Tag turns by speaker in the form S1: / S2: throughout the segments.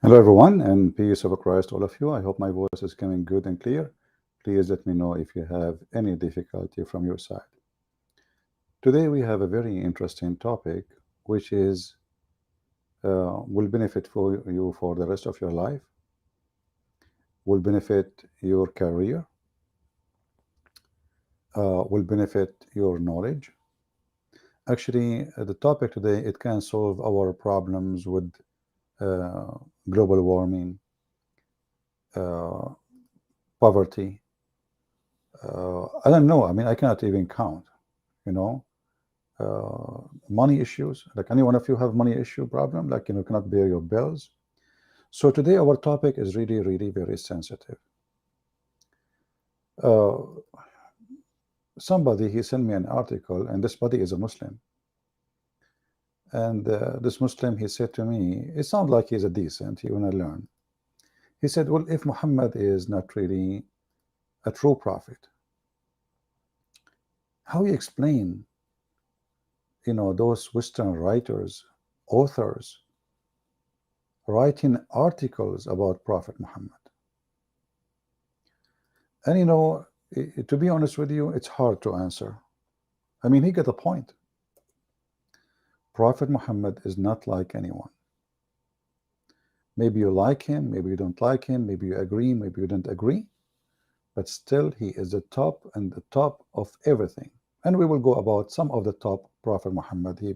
S1: Hello, everyone, and peace of Christ, all of you. I hope my voice is coming good and clear. Please let me know if you have any difficulty from your side. Today, we have a very interesting topic, which is will benefit for you for the rest of your life, will benefit your career, will benefit your knowledge. Actually, the topic today, it can solve our problems with uh, global warming, uh, poverty. I don't know. I mean, I cannot even count, you know. Money issues, like any one of you have money issue problem, like cannot pay your bills. So today our topic is really very sensitive. uh, Somebody, he sent me an article, and this body is a Muslim, and this Muslim, he said to me, it sounds like he's a decent, he wanna learn. He said, well, if Muhammad is not really a true prophet, how you explain those Western writers, authors, writing articles about Prophet Muhammad? And to be honest with you, it's hard to answer. I mean, he got a point. Prophet Muhammad is not like anyone. Maybe you like him, maybe you don't like him, maybe you agree, maybe you don't agree, but still he is the top and the top of everything. And we will go about some of the top Prophet Muhammad he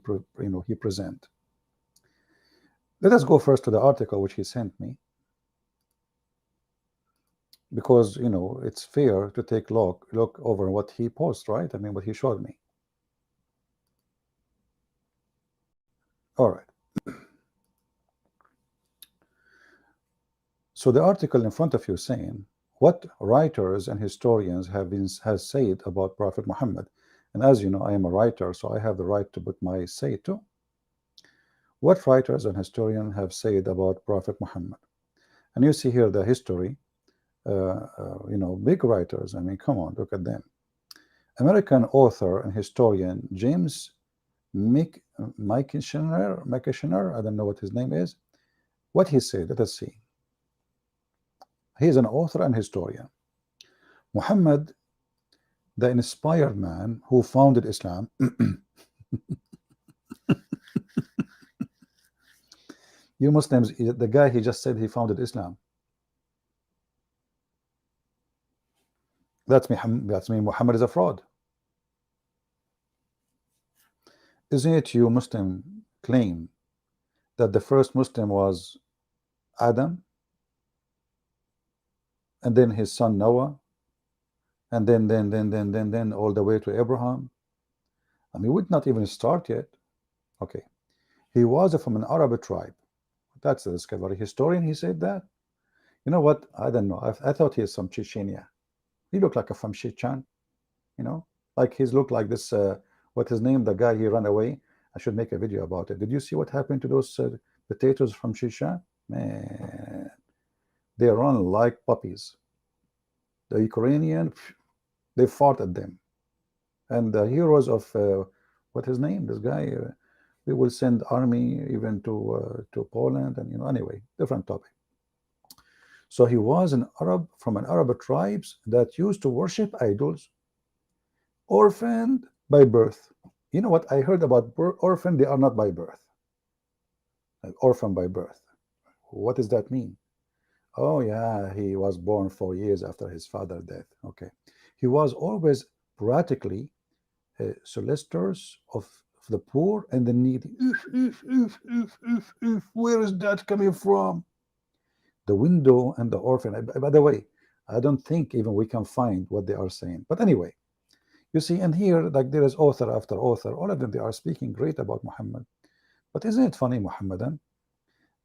S1: present. Let us go first to the article which he sent me, because it's fair to take look over what he posts, right? I mean, what he showed me. All right. So the article in front of you saying what writers and historians has said about Prophet Muhammad. And as you know, I am a writer, so I have the right to put my say too. What writers and historians have said about Prophet Muhammad? And you see here the history, big writers. I mean, come on, look at them. American author and historian James McIshner, I don't know what his name is. What he said, let us see. He is an author and historian. Muhammad, the inspired man who founded Islam. You Muslims, the guy, he just said he founded Islam. That's mean Muhammad is a fraud. Isn't it you Muslim claim that the first Muslim was Adam, and then his son Noah, and then all the way to Abraham? I mean, we did not even start yet. Okay. He was from an Arab tribe. That's the discovery. Historian, he said that. You know what? I don't know. I thought he is from Chechnya. He looked like a from Chechen, like he's looked like this. What his name? The guy, he ran away. I should make a video about it. Did you see what happened to those potatoes from Chechen? Man, they run like puppies. The Ukrainian, they fought at them. And the heroes of what his name? This guy. We will send army even to Poland, and anyway, different topic. So he was an Arab from an Arab tribes that used to worship idols, orphaned by birth. You know what I heard about orphan? They are not by birth. Like orphan by birth. What does that mean? Oh yeah, he was born 4 years after his father's death. Okay, he was always practically solicitors of the poor and the needy. Where is that coming from? The widow and the orphan. By the way, I don't think even we can find what they are saying. But anyway, you see, and here, like there is author after author, all of them, they are speaking great about Muhammad. But isn't it funny, Muhammadan,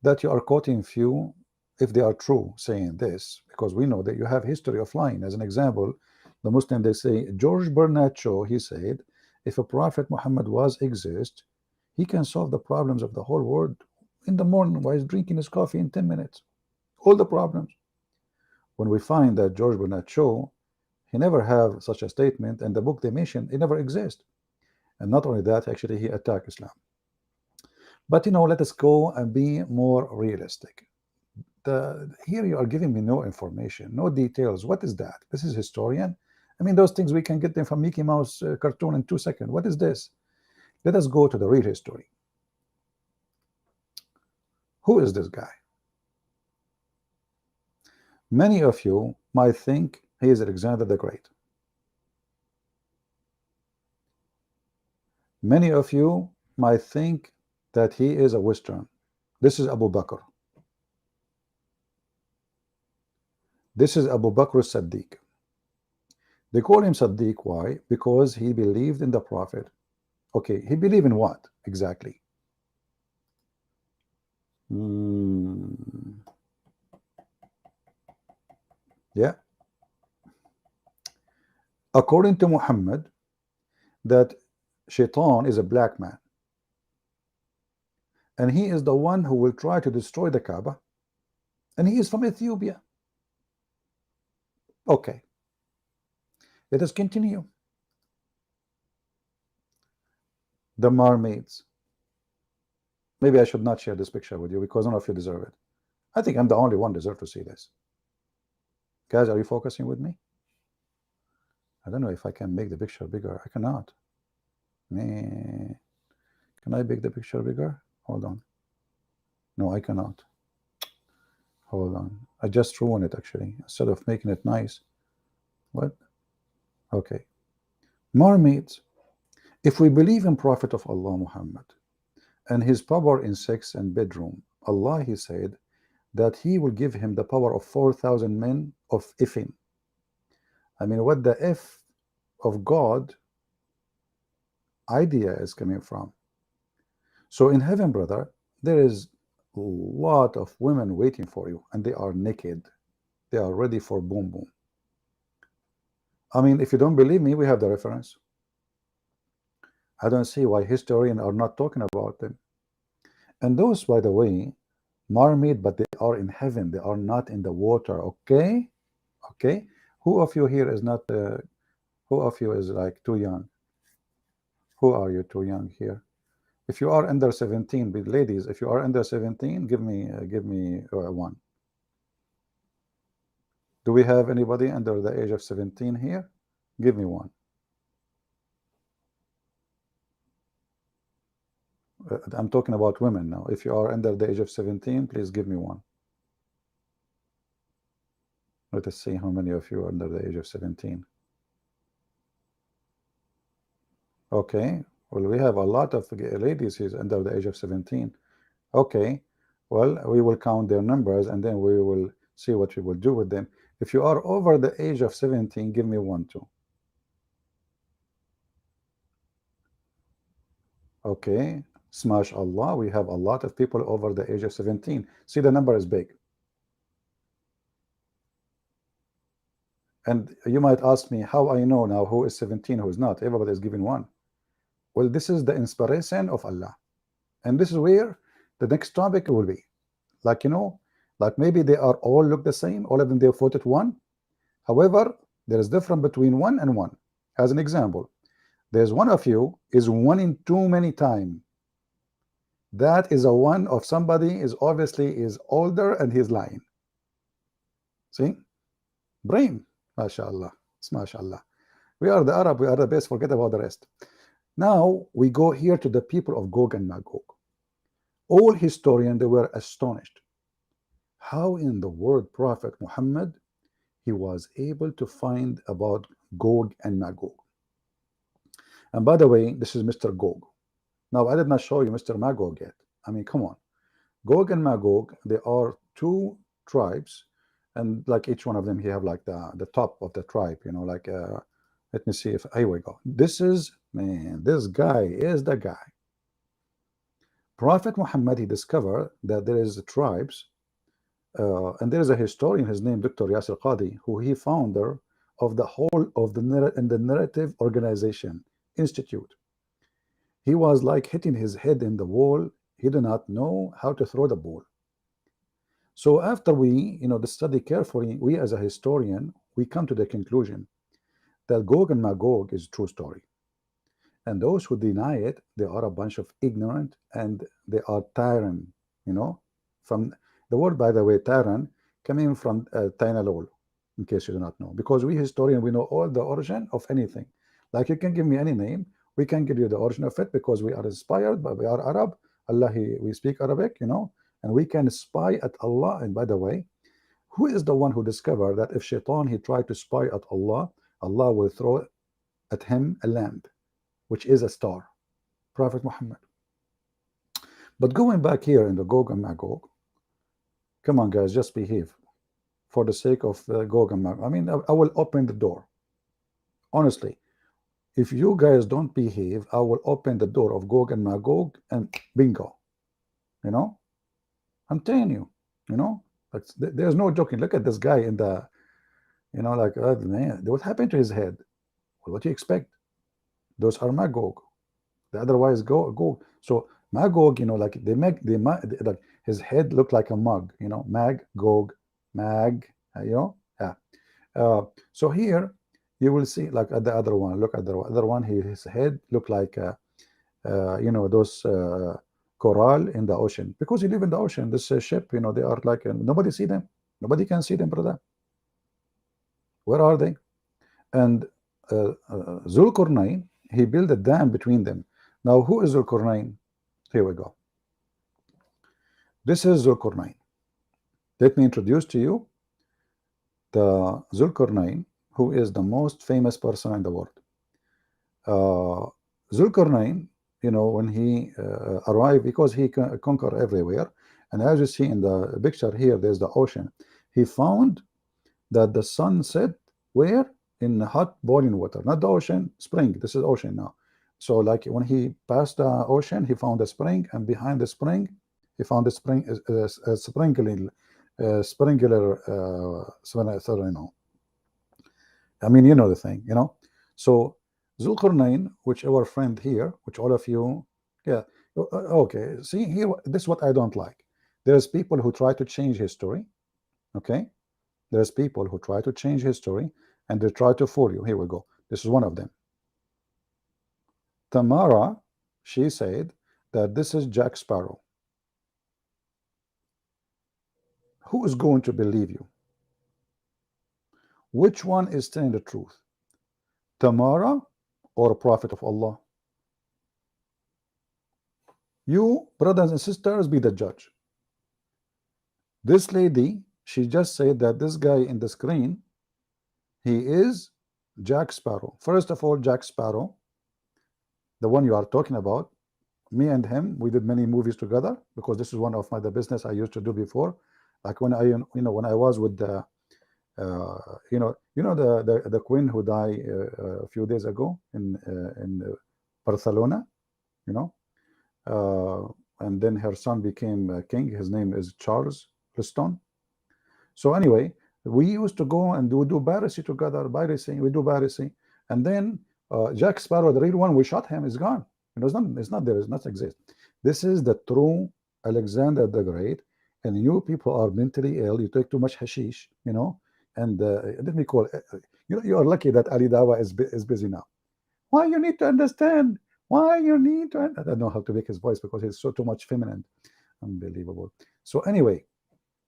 S1: that you are quoting few, if they are true, saying this, because we know that you have history of lying. As an example, the Muslim, they say, George Bernard Shaw, he said, if a prophet Muhammad was exist, he can solve the problems of the whole world in the morning while he's drinking his coffee in 10 minutes. All the problems. When we find that George Bernard Shaw, he never have such a statement, and the book they mentioned, it never exists. And not only that, actually he attacked Islam. But let us go and be more realistic. here you are giving me no information, no details. What is that? This is historian. I mean, those things we can get them from Mickey Mouse cartoon in 2 seconds. What is this? Let us go to the real history. Who is this guy? Many of you might think he is Alexander the Great. Many of you might think that he is a Western. This is Abu Bakr. This is Abu Bakr as-Siddiq. They call him Siddiq. Why? Because he believed in the Prophet. Okay, he believed in what exactly? Yeah. According to Muhammad, that Shaitan is a black man, and he is the one who will try to destroy the Kaaba, and he is from Ethiopia. Okay, let us continue. The mermaids. Maybe I should not share this picture with you because none of you deserve it. I think I'm the only one deserve to see this. Guys, are you focusing with me? I don't know if I can make the picture bigger. I cannot. Man, can I make the picture bigger? Hold on. No, I cannot. Hold on. I just ruined it actually. Instead of making it nice. What? Okay. Mermaids. If we believe in Prophet of Allah Muhammad and his power in sex and bedroom, Allah, he said that he will give him the power of 4,000 men of Ifin. I mean, what the F of God idea is coming from? So in heaven, brother, there is a lot of women waiting for you, and they are naked. They are ready for boom boom. I mean, if you don't believe me, we have the reference. I don't see why historians are not talking about them. And those, by the way, mermaid, but they are in heaven. They are not in the water. Okay, okay. Who of you here is not? Who of you is like too young? Who are you too young here? If you are under 17, ladies, if you are under 17, give me one. Do we have anybody under the age of 17 here? Give me one. I'm talking about women now. If you are under the age of 17, please give me one. Let us see how many of you are under the age of 17. Okay, well, we have a lot of ladies who's under the age of 17. Okay, well, we will count their numbers and then we will see what we will do with them. If you are over the age of 17, give me one too. Okay, smash Allah, we have a lot of people over the age of 17. See, the number is big. And you might ask me how I know now who is 17, who is not. Everybody is giving one. Well, this is the inspiration of Allah. And this is where the next topic will be. Like, you know, like maybe they are all look the same. All of them, they voted one. However, there is difference between one and one. As an example, there's one of you is one in too many times. That is a one of somebody is obviously is older and he's lying. See? Brain. MashaAllah. MashaAllah. We are the Arab, we are the best, forget about the rest. Now we go here to the people of Gog and Magog. All historians, they were astonished. How in the world Prophet Muhammad, he was able to find about Gog and Magog. And by the way, this is Mr. Gog. Now, I did not show you Mr. Magog yet. I mean, come on. Gog and Magog, they are two tribes, and like each one of them, he have like the top of the tribe, you know, like, let me see if, here we go. This is, man, this guy is the guy. Prophet Muhammad, he discovered that there is tribes, and there is a historian, his name Dr. Yasir Qadi, who he founder of the whole of the narrative organization institute. He was like hitting his head in the wall. He did not know how to throw the ball. So after we, you know, the study carefully, we as a historian, we come to the conclusion that Gog and Magog is a true story. And those who deny it, they are a bunch of ignorant and they are tyrant, you know, from The word, by the way, Taran, coming from Tainalol, in case you do not know, because we historian, we know all the origin of anything. Like you can give me any name, we can give you the origin of it because we are inspired, but we are Arab. Allah, we speak Arabic, and we can spy at Allah. And by the way, who is the one who discovered that if Shaitan he tried to spy at Allah, Allah will throw at him a lamp, which is a star? Prophet Muhammad. But going back here in the Gog and Magog, come on, guys, just behave for the sake of Gog and Magog. I mean, I will open the door. Honestly, if you guys don't behave, I will open the door of Gog and Magog and bingo. I'm telling you, there's no joking. Look at this guy in the, like, man, what happened to his head? Well, what do you expect? Those are Magog. The otherwise Gog. So Magog, like like his head looked like a mug, Gog, Mag, yeah. So here you will see, like at the other one, look at the other one, his head looked like those coral in the ocean, because you live in the ocean. This ship, they are like, nobody see them, nobody can see them, brother. Where are they? And Zulkarnain, he built a dam between them. Now, who is Zulkarnain? Here we go. This is Zulkarnain. Let me introduce to you the Zulkarnain, who is the most famous person in the world. Zulkarnain, when he arrived, because he conquered everywhere, and as you see in the picture here, there's the ocean. He found that the sun set where? In hot boiling water, not the ocean, spring. This is ocean now. So like when he passed the ocean, he found a spring, and behind the spring, he found a spring, a sprinkler. I mean, you know the thing, So Zulkarnain, which our friend here, which all of you, yeah, okay. See here, this is what I don't like. There's people who try to change history, okay? There's people who try to change history, and they try to fool you. Here we go. This is one of them. Tamara, she said that this is Jack Sparrow. Who is going to believe you? Which one is telling the truth? Tamara or a prophet of Allah? You, brothers and sisters, be the judge. This lady, she just said that this guy in the screen, he is Jack Sparrow. First of all, Jack Sparrow, the one you are talking about, me and him, we did many movies together, because this is one of the business I used to do before. Like when I, when I was with the, the queen who died a few days ago in Barcelona, and then her son became king. His name is Charles Preston. So anyway, we used to go and do piracy together. We do piracy, and then Jack Sparrow, the real one, we shot him. Is gone. It's not there. It does not exist. This is the true Alexander the Great, and you people are mentally ill. You take too much hashish, and let me call it, you are lucky that Ali Dawa is busy now. Why you need to understand? Why you need to? I don't know how to make his voice because he's so too much feminine. Unbelievable. So anyway,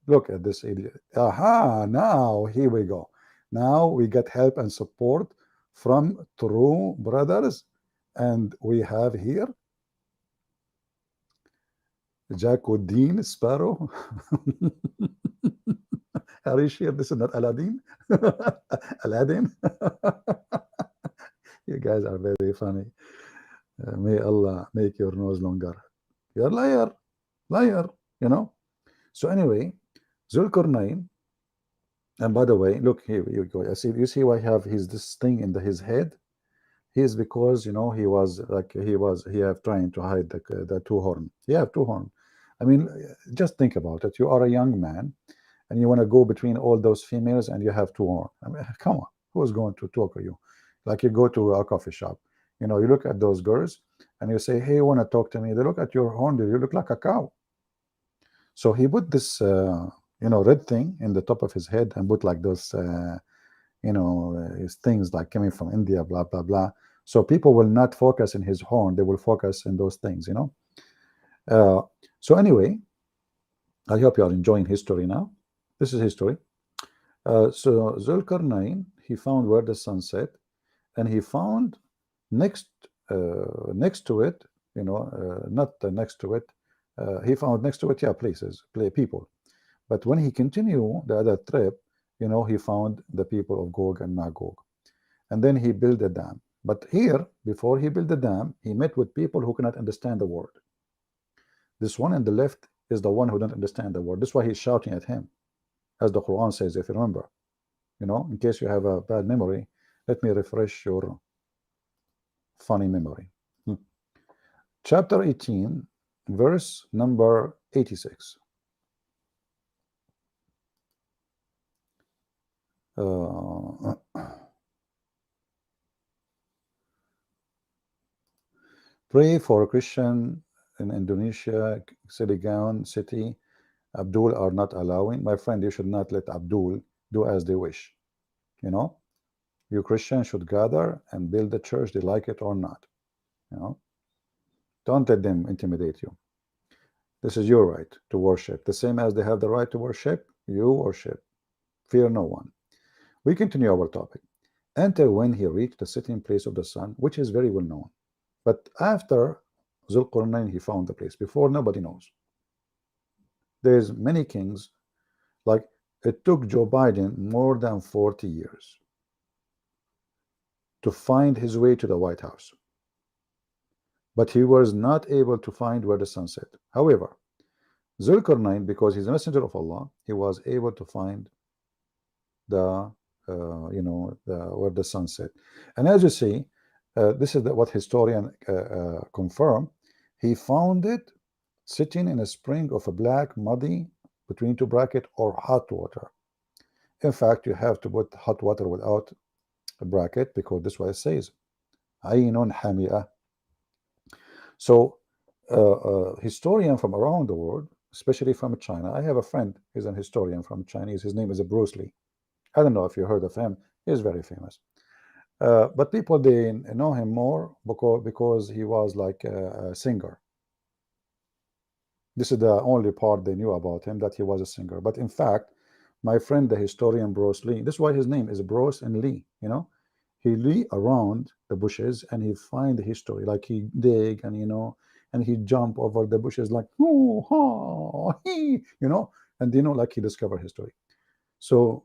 S1: look at this idiot. Aha, now here we go. Now we get help and support from true brothers, and we have here Jacqueline Sparrow. Are you sure this is not Aladdin? Aladdin? You guys are very funny. May Allah make your nose longer. You're liar. So anyway, Zulkarnain, and by the way, look here you go. You see why I have this thing in his head? He's because he was like he have trying to hide the two horn. He have two horn. I mean, just think about it. You are a young man, and you want to go between all those females, and you have two horn. I mean, come on, who's going to talk to you? Like you go to a coffee shop, you look at those girls, and you say, "Hey, you want to talk to me?" They look at your horn. You look like a cow. So he put this, red thing in the top of his head, and put like those, his things like coming from India, blah blah blah. So people will not focus in his horn; they will focus in those things, So anyway, I hope you are enjoying history now. This is history. So Zulkarnain, he found where the sun set, and he found next next to it, not next to it. He found next to it, yeah, places, people. But when he continued the other trip, he found the people of Gog and Magog, and then he built a dam. But here, before he built the dam, he met with people who cannot understand the word. This one on the left is the one who don't understand the word. That's why he's shouting at him, as the Quran says, if you remember. In case you have a bad memory, let me refresh your funny memory. Chapter 18, verse number 86. Pray for a Christian in Indonesia, Siligan city. Abdul are not allowing. My friend, you should not let Abdul do as they wish. You Christians should gather and build the church, they like it or not. Don't let them intimidate you. This is your right to worship, the same as they have the right to worship. You worship. Fear no one. We continue our topic. Enter when he reached the sitting place of the sun, which is very well known. But after Zulqarnain, he found the place. Before, nobody knows. There's many kings. Like, it took Joe Biden more than 40 years to find his way to the White House. But he was not able to find where the sun set. However, Zulqarnain, because he's a messenger of Allah, he was able to find the where the sun set. And as you see, this is what historian confirm. He found it sitting in a spring of a black, muddy, between two bracket, or hot water. In fact, you have to put hot water without a bracket, because this is what it says. Aynun hamia. So historian from around the world, especially from China. I have a friend, he's an historian from Chinese. His name is Bruce Lee. I don't know if you heard of him. He's very famous. But people, they know him more because he was like a singer. This is the only part they knew about him, that he was a singer. But in fact, my friend, the historian Bruce Lee, this is why his name is Bruce and Lee. He lee around the bushes and he find the history. Like, he dig and and he jump over the bushes like, oh, ha, he, and like he discover history. So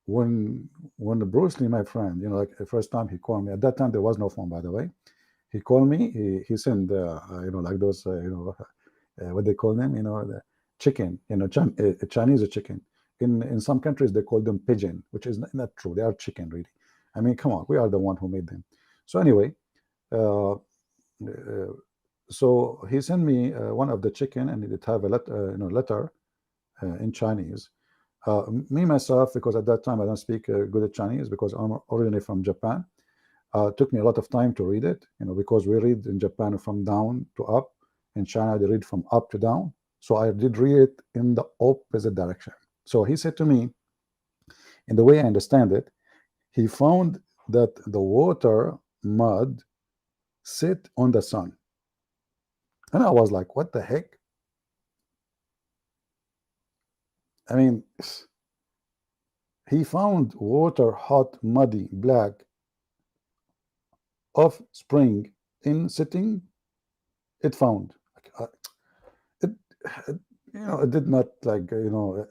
S1: when Bruce Lee, my friend, like the first time he called me, at that time there was no phone, by the way. He called me. He sent like those what they call them, the chicken, Chinese chicken. In some countries they call them pigeon, which is not true. They are chicken, really. I mean, come on, we are the one who made them. So anyway, so he sent me one of the chicken, and it have a letter in Chinese. Me myself, because at that time I don't speak good Chinese, because I'm originally from Japan. Took me a lot of time to read it, because we read in Japan from down to up. In China, they read from up to down. So I did read it in the opposite direction. So he said to me, in the way I understand it, he found that the water mud sit on the sun. And I was like, what the heck? I mean, he found water hot, muddy, black, of spring in sitting. It found it, it did not, like,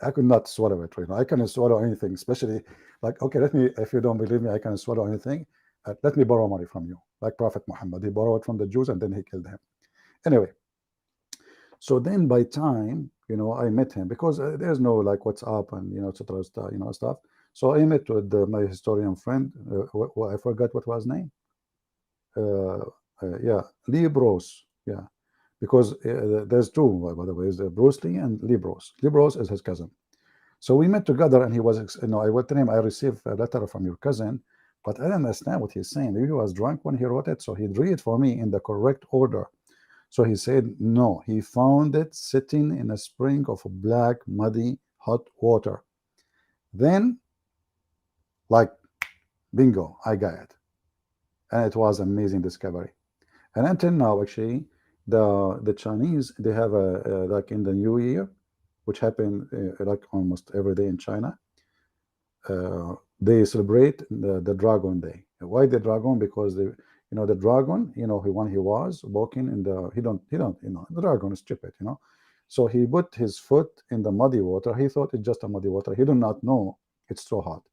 S1: I could not swallow it. I cannot swallow anything, especially like, okay, let me, if you don't believe me, I can swallow anything. Let me borrow money from you, like Prophet Muhammad. He borrowed from the Jews and then he killed him. Anyway, so then by time I met him, because there's no like WhatsApp and etc. Stuff. So I met with my historian friend. I forgot what was his name. Yeah, Lee Bruce. Yeah, because there's two, by the way, is Bruce Lee and Lee Bruce. Lee Bruce is his cousin. So we met together, and he was, I went to him. I received a letter from your cousin, but I didn't understand what he's saying. Maybe he was drunk when he wrote it, so he'd read it for me in the correct order. So he said, no, he found it sitting in a spring of black, muddy, hot water. Then, like, bingo, I got it. And it was amazing discovery. And until now, actually, the Chinese, they have like in the new year, which happen like almost every day in China. They celebrate the Dragon Day. Why the dragon? Because the the dragon, when he was walking in the he don't the dragon is stupid, so he put his foot in the muddy water. He thought it's just a muddy water. He did not know it's so hot.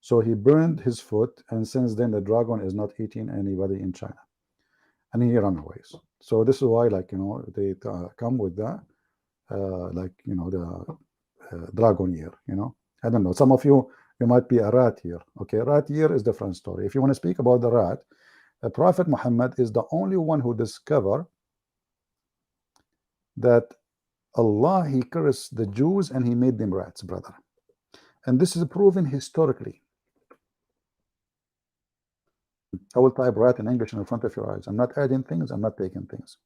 S1: So he burned his foot, and since then the dragon is not eating anybody in China, and he ran away. So this is why, like, they come with that, like, the dragon year. I don't know. Some of you might be a rat year. Okay, rat year is different story. If you want to speak about the rat, Prophet Muhammad is the only one who discovered that Allah, he cursed the Jews and he made them rats, brother. And this is proven historically. I will type rat in English in front of your eyes. I'm not adding things, I'm not taking things.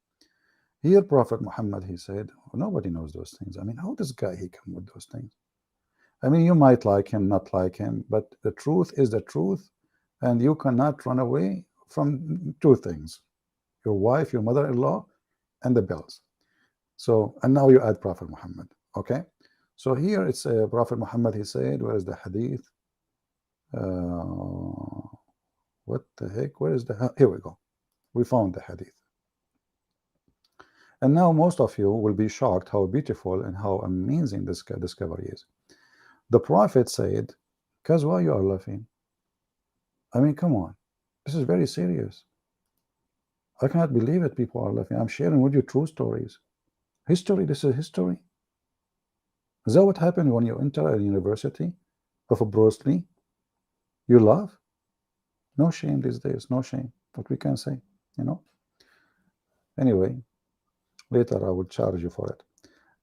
S1: Here, Prophet Muhammad, he said, nobody knows those things. I mean, how this guy, he come with those things? I mean, you might like him, not like him, but the truth is the truth, and you cannot run away from two things: your wife, your mother-in-law, and the bills. So, and now you add Prophet Muhammad. Okay, so here it's Prophet Muhammad, he said, where is the hadith? What the heck? Where is the, here we go. We found the hadith. And now most of you will be shocked how beautiful and how amazing this discovery is. The Prophet said, "Cause why you are laughing? I mean, come on, this is very serious. I cannot believe it. People are laughing. I'm sharing with you true stories. History. This is history. Is that what happened when you enter a university of a Bruce Lee? You laugh? No shame these days. No shame. What we can say, Anyway, later I will charge you for it.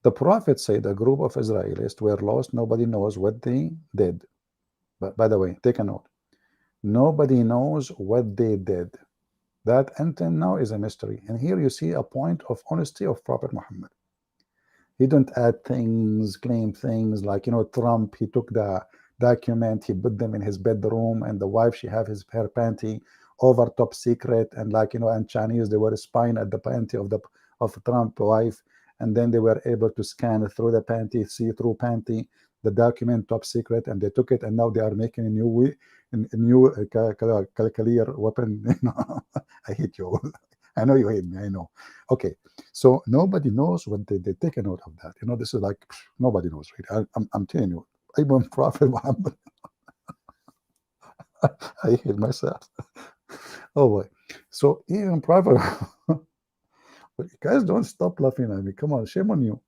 S1: The Prophet said a group of Israelis were lost. Nobody knows what they did. But by the way, take a note. Nobody knows what they did. That until now is a mystery. And here you see a point of honesty of Prophet Muhammad. He don't add things, claim things like, Trump, he took the document, he put them in his bedroom, and the wife, she have her panty over top secret, and like, and Chinese, they were spying at the panty of Trump wife, and then they were able to scan through the panty, see through panty, the document top secret, and they took it, and now they are making a new clear weapon. I hate you. I know you hate me. I know. Okay, so nobody knows what they take a note of that. This is like nobody knows, right? I'm telling you, even Prophet Muhammad. I hate myself. Oh boy. So even Prophet, but you guys don't stop laughing at me. Come on, shame on you.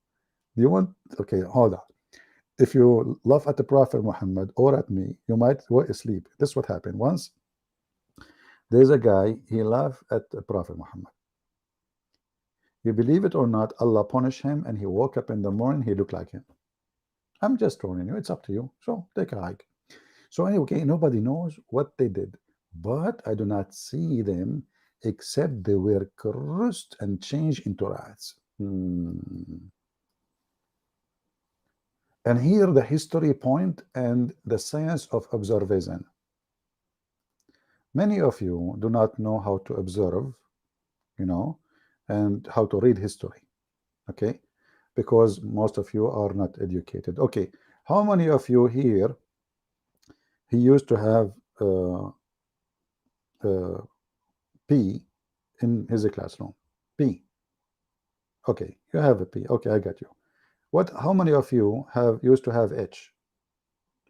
S1: Do you want? Okay, hold on. If you laugh at the Prophet Muhammad or at me, you might go asleep. This is what happened once. There's a guy, he laughed at the Prophet Muhammad. You believe it or not, Allah punished him, and he woke up in the morning, he looked like him. I'm just warning you, it's up to you. So take a hike. So anyway, okay, nobody knows what they did, but I do not see them except they were cursed and changed into rats. And here the history point and the science of observation. Many of you do not know how to observe, and how to read history, okay? Because most of you are not educated. Okay, how many of you here, he used to have P in his classroom? P. Okay, you have a P. Okay, I got you. How many of you have used to have H?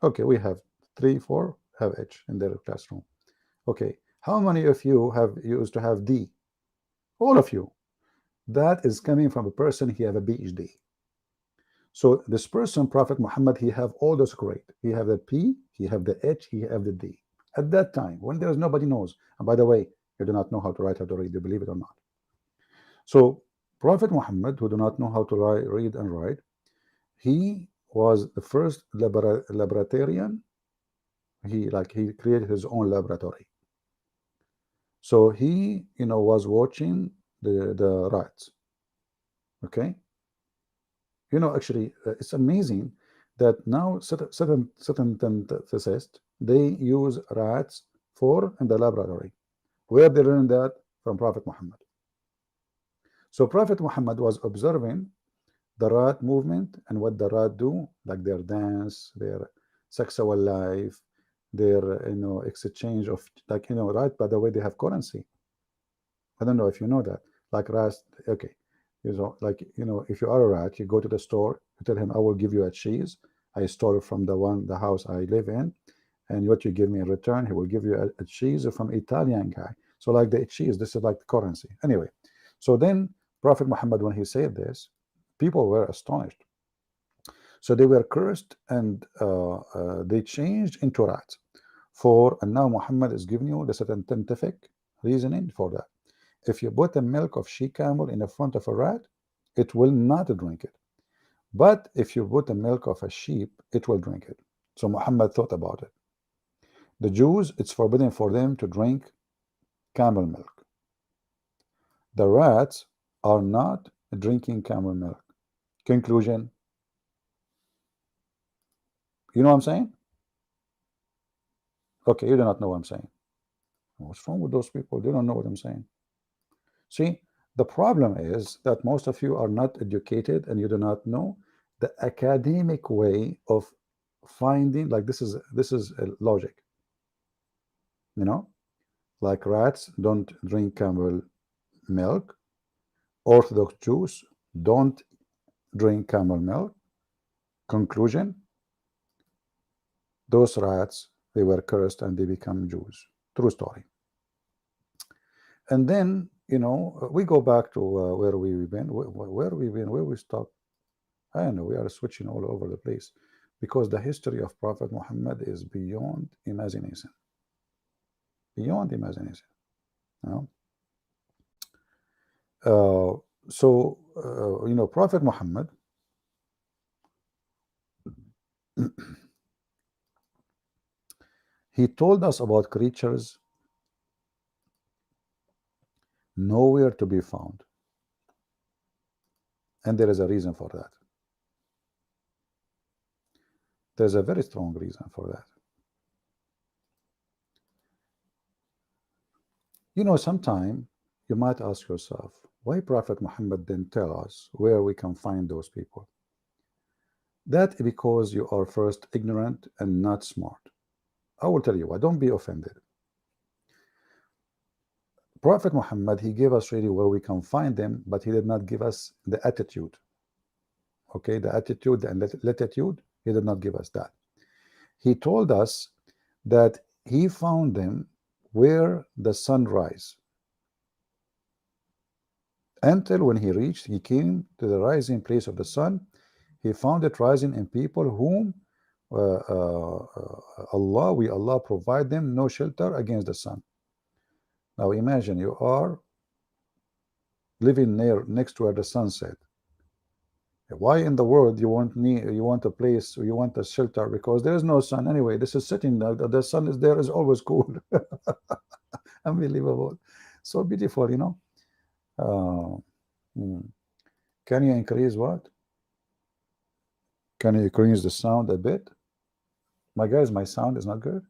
S1: Okay, we have 3, 4 have H in their classroom. Okay, how many of you have used to have D? All of you. That is coming from a person, he have a PhD. So this person, Prophet Muhammad, he have all those great. He have the P, he have the H, he have the D. At that time, when there is nobody knows, and by the way, you do not know how to write, how to read, you believe it or not. So Prophet Muhammad, who do not know how to read and write, he was the first laboratorian. He created his own laboratory. So he, was watching the rats. Okay. Actually, it's amazing that now certain physicists, they use rats in the laboratory. Where they learned that? From Prophet Muhammad. So Prophet Muhammad was observing the rat movement and what the rat do, like their dance, their sexual life, their exchange of, like, right, by the way, they have currency. I don't know if you know that. Like rats, okay. Like, if you are a rat, you go to the store, you tell him, I will give you a cheese. I stole it from the house I live in. And what you give me in return, he will give you a cheese from Italian guy. So like the cheese, this is like the currency. Anyway, so then Prophet Muhammad, when he said this, people were astonished. So they were cursed, and they changed into rats. And now Muhammad is giving you the scientific reasoning for that. If you put the milk of she camel in the front of a rat, it will not drink it. But if you put the milk of a sheep, it will drink it. So Muhammad thought about it. The Jews, it's forbidden for them to drink camel milk. The rats are not drinking camel milk. Conclusion, you know what I'm saying? Okay, you do not know what I'm saying. What's wrong with those people? They don't know what I'm saying. See, the problem is that most of you are not educated and you do not know the academic way of finding, like, this is a logic. Like rats don't drink camel milk. Orthodox Jews don't drink camel milk. Conclusion, those rats, they were cursed and they become Jews. True story. And then, we go back to where we've been, where we stopped. I don't know, we are switching all over the place because the history of Prophet Muhammad is beyond imagination. Beyond imagination. Prophet Muhammad, he told us about creatures nowhere to be found. And there is a reason for that. There's a very strong reason for that. Sometime you might ask yourself, why Prophet Muhammad didn't tell us where we can find those people? That because you are first ignorant and not smart. I will tell you why. Don't be offended. Prophet Muhammad, he gave us really where we can find them, but he did not give us the attitude. Okay, the attitude and latitude, he did not give us that. He told us that he found them where the sun rises. Until when he came to the rising place of the sun, he found it rising in people whom Allah provide them no shelter against the sun. Now imagine you are living next to where the sun set. Why in the world you want a place, you want a shelter? Because there is no sun anyway. This is sitting, the sun is there, is always cool. Unbelievable. So beautiful, Can you increase what? Can you increase the sound a bit? My guys, my sound is not good.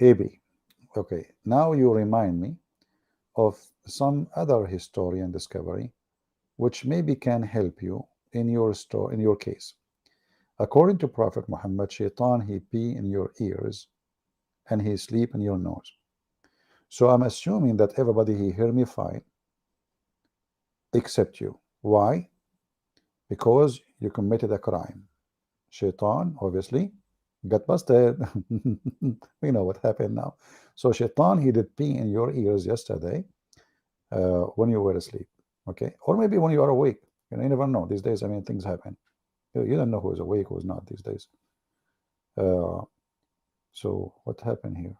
S1: AB. Okay, now you remind me of some other historian discovery, which maybe can help you in your case. According to Prophet Muhammad, Shaitan, he pee in your ears and he sleep in your nose. So I'm assuming that everybody he hear me fine, except you. Why? Because you committed a crime. Shaitan, obviously, got busted. We know what happened now. So Shaitan, he did pee in your ears yesterday when you were asleep. Okay, or maybe when you are awake. You never know. These days, I mean, things happen. You don't know who's awake, who's not these days. So what happened here?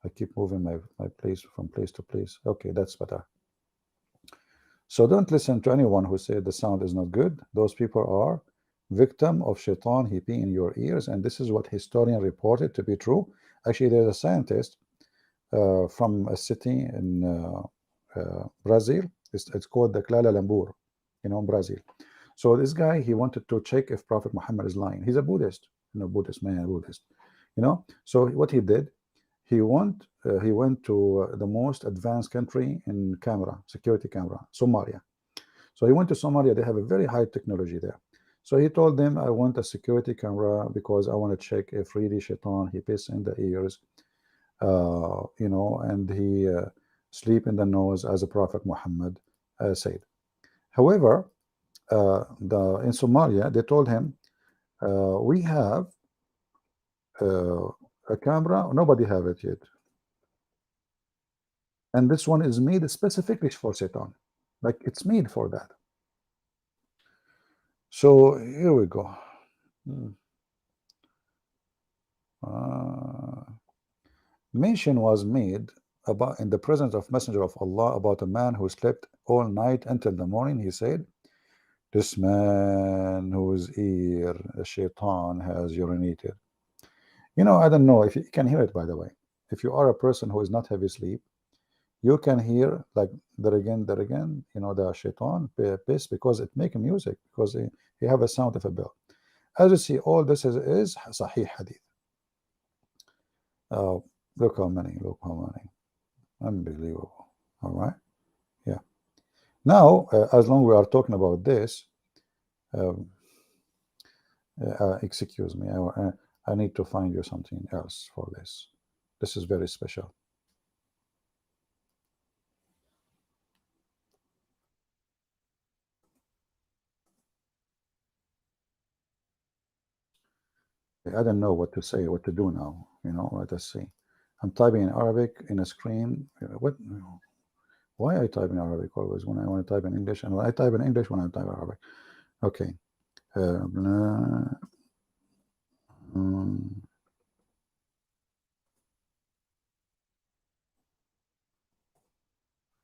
S1: I keep moving my place from place to place. Okay, that's better. So don't listen to anyone who said the sound is not good. Those people are victim of Shaitan, he pee in your ears, and this is what historian reported to be true. Actually, there's a scientist from a city in Brazil. It's called the Kuala Lumpur, Brazil. So this guy, he wanted to check if Prophet Muhammad is lying. He's a Buddhist, Buddhist man, Buddhist. So what he did, he went to the most advanced country in camera security camera, Somalia. So he went to Somalia. They have a very high technology there. So he told them, I want a security camera because I want to check if really Shaitan he piss in the ears, and he sleep in the nose, as the Prophet Muhammad said. However, in Somalia, they told him, we have uh, a camera, nobody have it yet, and this one is made specifically for Satan, like it's made for that. So here we go. Hmm. Mention was made about in the presence of Messenger of Allah about a man who slept all night until the morning. He said, this man whose ear the Shaitan has urinated. I don't know if you can hear it, by the way. If you are a person who is not heavy sleep, you can hear like there again, the Shaitan piss, because it make music, because he have a sound of a bell. As you see, all this is Sahih Hadith. Uh, look how many, unbelievable. All right, yeah. Now, as long we are talking about this, um, excuse me, I need to find you something else for this. This is very special. I don't know what to say, what to do now. Let us see. I'm typing in Arabic in a screen. What? Why I type in Arabic always when I want to type in English, and when I type in English when I type Arabic. Okay. Um,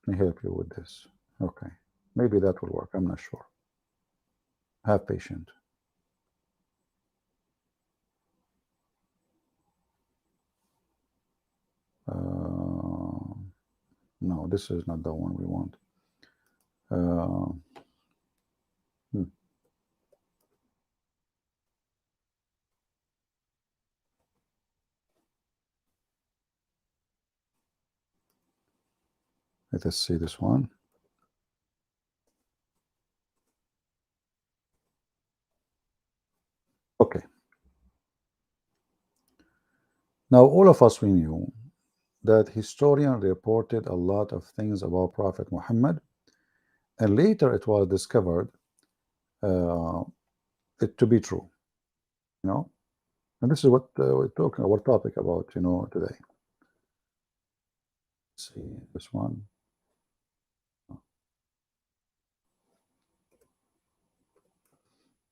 S1: let me help you with this. Okay. Maybe that will work. I'm not sure. Have patience. No, this is not the one we want. Hmm. Let us see this one. Okay. Now, all of us, we knew that historian reported a lot of things about Prophet Muhammad, and later it was discovered it to be true. And this is what we're talking, our topic about, today. Let's see this one.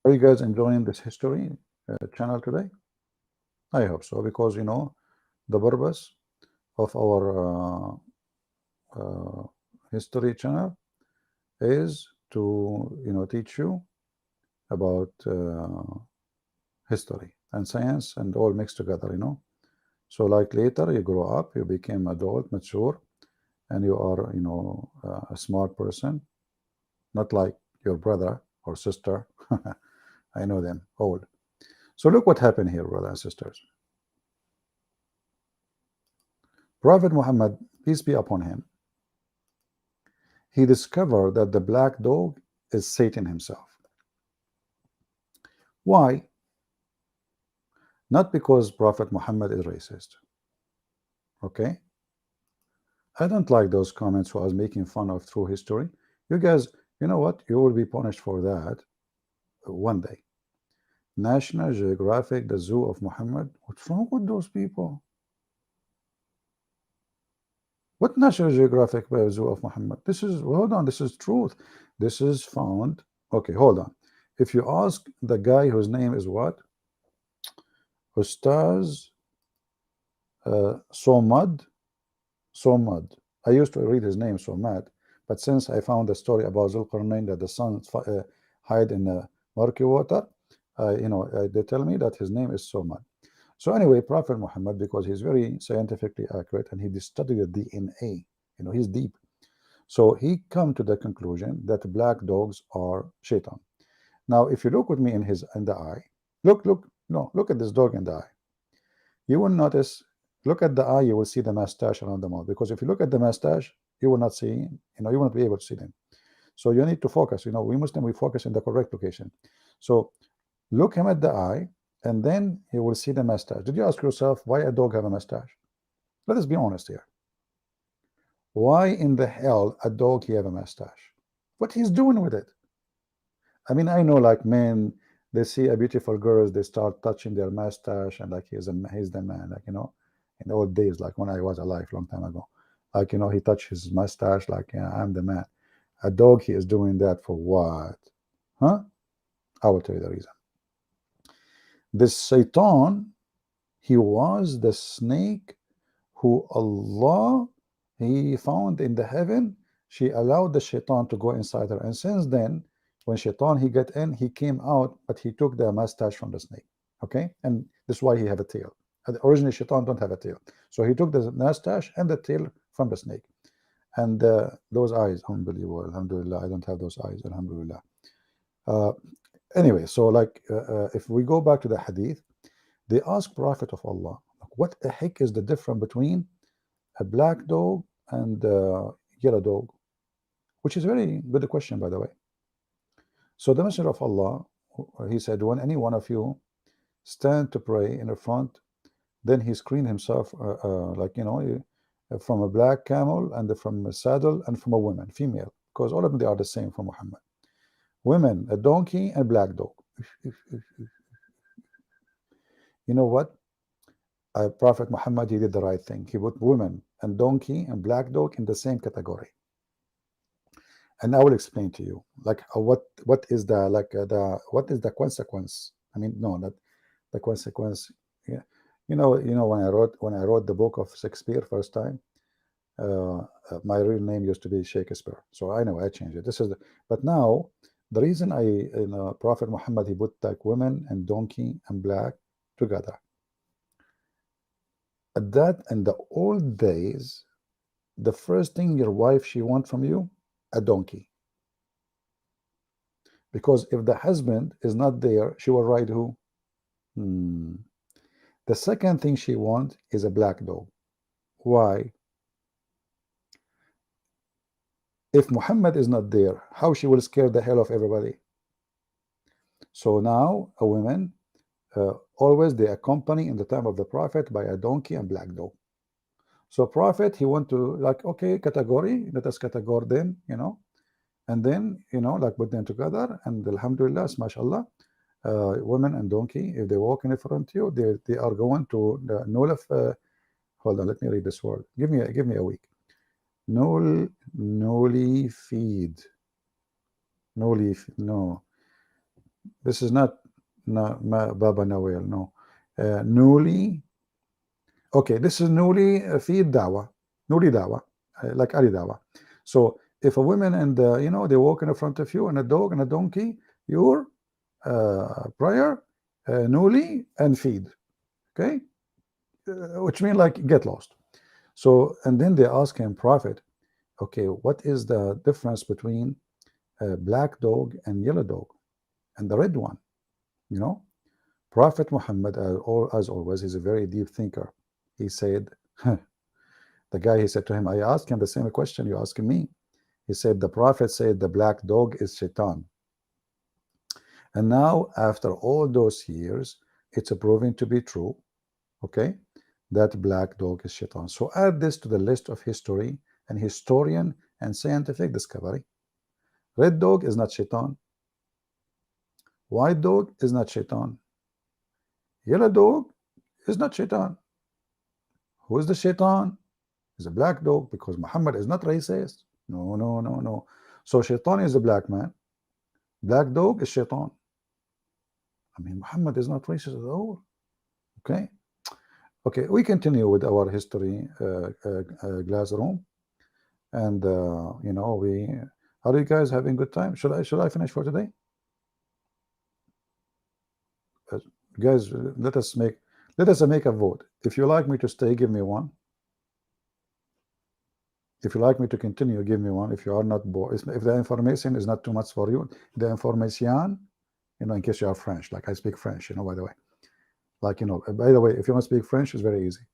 S1: Are you guys enjoying this history channel today? I hope so, because the purpose of our history channel is to teach you about history and science and all mixed together. So like later you grow up, you became adult, mature, and you are a smart person, not like your brother or sister. I know them old. So look what happened here, brothers and sisters. Prophet Muhammad, peace be upon him, he discovered that the black dog is Satan himself. Why? Not because Prophet Muhammad is racist. Okay? I don't like those comments who are making fun of true history. You guys, you know what? You will be punished for that one day. National Geographic, the Zoo of Muhammad. What's wrong with those people? What National Geographic Zoo of Muhammad? This is, hold on, this is truth. This is found. Okay, hold on. If you ask the guy whose name is what? Ustaz Somad. Somad. I used to read his name Somad, but since I found the story about Zulqarnain that the sun hide in murky water, they tell me that his name is Somad. So anyway, Prophet Muhammad, because he's very scientifically accurate and he studied the DNA, he's deep. So he come to the conclusion that black dogs are shaitan. Now, if you look with me in the eye, look at this dog in the eye. You will notice Look at the eye, you will see the mustache around the mouth. Because if you look at the mustache, you will not see, you will not be able to see them. So you need to focus. We Muslim, we focus in the correct location. So look him at the eye, and then you will see the mustache. Did you ask yourself why a dog have a mustache? Let us be honest here. Why in the hell a dog he have a mustache? What he's doing with it? I mean, I know like men, they see a beautiful girl, they start touching their mustache, and like he's the man, like in the old days, like when I was alive, long time ago, like he touched his mustache, like yeah, I'm the man. A dog, he is doing that for what? Huh? I will tell you the reason. This Shaitan, he was the snake who Allah he found in the heaven. She allowed the Shaitan to go inside her, and since then, when Shaitan he got in, he came out, but he took the mustache from the snake. Okay, and this is why he have a tail. Originally, Shaitan don't have a tail, so he took the mustache and the tail from the snake. And those eyes, unbelievable, alhamdulillah, I don't have those eyes, alhamdulillah. Anyway, so like if we go back to the hadith, they ask Prophet of Allah, what the heck is the difference between a black dog and a yellow dog? Which is a very good question, by the way. So the Messenger of Allah, he said, when any one of you stand to pray in the front, then he screened himself from a black camel and from a saddle and from a woman, female, because all of them, they are the same for Muhammad. Women, a donkey and black dog. You know what? Prophet Muhammad, he did the right thing. He put women and donkey and black dog in the same category. And I will explain to you, like what is the consequence? I mean, no, not the consequence. Yeah, when I wrote the book of Shakespeare first time, my real name used to be Shakespeare. So I know I changed it. But now the reason Prophet Muhammad, he put like women and donkey and black together. At that, in the old days, the first thing your wife she want from you, a donkey. Because if the husband is not there, she will ride who? The second thing she wants is a black dog. Why? If Muhammad is not there, how she will scare the hell of everybody? So now a woman, always they accompany in the time of the Prophet by a donkey and black dog. So Prophet, he want to like, okay, category, let us categorize them, and then, like put them together, and alhamdulillah, mashallah, women and donkey, if they walk in front of you, they are going to the nullify. Hold on, let me read this word. Give me a week. Nully feed. No. This is not Baba Noel, no. Nuli. Okay, this is Nuli feed dawa. Nuli dawa, like Ali dawa. So if a woman and they walk in front of you, and a dog and a donkey, your prayer, Nuli and feed. Okay, which means like get lost. So and then they ask him, Prophet, okay, what is the difference between a black dog and yellow dog and the red one? Prophet Muhammad, as always, is a very deep thinker. He said, the guy, he said to him, I asked him the same question you asking me. He said, the Prophet said the black dog is Shaitan. And now, after all those years, it's proving to be true, okay, that black dog is Shaitan. So add this to the list of history and historian and scientific discovery. Red dog is not Shaitan. White dog is not Shaitan. Yellow dog is not Shaitan. Who is the Shaitan? Is a black dog, because Muhammad is not racist. No. So Shaitan is a black man. Black dog is Shaitan. I mean, Muhammad is not racist at all. Okay, we continue with our history class room, and are you guys having good time? Should I finish for today? Guys, let us make a vote. If you like me to stay, give me one. If you like me to continue, give me one. If you are not bored, if the information is not too much for you, the information, in case you are French, like I speak French, by the way. Like, by the way, if you want to speak French, it's very easy.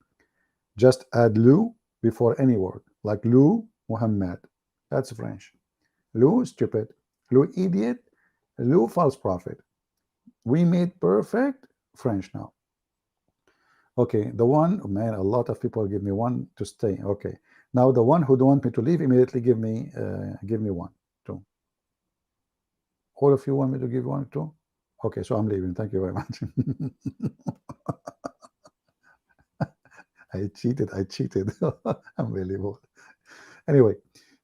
S1: Just add Lou before any word, like Lou Muhammad. That's French. Lou stupid, Lou idiot, Lou false prophet. We made perfect French now. Okay, the one, oh man, a lot of people give me one to stay. Okay, now the one who don't want me to leave immediately give me one, two. All of you want me to give one, two? Okay, so I'm leaving. Thank you very much. I cheated. I cheated. Unbelievable. Anyway,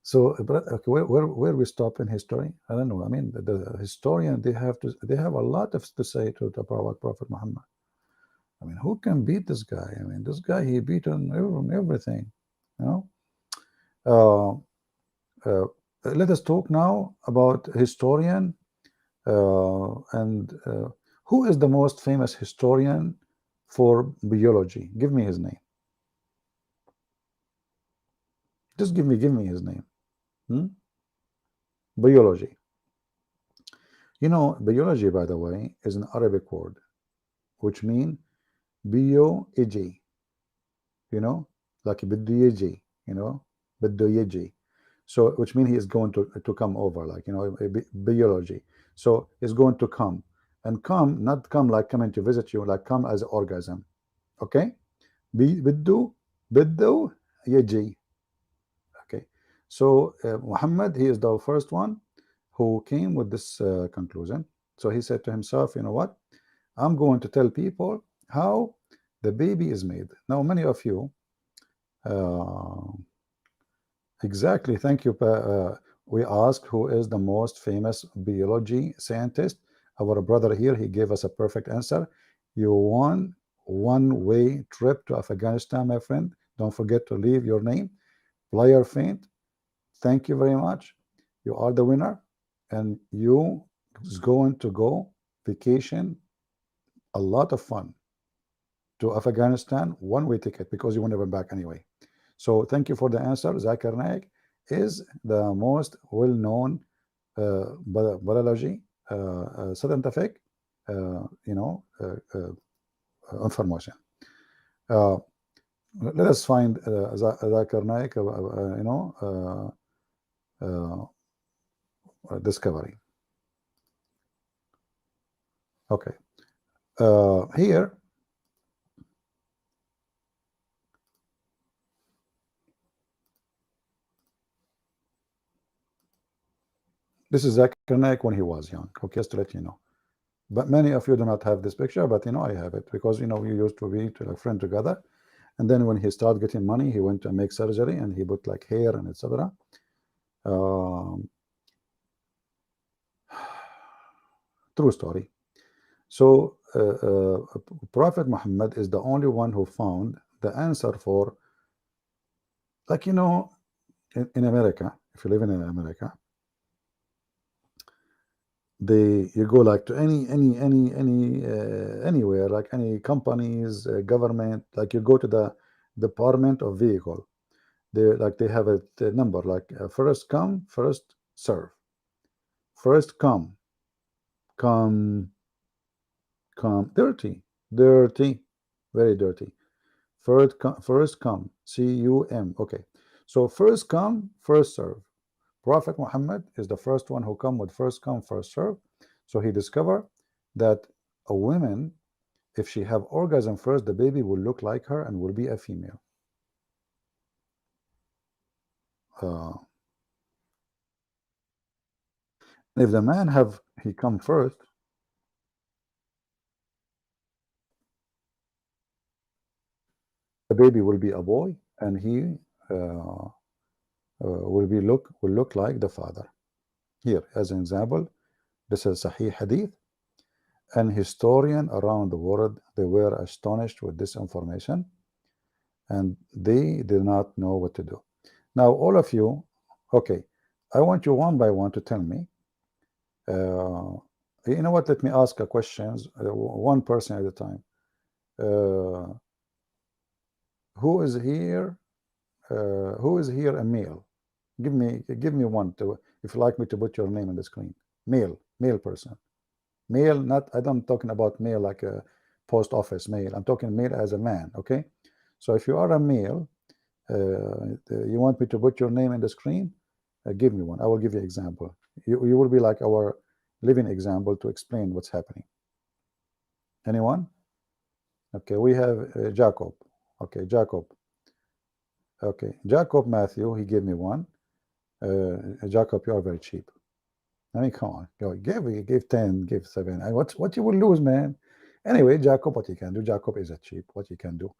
S1: so but okay, where we stop in history? I don't know. I mean, the historian they have a lot of to say to about Prophet Muhammad. I mean, who can beat this guy? I mean, this guy he beat on everything. You know. Uh, let us talk now about historian and who is the most famous historian for biology? Give me his name. Just give me his name. Hmm? Biology. You know, biology, by the way, is an Arabic word, which means bio-iji, you know, like biddu you know, biddu So, which means he is going to come over, like, you know, biology. So, he's going to come. And come, not come like coming to visit you, like come as an orgasm. Okay? Biddu yaji. Okay. So, Muhammad, he is the first one who came with this conclusion. So, he said to himself, you know what? I'm going to tell people how the baby is made. Now, many of you, uh, exactly, thank you. We asked who is the most famous biology scientist. Our brother here, he gave us a perfect answer. You won one-way trip to Afghanistan, my friend. Don't forget to leave your name. Player Faint, thank you very much. You are the winner, and you is going to go vacation, a lot of fun to Afghanistan, one-way ticket because you will never back anyway. So thank you for the answer. Zakir Naik is the most well-known biology scientific, you know, information. Uh, let us find Zakir Naik, you know, discovery. Okay. Here, this is Zakir Naik when he was young. Okay, just to let you know. But many of you do not have this picture, but you know I have it because you know we used to be a friend together. And then when he started getting money, he went to make surgery and he put like hair and etc. True story. So Prophet Muhammad is the only one who found the answer for, like, you know, in America, if you live in America, you go like to anywhere, like any companies, government, like you go to the Department of Vehicle. They have a number like first come, first serve. First come, come, dirty, very dirty. First come, cum. Okay, so first come, first serve. Prophet Muhammad is the first one who come with first come, first serve. So he discovered that a woman, if she have orgasm first, the baby will look like her and will be a female. If the man he come first, the baby will be a boy, and he will look like the father. Here, as an example, this is Sahih Hadith, and historians around the world, they were astonished with this information, and they did not know what to do. Now, all of you, okay, I want you one by one to tell me. You know what? Let me ask a questions, one person at a time. Who is here? Who is here a male? Give me one to, if you like me to put your name on the screen. Male person. Male, not, I'm talking about male like a post office male. I'm talking male as a man, okay? So if you are a male, you want me to put your name in the screen? Give me one. I will give you an example. You will be like our living example to explain what's happening. Anyone? Okay, we have Jacob. Okay, Jacob. Okay, Jacob Matthew, he gave me one. Jacob, you are very cheap. I mean, come on, give 10, give 7. What you will lose, man? Anyway, Jacob, what you can do? Jacob is a cheap. What you can do?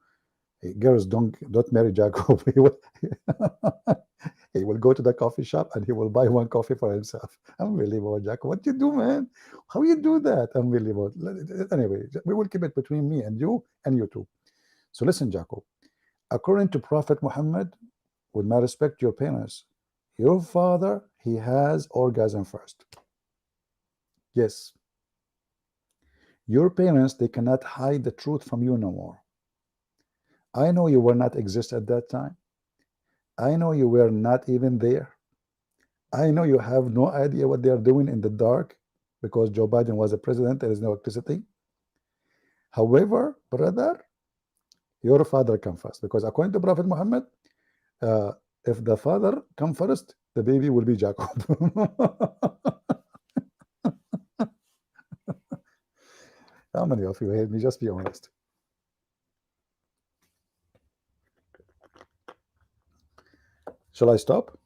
S1: Hey, girls, don't marry Jacob. He will go to the coffee shop and he will buy one coffee for himself. Unbelievable, Jacob. What you do, man? How you do that? Unbelievable. Anyway, we will keep it between me and you two. So listen, Jacob. According to Prophet Muhammad, with my respect to your parents, your father, he has orgasm first. Yes. Your parents, they cannot hide the truth from you no more. I know you were not exist at that time. I know you were not even there. I know you have no idea what they are doing in the dark because Joe Biden was a president. There is no electricity. However, brother, your father come first because according to Prophet Muhammad, if the father come first, the baby will be Jacob. How many of you hate me? Just be honest. Shall I stop?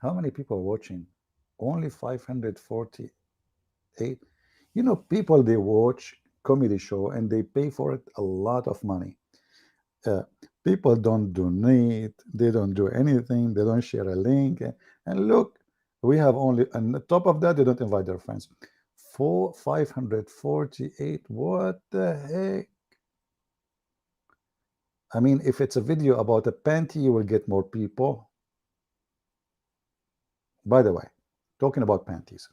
S1: How many people are watching? Only 548. You know, people, they watch comedy show and they pay for it a lot of money. People don't donate, they don't do anything, they don't share a link. And look, we have only, on the top of that, they don't invite their friends. 548, what the heck? I mean, if it's a video about a panty, you will get more people. By the way, talking about panties,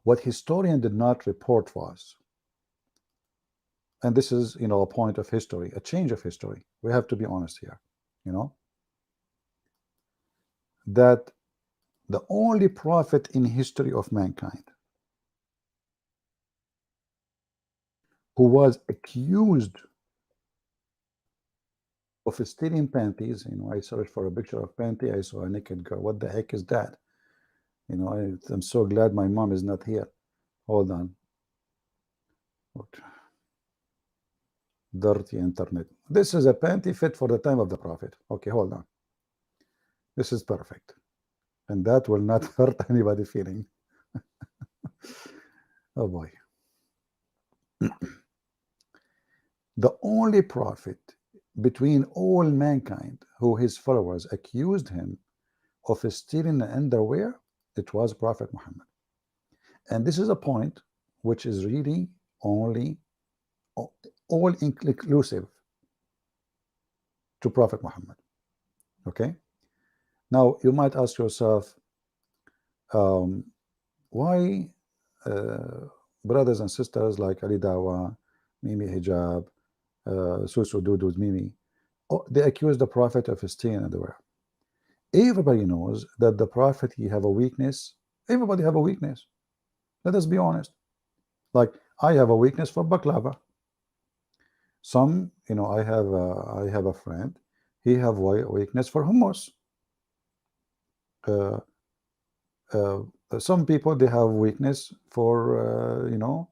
S1: what historian did not report was, and this is, you know, a point of history, a change of history. We have to be honest here, you know, that the only prophet in history of mankind who was accused of stealing panties, you know, I searched for a picture of panty, I saw a naked girl. What the heck is that? You know, I'm so glad my mom is not here. Hold on. Dirty internet. This is a panty fit for the time of the prophet. Okay, hold on. This is perfect. And that will not hurt anybody feeling. Oh boy. The only prophet between all mankind who his followers accused him of stealing an underwear, it was Prophet Muhammad. And this is a point which is really only all inclusive to Prophet Muhammad. Okay? Now, you might ask yourself, why brothers and sisters like Ali Dawa, Mimi Hijab, Susu Dudu's Mimi, they accuse the Prophet of stealing underwear. Everybody knows that the Prophet, he have a weakness. Everybody have a weakness. Let us be honest. Like, I have a weakness for baklava. Some, you know, I have a friend, he have a weakness for hummus. Some people, they have weakness for you know,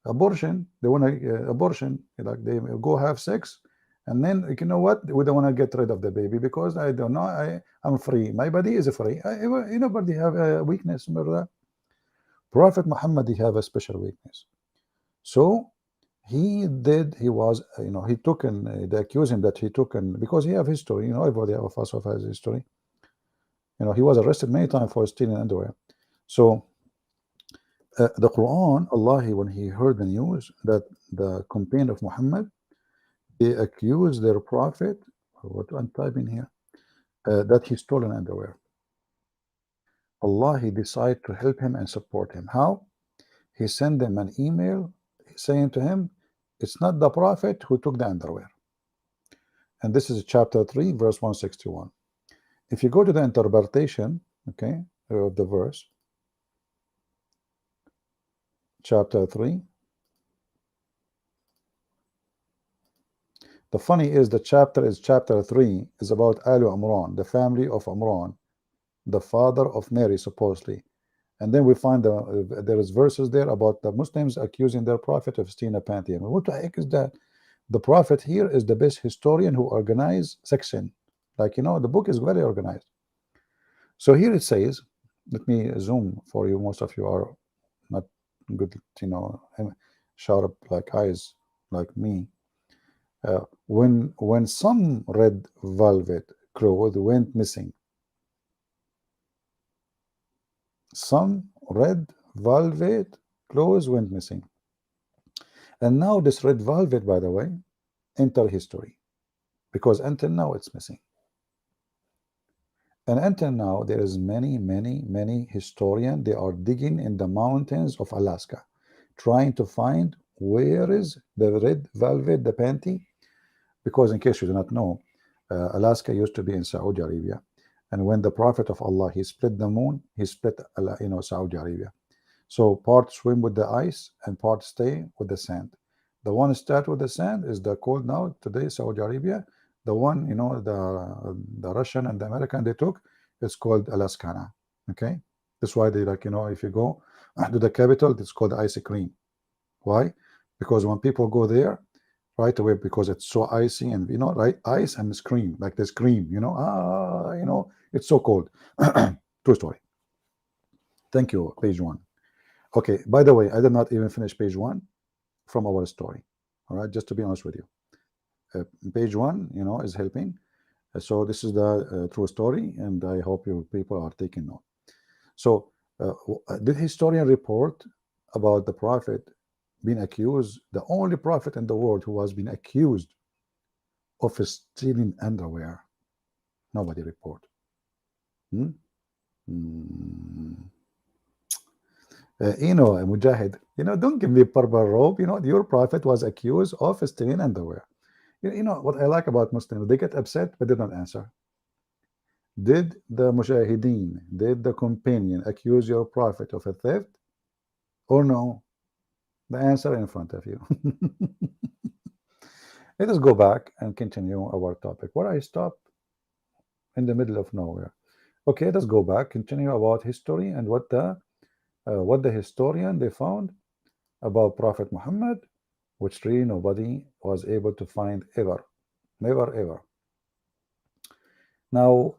S1: abortion. They want to abortion, like they go have sex, and then, you know what, we don't want to get rid of the baby because I don't know, I'm free, my body is free. Nobody have a weakness. Remember that? Prophet Muhammad, he have a special weakness. So he was, you know, he took, and they accuse him that he took, and because he have history, you know, everybody of us has history. You know, he was arrested many times for stealing underwear. So the Quran, Allah, when he heard the news that the companion of Muhammad, they accused their prophet, what I'm typing here, that he stolen underwear. Allah, he decided to help him and support him. How? He sent them an email saying to him, it's not the prophet who took the underwear. And this is chapter 3, verse 161. If you go to the interpretation, okay, of the verse, chapter 3, The funny is the chapter is chapter 3 is about Alu Imran, the family of Imran, the father of Mary, supposedly. And then we find there is verses there about the Muslims accusing their prophet of stealing a panty. I mean, what the heck is that? The prophet here is the best historian who organized section. Like, the book is very organized. So here it says, let me zoom for you. Most of you are not good, sharp like eyes like me. When some red velvet cloth went missing, some red velvet clothes went missing, and now this red velvet, by the way, enter history, because until now it's missing. And until now there is many historians, they are digging in the mountains of Alaska trying to find where is the red velvet, the panty, because in case you do not know, Alaska used to be in Saudi Arabia, and when the Prophet of Allah, he split the moon, he split Saudi Arabia. So part swim with the ice and part stay with the sand. The one start with the sand is the cold now today Saudi Arabia. The one, the Russian and the American they took, it's called Alaskana. Okay, that's why they like, if you go to the capital, it's called ice cream. Why? Because when people go there right away, because it's so icy, and right, ice and scream, like they scream, it's so cold. True story. Thank you. Page 1. Okay, by the way, I did not even finish page 1 from our story. All right, just to be honest with you. Page 1, is helping. So this is the true story, and I hope you people are taking note. So did historian report about the prophet being accused, the only prophet in the world who has been accused of stealing underwear? Nobody report. Mujahid, don't give me purple robe. Your prophet was accused of stealing underwear. What I like about Muslims, they get upset but they don't answer. Did the Mujahideen, did the companion accuse your prophet of a theft or no? The answer in front of you. Let us go back and continue our topic. Where I stopped in the middle of nowhere. Okay, let us go back, continue about history and what the historian they found about Prophet Muhammad, which really nobody was able to find ever, never ever. Now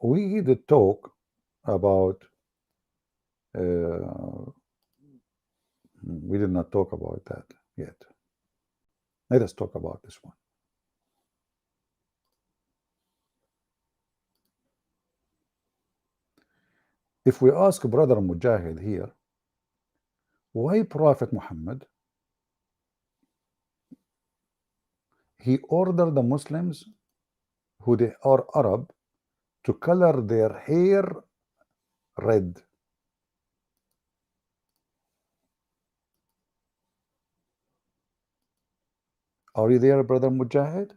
S1: we did talk about. We did not talk about that yet. Let us talk about this one. If we ask Brother Mujahid here, why Prophet Muhammad, he ordered the Muslims who they are Arab to color their hair red. Are you there, Brother Mujahid?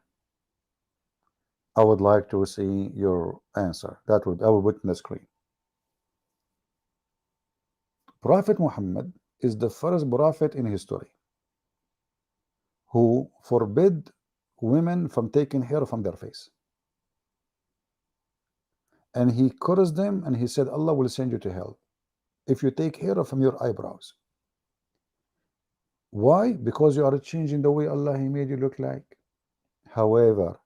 S1: I would like to see your answer. I will put on the screen. Prophet Muhammad is the first prophet in history who forbid women from taking hair from their face. And he cursed them and he said, Allah will send you to hell if you take hair from your eyebrows. Why? Because you are changing the way Allah He made you look like. However,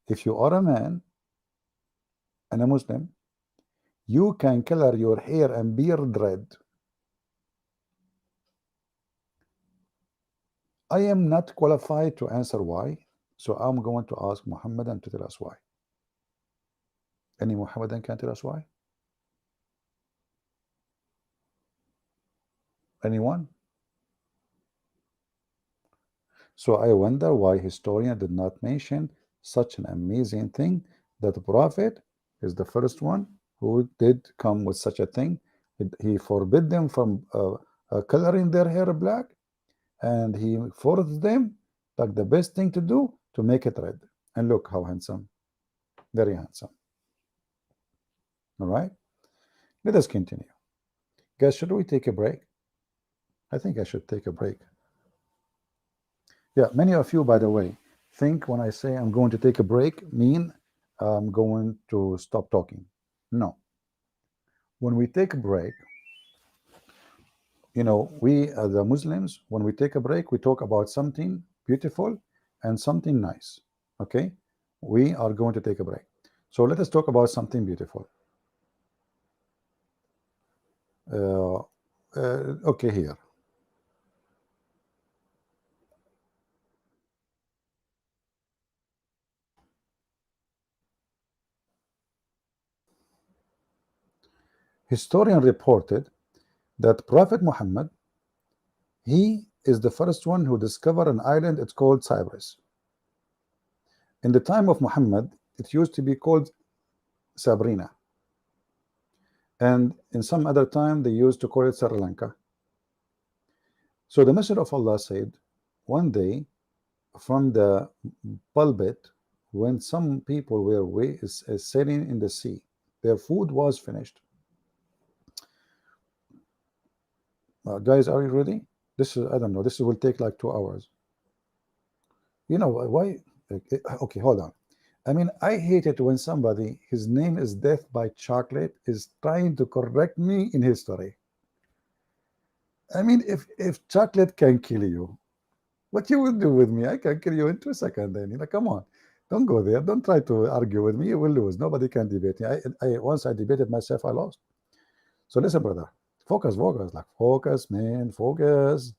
S1: if you are a man and a Muslim, you can color your hair and beard red. I am not qualified to answer why, so I'm going to ask Muhammadan to tell us why. Any Muhammadan can tell us why? Anyone? So I wonder why historian did not mention such an amazing thing, that the Prophet is the first one who did come with such a thing. He forbid them from coloring their hair black, and he forced them, like the best thing to do, to make it red. And look how handsome, very handsome. All right, let us continue. Guys, should we take a break? I think I should take a break. Yeah, many of you, by the way, think when I say I'm going to take a break mean I'm going to stop talking. No. When we take a break, we as the Muslims, when we take a break, we talk about something beautiful and something nice. Okay? We are going to take a break. So let us talk about something beautiful. Uh, okay, here. Historian reported that Prophet Muhammad, he is the first one who discovered an island. It's called Cyprus. In the time of Muhammad, it used to be called Sabrina, and in some other time they used to call it Sri Lanka. So the Messenger of Allah said, one day from the pulpit, when some people were sailing in the sea, their food was finished. Guys, are you ready? This is, I don't know, this will take like 2 hours. You know why? Okay, hold on. I mean, I hate it when somebody, his name is Death by Chocolate, is trying to correct me in history. I mean, if chocolate can kill you, what you will do with me? I can kill you in 2 seconds. Then come on, don't go there. Don't try to argue with me. You will lose. Nobody can debate me. I once I debated myself, I lost. So listen, brother, focus, like focus, man, focus,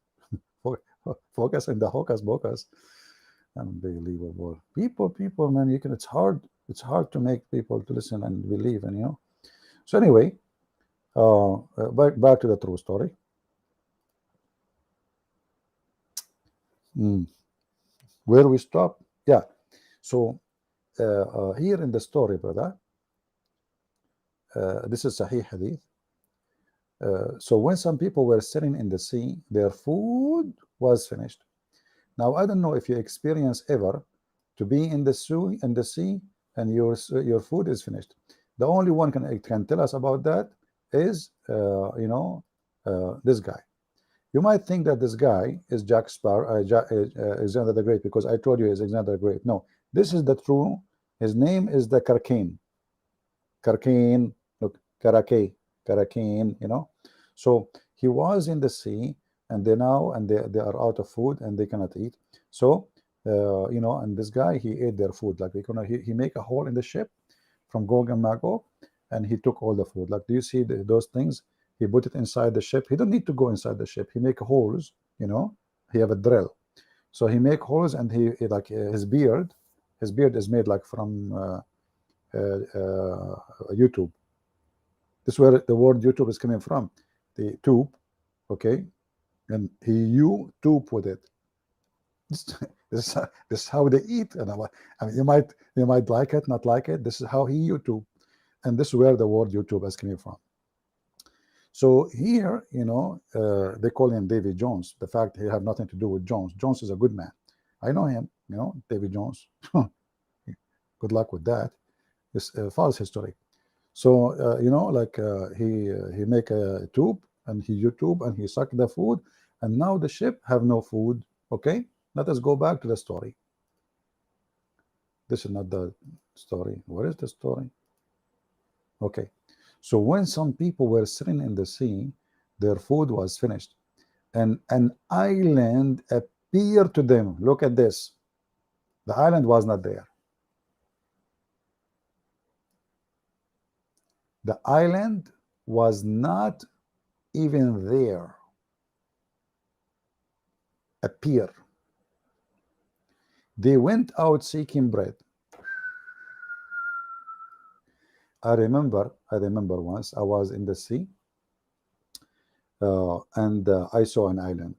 S1: focus in the hocus pocus. Unbelievable. People, man, it's hard. It's hard to make people to listen and believe, and. So anyway, back to the true story. Where we stop? Yeah. So here in the story, brother, this is Sahih Hadith. So when some people were sitting in the sea, their food was finished. Now I don't know if you experience ever to be in the sea, and your food is finished. The only one can tell us about that is this guy. You might think that this guy is Jack Sparrow, Alexander the Great, because I told you he's Alexander the Great. No, this is the true. His name is the Karkane. Karkane, look, Karakane, So he was in the sea, and they are out of food and they cannot eat. So and this guy, he ate their food. Like he make a hole in the ship from Gog and Magog, and he took all the food. Like, do you see those things? He put it inside the ship. He don't need to go inside the ship. He make holes. He have a drill. So he make holes, and he like his beard is made like from YouTube. This is where the word YouTube is coming from, the tube, okay? And he YouTube with it. This is how they eat, and I mean, you might like it, not like it. This is how he YouTube, and this is where the word YouTube is coming from. So here, they call him Davy Jones. The fact he have nothing to do with Jones. Jones is a good man. I know him. Davy Jones. Good luck with that. It's false history. So he make a tube, and he YouTube, and he suck the food, and now the ship have no food. Okay, let us go back to the story. This is not the story. What is the story? Okay, so when some people were sitting in the sea, their food was finished, and an island appeared to them. Look at this. The island was not there. The island was not even there. Appear. They went out seeking bread. I remember once I was in the sea, and I saw an island.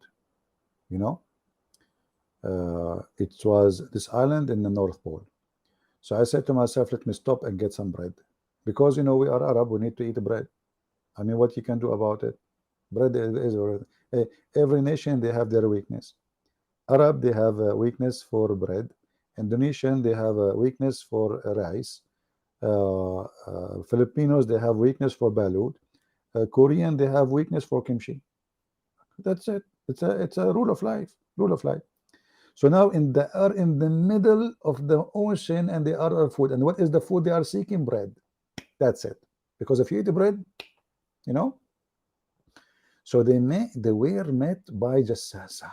S1: It was this island in the North Pole. So I said to myself, let me stop and get some bread, because we are Arab. We need to eat bread. I mean, what you can do about it? Bread is every nation, they have their weakness. Arab, they have a weakness for bread. Indonesian, they have a weakness for rice. Filipinos, they have weakness for balut. Korean, they have weakness for kimchi. That's it. It's a rule of life. So now they are in the middle of the ocean and they are of food. And what is the food they are seeking? Bread. That's it. Because if you eat bread, you know. So they were met by Jassasa.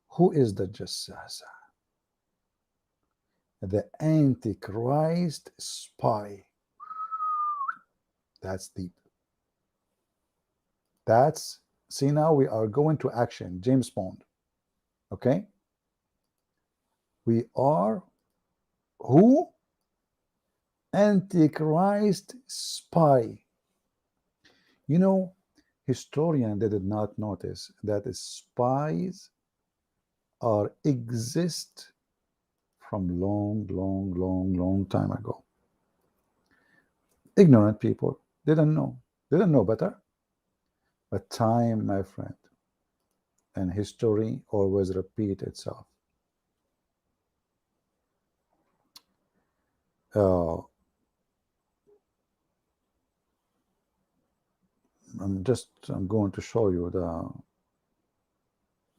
S1: Who is the Jassasa? The Antichrist spy. That's deep. That's, see, now we are going to action. James Bond. Okay. We are who? Antichrist spy. You know, historian they did not notice that spies are exist from long time ago. Ignorant people didn't know better. But time, my friend, and history always repeat itself. I'm going to show you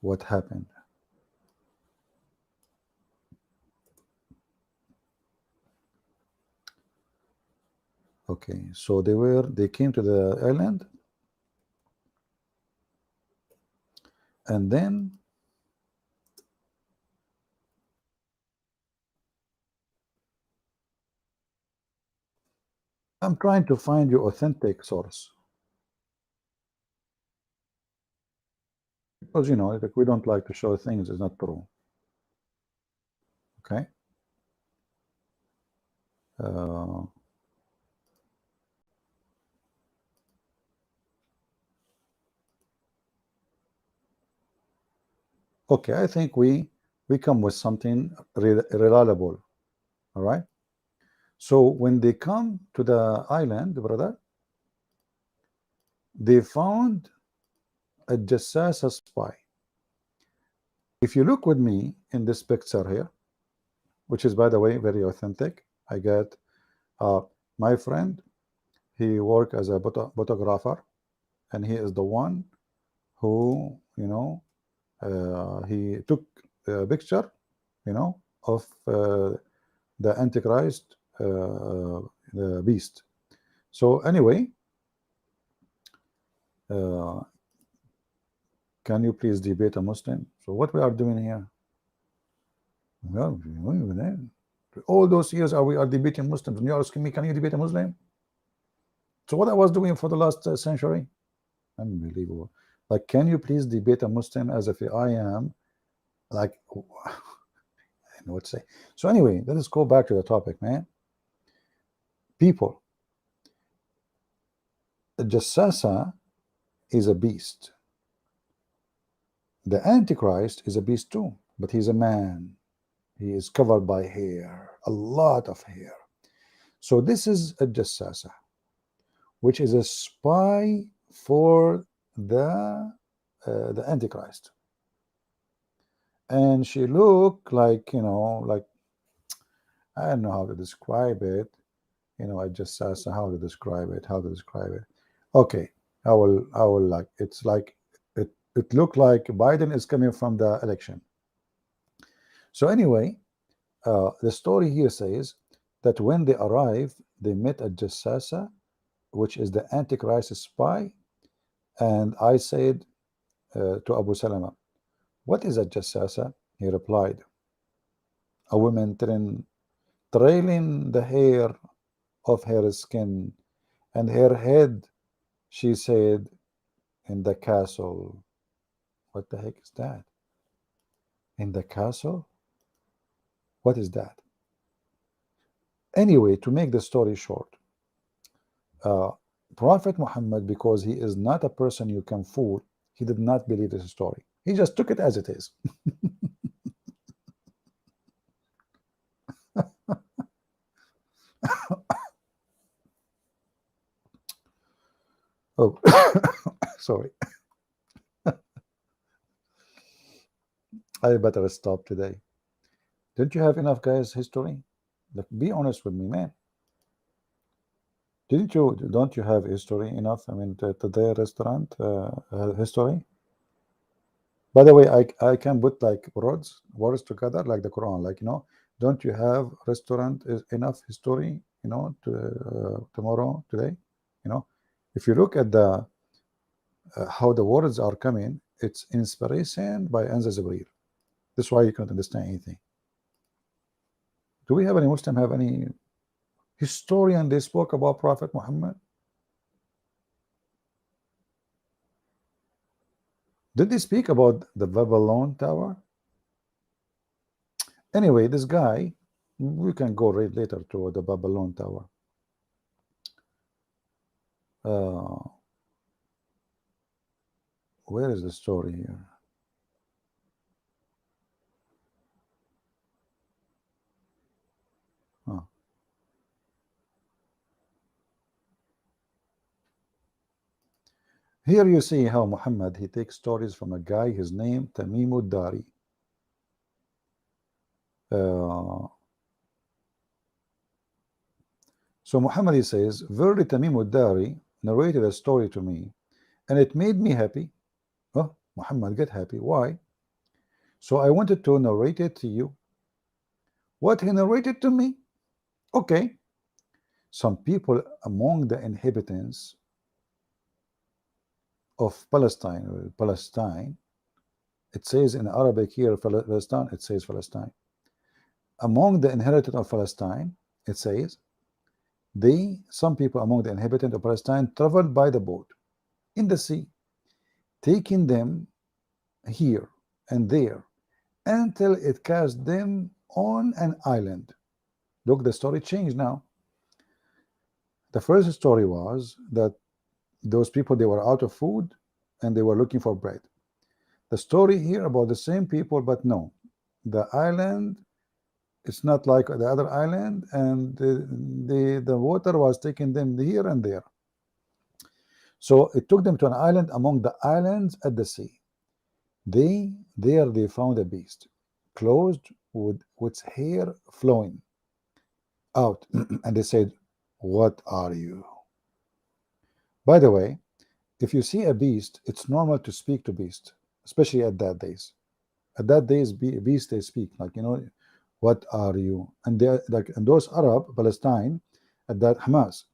S1: what happened. Okay, so they came to the island, and then I'm trying to find your authentic source, because you know, like, we don't like to show things is not true. Okay. Okay, I think we come with something reliable. All right. So when they come to the island, brother, they found a Jassasa spy. If you look with me in this picture here, which is, by the way, very authentic, I got my friend, he worked as a photographer, and he is the one who, you know, he took a picture, you know, of the Antichrist the beast. So anyway, can you please debate a Muslim? So what we are doing here? Well, all those years we are debating Muslims, and you're asking me, can you debate a Muslim? So what I was doing for the last century? Unbelievable. Like, can you please debate a Muslim as if I am like, I know what to say. So anyway, let us go back to the topic, man. People, Jassasa is a beast. The Antichrist is a beast too, but he's a man. He is covered by hair, a lot of hair. So this is a Jassasa, which is a spy for the Antichrist. And she looked like, you know, like, I don't know how to describe it. You know, I just asked how to describe it, Okay, I will like, it's like, it looked like Biden is coming from the election. So anyway, the story here says that when they arrived, they met a Jassasa, which is the Antichrist spy. And I said to Abu Salama, what is a Jassasa? He replied, a woman trailing the hair of her skin and her head, she said, in the castle. What the heck is that? In the castle? What is that? Anyway, to make the story short, Prophet Muhammad, because he is not a person you can fool, he did not believe this story. He just took it as it is. Oh, sorry. I better stop today. Didn't you have enough, guys, history? Like, be honest with me, man. Don't you have history enough? I mean, today restaurant history? By the way, I can put like words together like the Quran. Like, don't you have restaurant is enough history, to tomorrow, today? You know, if you look at the how the words are coming, it's inspiration by Anza Zubair. That's why you can't understand anything. Do we have any Muslim have any historian they spoke about Prophet Muhammad? Did they speak about the Babylon Tower? Anyway, this guy, we can go read later to the Babylon Tower. Where is the story here? Oh. Here you see how Muhammad, he takes stories from a guy, his name Tamim Dari. So Muhammad, he says, Verily Tamim Dari narrated a story to me, and it made me happy. Oh, Muhammad get happy. Why? So I wanted to narrate it to you. What he narrated to me? Okay. Some people among the inhabitants of Palestine, it says in Arabic here, Palestine, it says Palestine. Among the inhabitants of Palestine, it says, some people among the inhabitants of Palestine traveled by the boat in the sea, taking them here and there until it cast them on an island. Look, the story changed now. The first story was that those people, they were out of food and they were looking for bread. The story here about the same people, but no, the island, it's not like the other island, and the water was taking them here and there. So it took them to an island among the islands at the sea. There they found a beast, clothed with its hair flowing out, and they said, "What are you?" By the way, if you see a beast, it's normal to speak to beast, especially at that days. At that days, beast they speak like, what are you? And they like, and those Arab Palestine at that Hamas,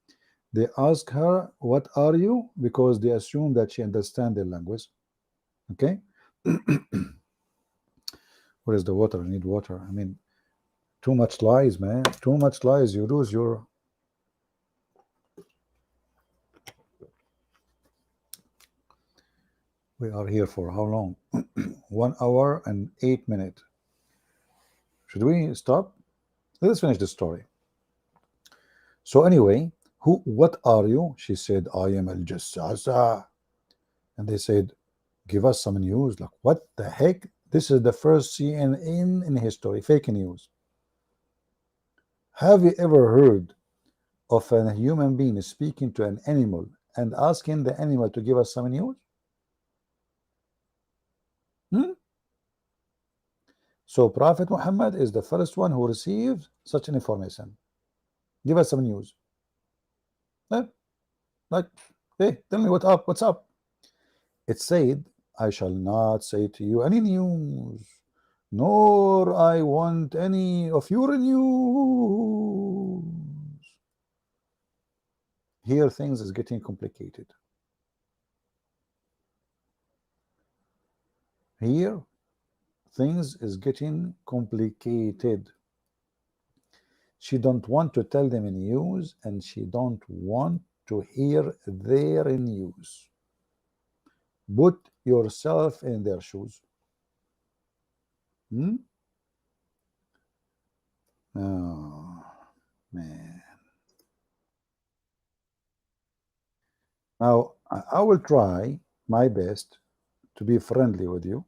S1: they ask her, what are you? Because they assume that she understands their language. Okay. Where is the water? I need water. I mean, too much lies, man. Too much lies. You lose your. We are here for how long? 1 hour and 8 minutes. Should we stop? Let's finish the story. So anyway, what are you? She said, I am Al Jassasa. And they said, give us some news. Like, what the heck? This is the first CNN in history, fake news. Have you ever heard of a human being speaking to an animal and asking the animal to give us some news? So Prophet Muhammad is the first one who received such an information. Give us some news. Like, hey, tell me what's up. It said, I shall not say to you any news, nor I want any of your news. Here things is getting complicated. Here things is getting complicated. She don't want to tell them news, and she don't want to hear their news. Put yourself in their shoes. Oh, man. Now, I will try my best to be friendly with you.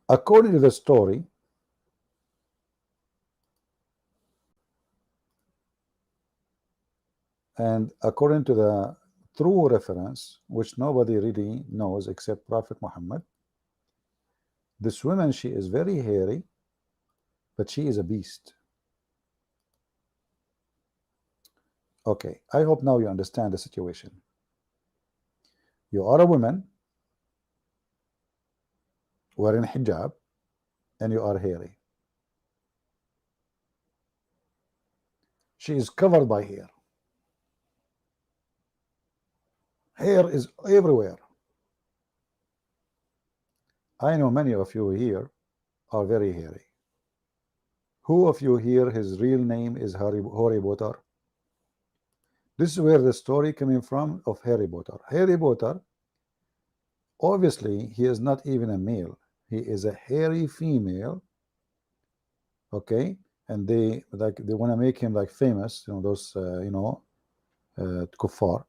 S1: According to the story, and according to the true reference, which nobody really knows except Prophet Muhammad, this woman, she is very hairy, but she is a beast. Okay, I hope now you understand the situation. You are a woman wearing hijab and you are hairy. She is covered by hair. Hair is everywhere. I know many of you here are very hairy. Who of you here, his real name is Harry Potter? This is where the story coming from of Harry Potter. Harry Potter, obviously, he is not even a male. He is a hairy female, okay? And they want to make him like famous, you know, those kuffar.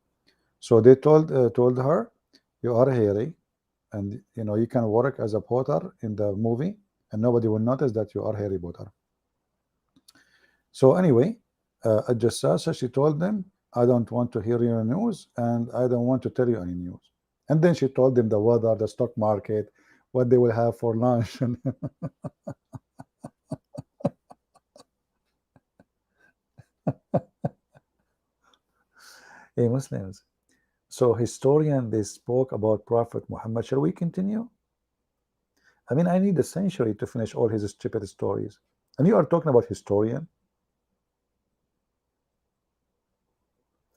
S1: So they told her, you are hairy, and you know you can work as a Potter in the movie, and nobody will notice that you are Harry Potter. So anyway, Jassasa, she told them, I don't want to hear your news, and I don't want to tell you any news. And then she told them the weather, the stock market, what they will have for lunch. And hey, Muslims. So historian, they spoke about Prophet Muhammad. Shall we continue? I mean, I need a century to finish all his stupid stories. And you are talking about historian?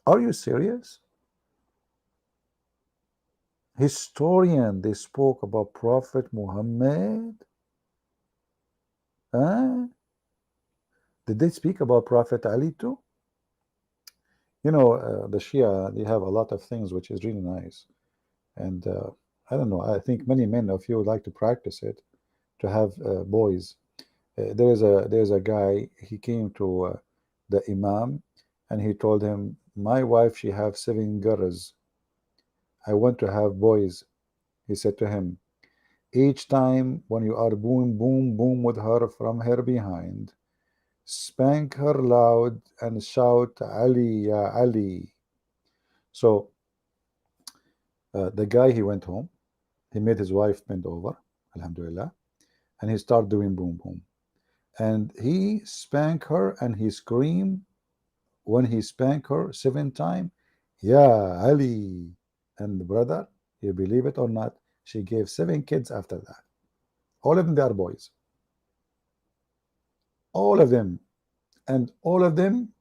S1: Are you serious? Historian, they spoke about Prophet Muhammad? Huh? Did they speak about Prophet Ali too? You know, the Shia, they have a lot of things which is really nice. And I don't know, I think many men of you would like to practice it, to have boys. There's a guy, he came to the Imam, and he told him, my wife, she have 7 girls. I want to have boys. He said to him, each time when you are boom, boom, boom with her from her behind, spank her loud and shout, Ali, ya Ali. So the guy, he went home. He made his wife bend over, alhamdulillah, and he started doing boom, boom. And he spanked her and he screamed when he spanked her 7 times, Ya Ali. And brother, you believe it or not, she gave 7 kids after that. All of them, they are boys. All of them. And all of them,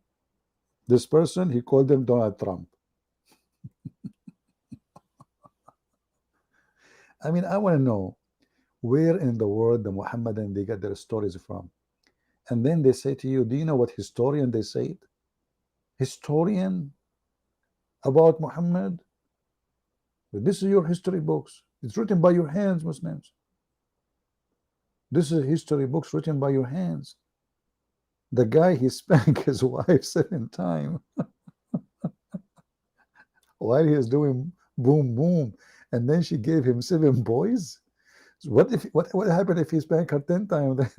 S1: this person, he called them Donald Trump. I mean, I want to know where in the world the Muhammadan they get their stories from. And then they say to you, do you know what historian they said? Historian about Muhammad? This is your history books. It's written by your hands, Muslims. This is history books written by your hands. The guy, he spanked his wife 7 times while he is doing boom, boom. And then she gave him 7 boys. So what happened if he spanked her 10 times then?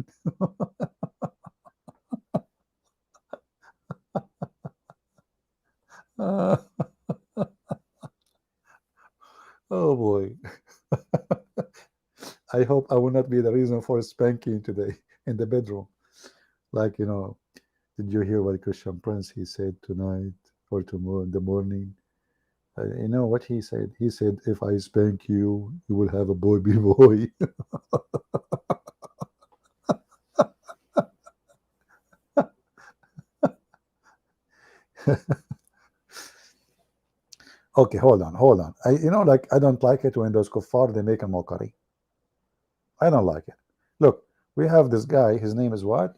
S1: Oh boy. I hope I will not be the reason for spanking today in the bedroom. Like, you know, did you hear what Christian Prince he said tonight or tomorrow in the morning? You know what he said? He said, if I spank you, you will have a baby boy. Okay, hold on. You know, like, I don't like it when those kuffar, they make a mockery. I don't like it. Look, we have this guy, his name is what?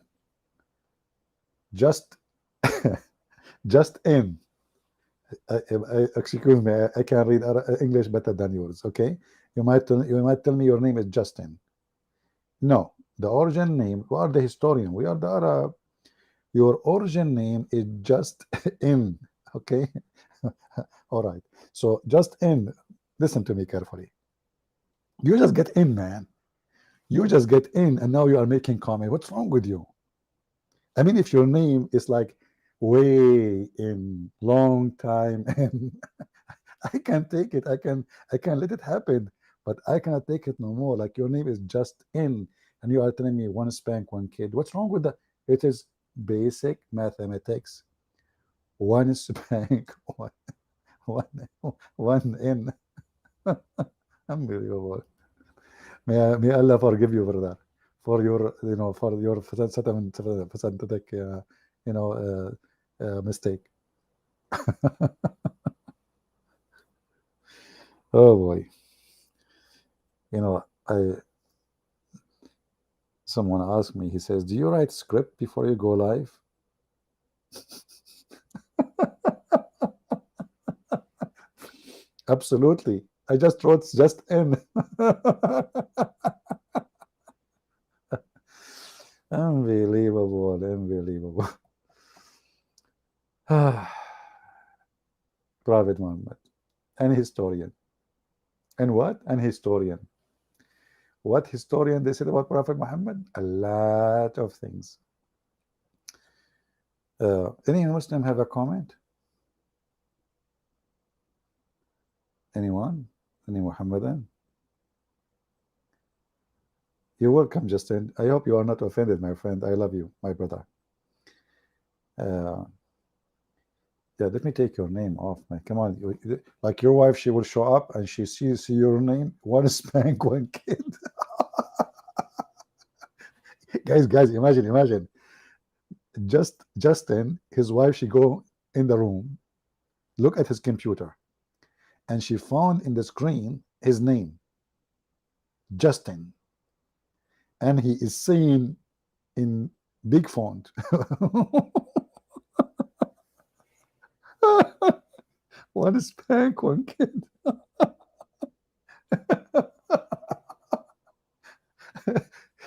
S1: Just, just in. Excuse me, I can read English better than yours. Okay, you might tell me your name is Justin. No, the origin name. We are the historian. We are the Arab. Your origin name is just in. Okay, all right. So just in. Listen to me carefully. You just get in, man. You just get in, and now you are making comment. What's wrong with you? I mean, if your name is like way in, long time, and I can take it. I can let it happen, but I cannot take it no more. Like, your name is just in, and you are telling me one spank, one kid. What's wrong with that? It is basic mathematics. One spank, one in. Unbelievable. May Allah forgive you for that, for your, for your pathetic, mistake. Oh boy. I Someone asked me, he says, do you write script before you go live? Absolutely. I just wrote just in. Unbelievable, unbelievable. Prophet Muhammad, an historian. And what? An historian. What historian they said about Prophet Muhammad? A lot of things. Any Muslim have a comment? Anyone? Any Muhammadan? You're welcome, Justin. I hope you are not offended, my friend. I love you, my brother. Yeah, let me take your name off, man. Come on. Like your wife, she will show up and she sees your name, one spank, one kid. Guys, imagine. Justin, his wife, she go in the room, look at his computer, and she found in the screen his name, Justin, and he is saying in big font, one spank, one kid.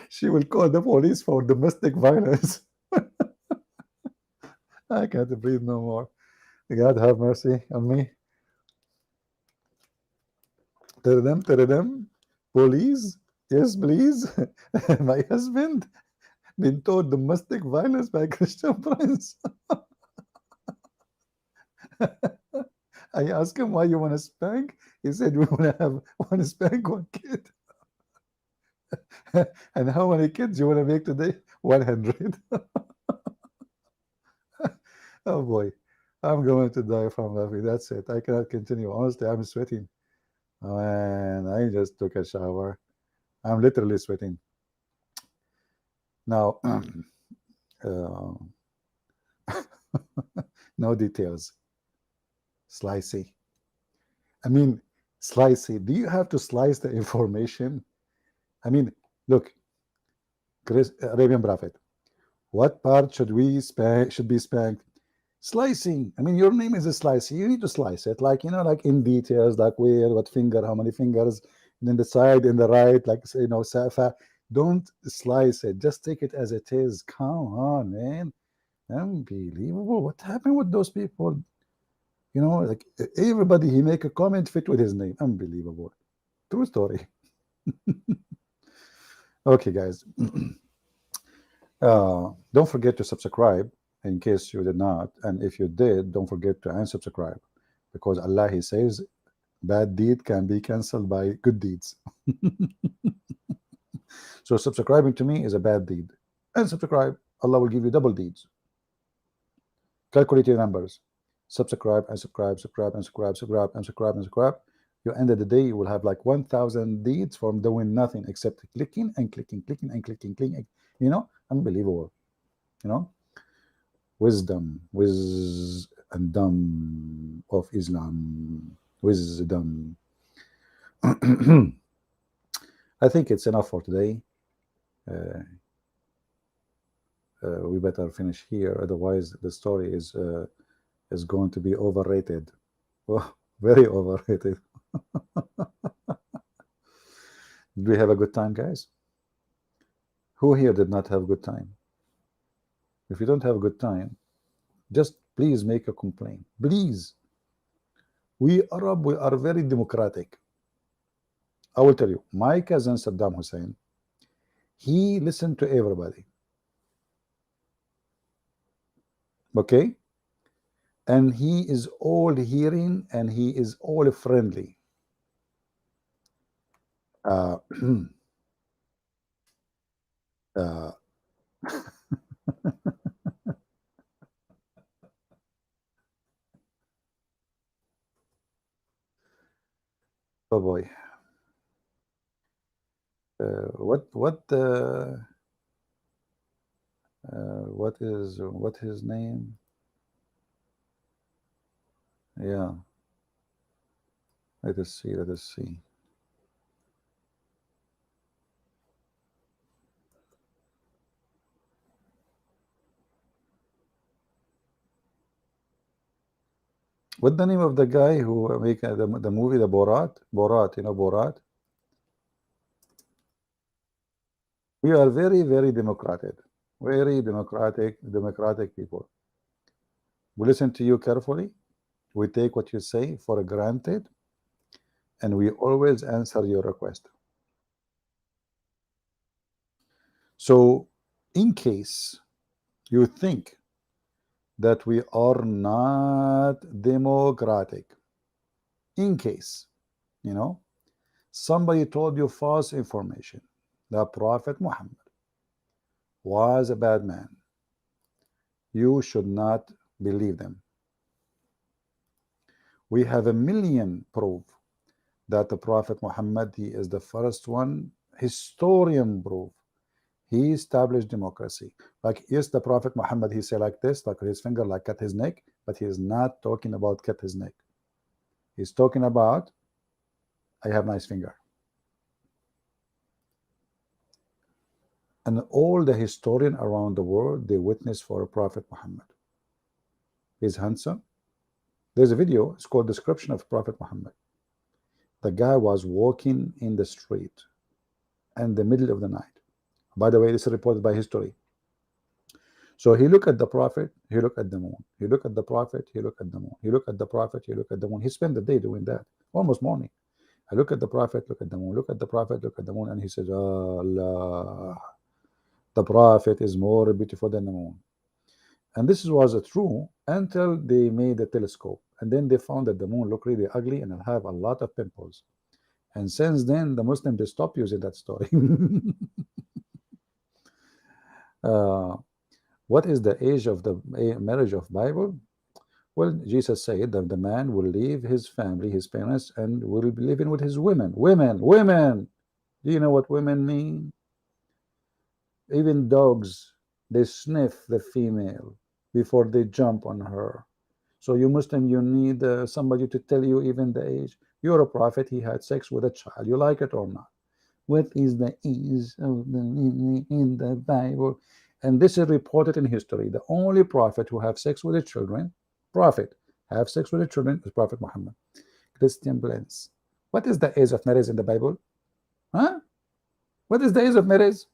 S1: She will call the police for domestic violence. I can't breathe no more. God have mercy on me. Tell them, police, yes, please. My husband been told domestic violence by Christian Prince. I asked him why you want to spank. He said we want to have one spank, one kid. And how many kids you want to make today? 100. Oh boy, I'm going to die from laughing. That's it. I cannot continue. Honestly, I'm sweating. Oh, man, I just took a shower. I'm literally sweating. Now, uh, no details. Slicey. I mean, slicey. Do you have to slice the information? I mean, look, Chris, Arabian Prophet. What part should be spanked? Slicing. I mean, your name is a slicing. You need to slice it, like like in details, like where, what finger, how many fingers, and then the side and the right, like Safa. Don't slice it. Just take it as it is. Come on, man. Unbelievable. What happened with those people? Like everybody he make a comment fit with his name. Unbelievable. True story. Okay, guys. Don't forget to subscribe in case you did not, and if you did, don't forget to unsubscribe, because Allah, he says bad deed can be cancelled by good deeds. So subscribing to me is a bad deed. Unsubscribe, Allah will give you double deeds. Calculate your numbers. Subscribe and subscribe, subscribe and subscribe, subscribe and subscribe and subscribe. You end of the day, you will have like 1,000 deeds from doing nothing except clicking and clicking, clicking and clicking, clicking. Unbelievable. Wisdom, and dumb of Islam. Wisdom. I think it's enough for today. We better finish here, otherwise the story is going to be overrated. Well, very overrated. Did we have a good time, guys? Who here did not have a good time? If you don't have a good time, just please make a complaint. Please. We Arab, we are very democratic. I will tell you, my cousin Saddam Hussein, he listened to everybody. Okay? And he is all hearing and he is all friendly. uh, Oh boy. What his name? Yeah, let us see. Let us see. What the name of the guy who make the movie, the Borat? Borat, you know Borat? We are very democratic, democratic people. We listen to you carefully. We take what you say for granted, and we always answer your request. So, in case you think that we are not democratic, in case, you know, somebody told you false information, the Prophet Muhammad was a bad man, you should not believe them. We have a million proof that the Prophet Muhammad, he is the first one, historian proof. He established democracy. Like, yes, the Prophet Muhammad, he said like this, like his finger, like cut his neck, but he is not talking about cut his neck. He's talking about, I have nice finger. And all the historian around the world, they witness for Prophet Muhammad. He's handsome. There's a video, it's called Description of Prophet Muhammad. The guy was walking in the street in the middle of the night. By the way, this is reported by history. So he looked at the Prophet, he looked at the moon. He looked at the Prophet, he looked at the moon. He looked at the Prophet, he looked at the moon. He spent the day doing that, almost morning. I look at the Prophet, look at the moon, look at the Prophet, look at the moon, and he says, Allah, the Prophet is more beautiful than the moon. And this was true until they made a telescope. And then they found that the moon looked really ugly and it have a lot of pimples. And since then, the Muslims, they stopped using that story. What is the age of the marriage of Bible? Well, Jesus said that the man will leave his family, his parents, and will be living with his women. Women. Do you know what women mean? Even dogs, they sniff the female before they jump on her. So you Muslim, you need somebody to tell you even the age. You're a prophet, he had sex with a child. You like it or not? What is the age of in the Bible? And this is reported in history. The only prophet who have sex with the children, have sex with the children is Prophet Muhammad. Christian Blends. What is the age of marriage in the Bible? Huh? What is the age of marriage?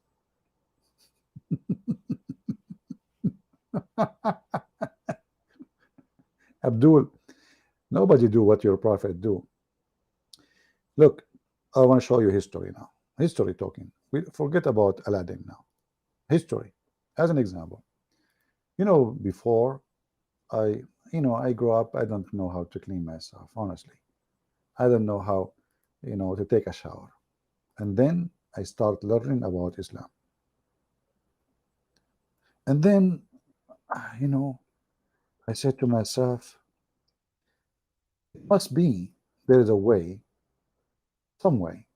S1: Abdul, nobody do what your prophet do. Look, I want to show you history now. History talking. We forget about Aladdin now. History, as an example. You know, before I grew up, I don't know how to clean myself, honestly. I don't know how, to take a shower. And then I start learning about Islam. And then, you know, I said to myself, it must be there is a way, some way,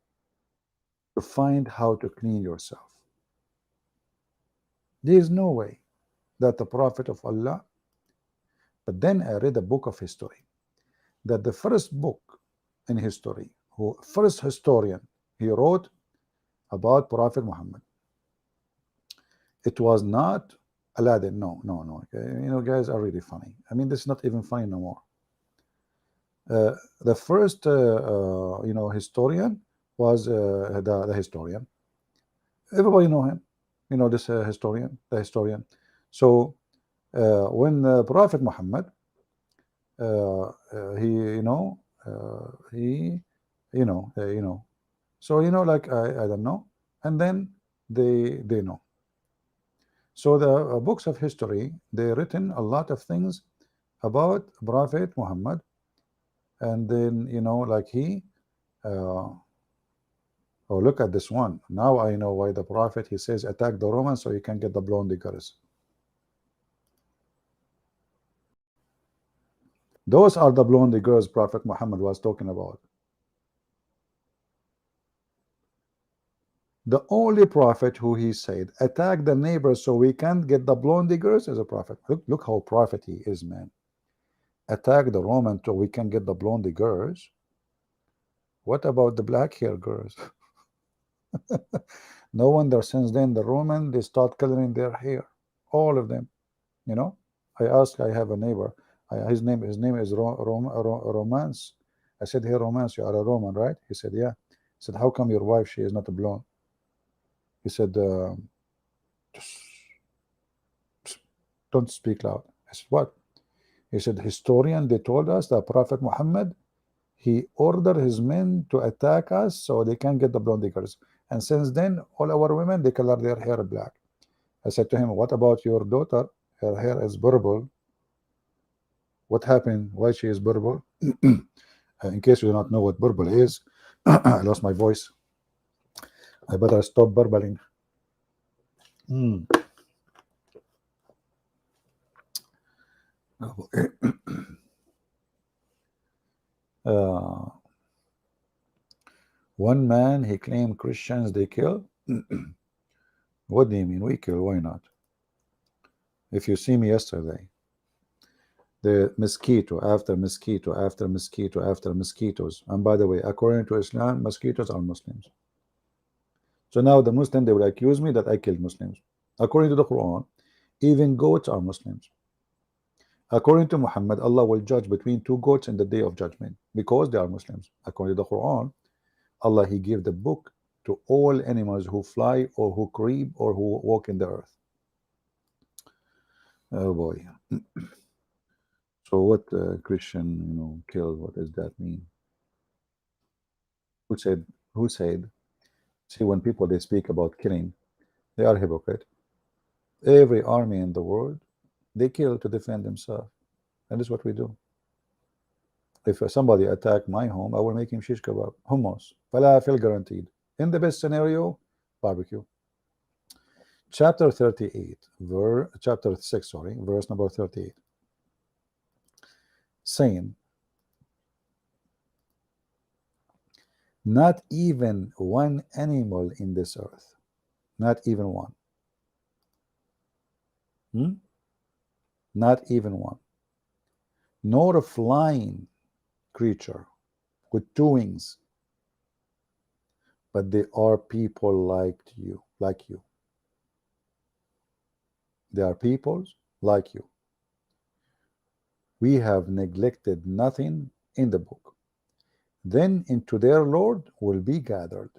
S1: to find how to clean yourself. There is no way that the Prophet of Allah, but then I read a book of history, that the first book in history, who first historian, he wrote about Prophet Muhammad. It was not Aladdin. No. Okay? Guys are really funny. I mean, this is not even funny no more. The first, historian was the historian. Everybody know him. This historian, the historian. So when Prophet Muhammad, he, he, so like I don't know, and then they know. So the books of history, they written a lot of things about Prophet Muhammad, and then like he. Oh, look at this one. Now I know why the Prophet, he says, attack the Romans so you can get the blonde girls. Those are the blonde girls Prophet Muhammad was talking about. The only prophet who he said attack the neighbors so we can't get the blondie girls is a prophet. Look how prophet he is, man. Attack the Roman so we can get the blondie girls. What about the black hair girls? No wonder since then the Roman they start coloring their hair, all of them. You know, I have a neighbor. His name is Romance. I said, hey Romance, you are a Roman, right? He said, yeah. I said, how come your wife she is not a blonde? He said, don't speak loud. I said, what? He said, historian, they told us that Prophet Muhammad, he ordered his men to attack us so they can get the blonde girls. And since then, all our women, they color their hair black. I said to him, what about your daughter? Her hair is purple. What happened? Why she is purple? In case you do not know what purple is, I lost my voice. I better stop burbling. Mm. One man, he claimed Christians they kill. What do you mean we kill? Why not? If you see me yesterday, the mosquito after mosquito after mosquito after mosquitoes. And by the way, according to Islam, mosquitoes are Muslims. So now the Muslim, they will accuse me that I killed Muslims. According to the Quran, even goats are Muslims. According to Muhammad, Allah will judge between two goats in the day of judgment because they are Muslims. According to the Quran, Allah, he gave the book to all animals who fly or who creep or who walk in the earth. Oh boy. So what Christian, kill, what does that mean? Who said, who said? See, when people, they speak about killing, they are hypocrite. Every army in the world, they kill to defend themselves. And this is what we do. If somebody attack my home, I will make him shish kebab, hummus, falafel guaranteed. In the best scenario, barbecue. Chapter 38, chapter 6, sorry, verse number 38. Saying, not even one animal in this earth, not even one. Not even one. Nor a flying creature with two wings, but they are people like you. They are people like you. We have neglected nothing in the book. Then into their Lord will be gathered.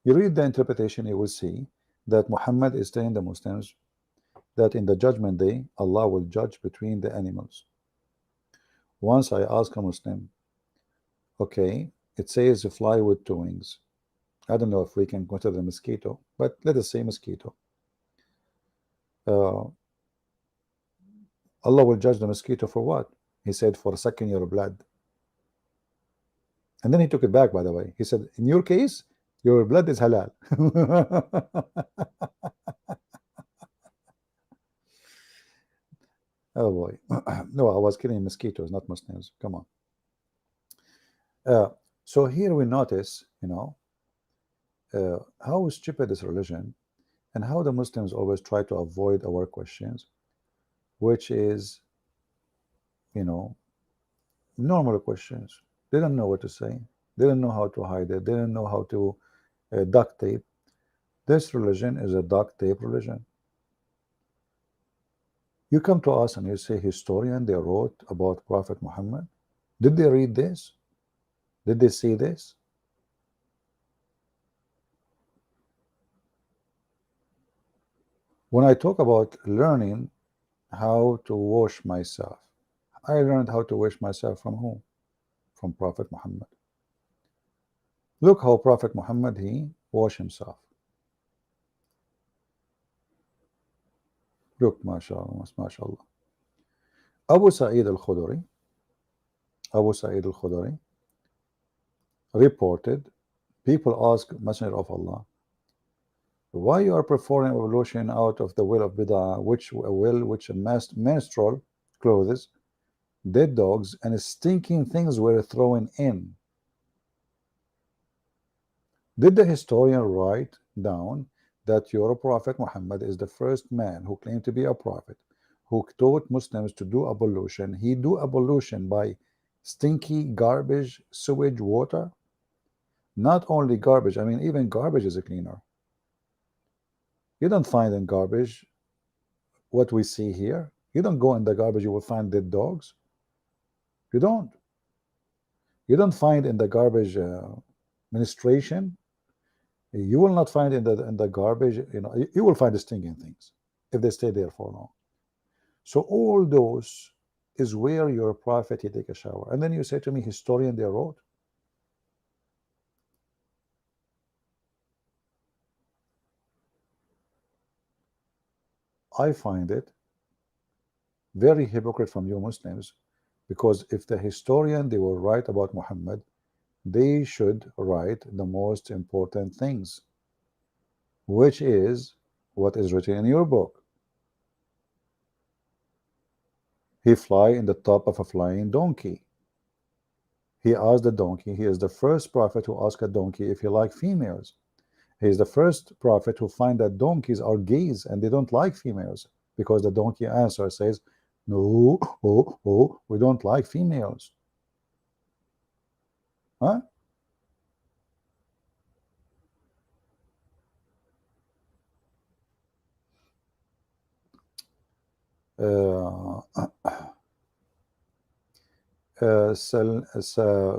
S1: You read the interpretation, you will see that Muhammad is telling the Muslims that in the judgment day, Allah will judge between the animals. Once I ask a Muslim, okay, it says a fly with two wings. I don't know if we can consider the mosquito, but let us say mosquito. Allah will judge the mosquito for what? He said, for sucking your blood. And then he took it back, by the way. He said, in your case, your blood is halal. Oh boy. No, I was killing mosquitoes, not Muslims. Come on. So here we notice, how stupid is religion and how the Muslims always try to avoid our questions, which is, normal questions. They don't know what to say. They don't know how to hide it. They don't know how to duct tape. This religion is a duct tape religion. You come to us and you say, historian, they wrote about Prophet Muhammad. Did they read this? Did they see this? When I talk about learning how to wash myself, I learned how to wash myself from whom? From Prophet Muhammad. Look how Prophet Muhammad, he washed himself. Look, mashallah, mashallah. Abu Sa'id al-Khudri reported, people ask Messenger of Allah, why you are performing evolution out of the will of bid'ah, which menstrual clothes, dead dogs, and stinking things were thrown in. Did the historian write down that your prophet Muhammad is the first man who claimed to be a prophet, who taught Muslims to do ablution? He do ablution by stinky garbage sewage water. Not only garbage, I mean even garbage is a cleaner. You don't find in garbage what we see here. You don't go in the garbage, you will find dead dogs. You don't. You don't find in the garbage ministration. You will not find in the garbage. You will find the stinking things if they stay there for long. So all those is where your prophet he take a shower, and then you say to me, historian they wrote. I find it very hypocrite from you Muslims, because if the historian they will write about Muhammad, they should write the most important things, which is what is written in your book. He fly in the top of a flying donkey. He asked the donkey. He is the first prophet who asked a donkey if he liked females. He is the first prophet who find that donkeys are gays and they don't like females, because the donkey answer says, no, we don't like females. Huh? Uh,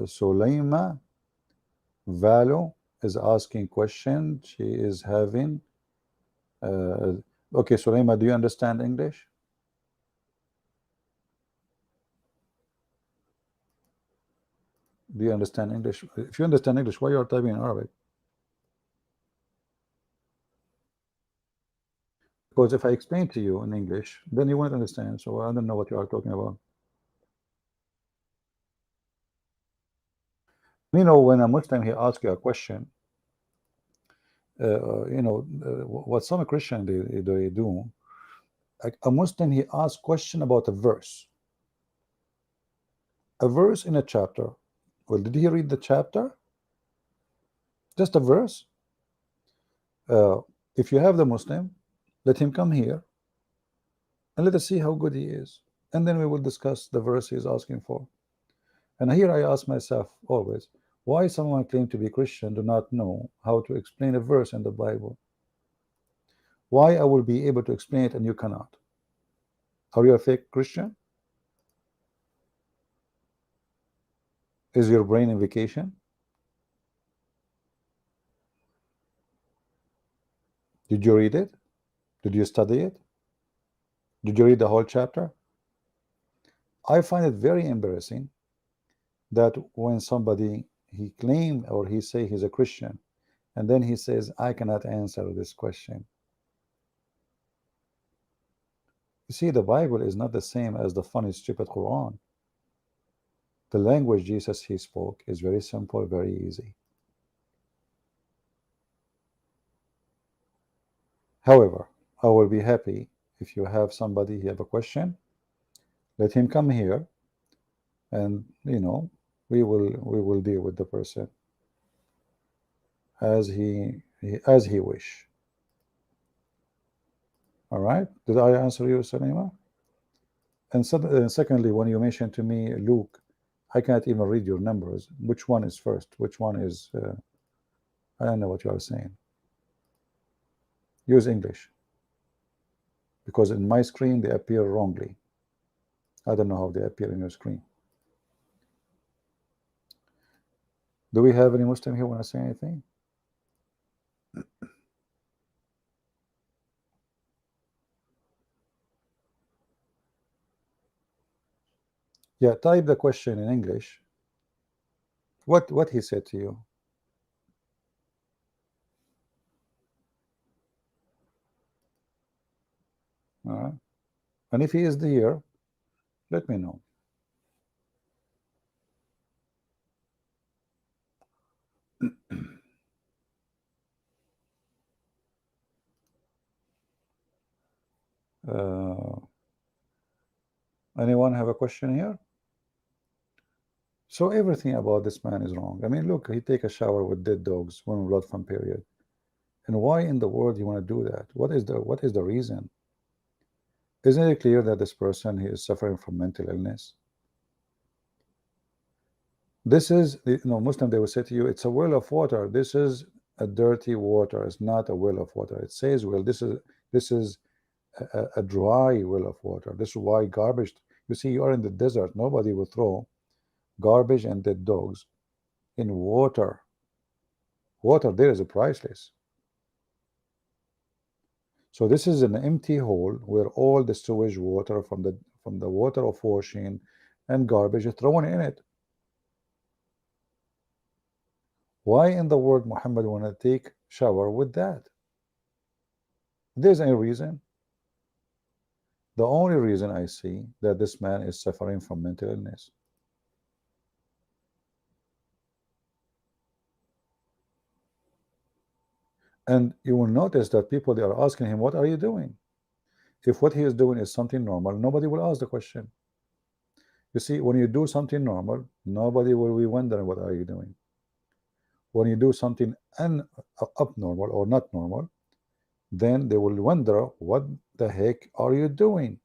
S1: Suleima Valo is asking question. She is having okay, Suleima, do you understand English? Do you understand English? If you understand English, why you are typing in Arabic? Because if I explain to you in English, then you won't understand. So I don't know what you are talking about. When a Muslim he asks you a question, what some Christian they do, like a Muslim he asks question about a verse in a chapter. Well, did he read the chapter? Just a verse. If you have the Muslim, let him come here and let us see how good he is, and then we will discuss the verse he is asking for. And here I ask myself always, why someone claim to be Christian do not know how to explain a verse in the Bible? Why I will be able to explain it and you cannot? Are you a fake Christian? Is your brain in vacation? Did you read it? Did you study it? Did you read the whole chapter? I find it very embarrassing that when somebody he claim or he say he's a Christian, and then he says, I cannot answer this question. You see, the Bible is not the same as the funny, stupid Quran. The language Jesus he spoke is very simple, very easy. However, I will be happy if you have somebody, you have a question, let him come here, and we will deal with the person as he wish. All right? Did I answer you, Salima? And secondly, when you mentioned to me Luke, I cannot even read your numbers. Which one is first? Which one is? I don't know what you are saying. Use English, because in my screen they appear wrongly. I don't know how they appear in your screen. Do we have any Muslim here want to say anything? Yeah, type the question in English. What he said to you? All right. And if he is here, let me know. Anyone have a question here? So everything about this man is wrong. I mean, look, he take a shower with dead dogs, women blood from period. And why in the world you want to do that? What is the reason? Isn't it clear that this person, he is suffering from mental illness? This is, Muslim, they will say to you, it's a well of water. This is a dirty water. It's not a well of water. It says, well, this is a dry well of water. This is why garbage. You see, you are in the desert. Nobody will throw garbage and dead dogs in water. Water there is a priceless. So this is an empty hole where all the sewage water from the water of washing and garbage is thrown in it. Why in the world Muhammad want to take shower with that? If there's any reason. The only reason I see that this man is suffering from mental illness. And you will notice that people, they are asking him, what are you doing? If what he is doing is something normal, nobody will ask the question. You see, when you do something normal, nobody will be wondering what are you doing. When you do something abnormal or not normal, then they will wonder, what the heck are you doing?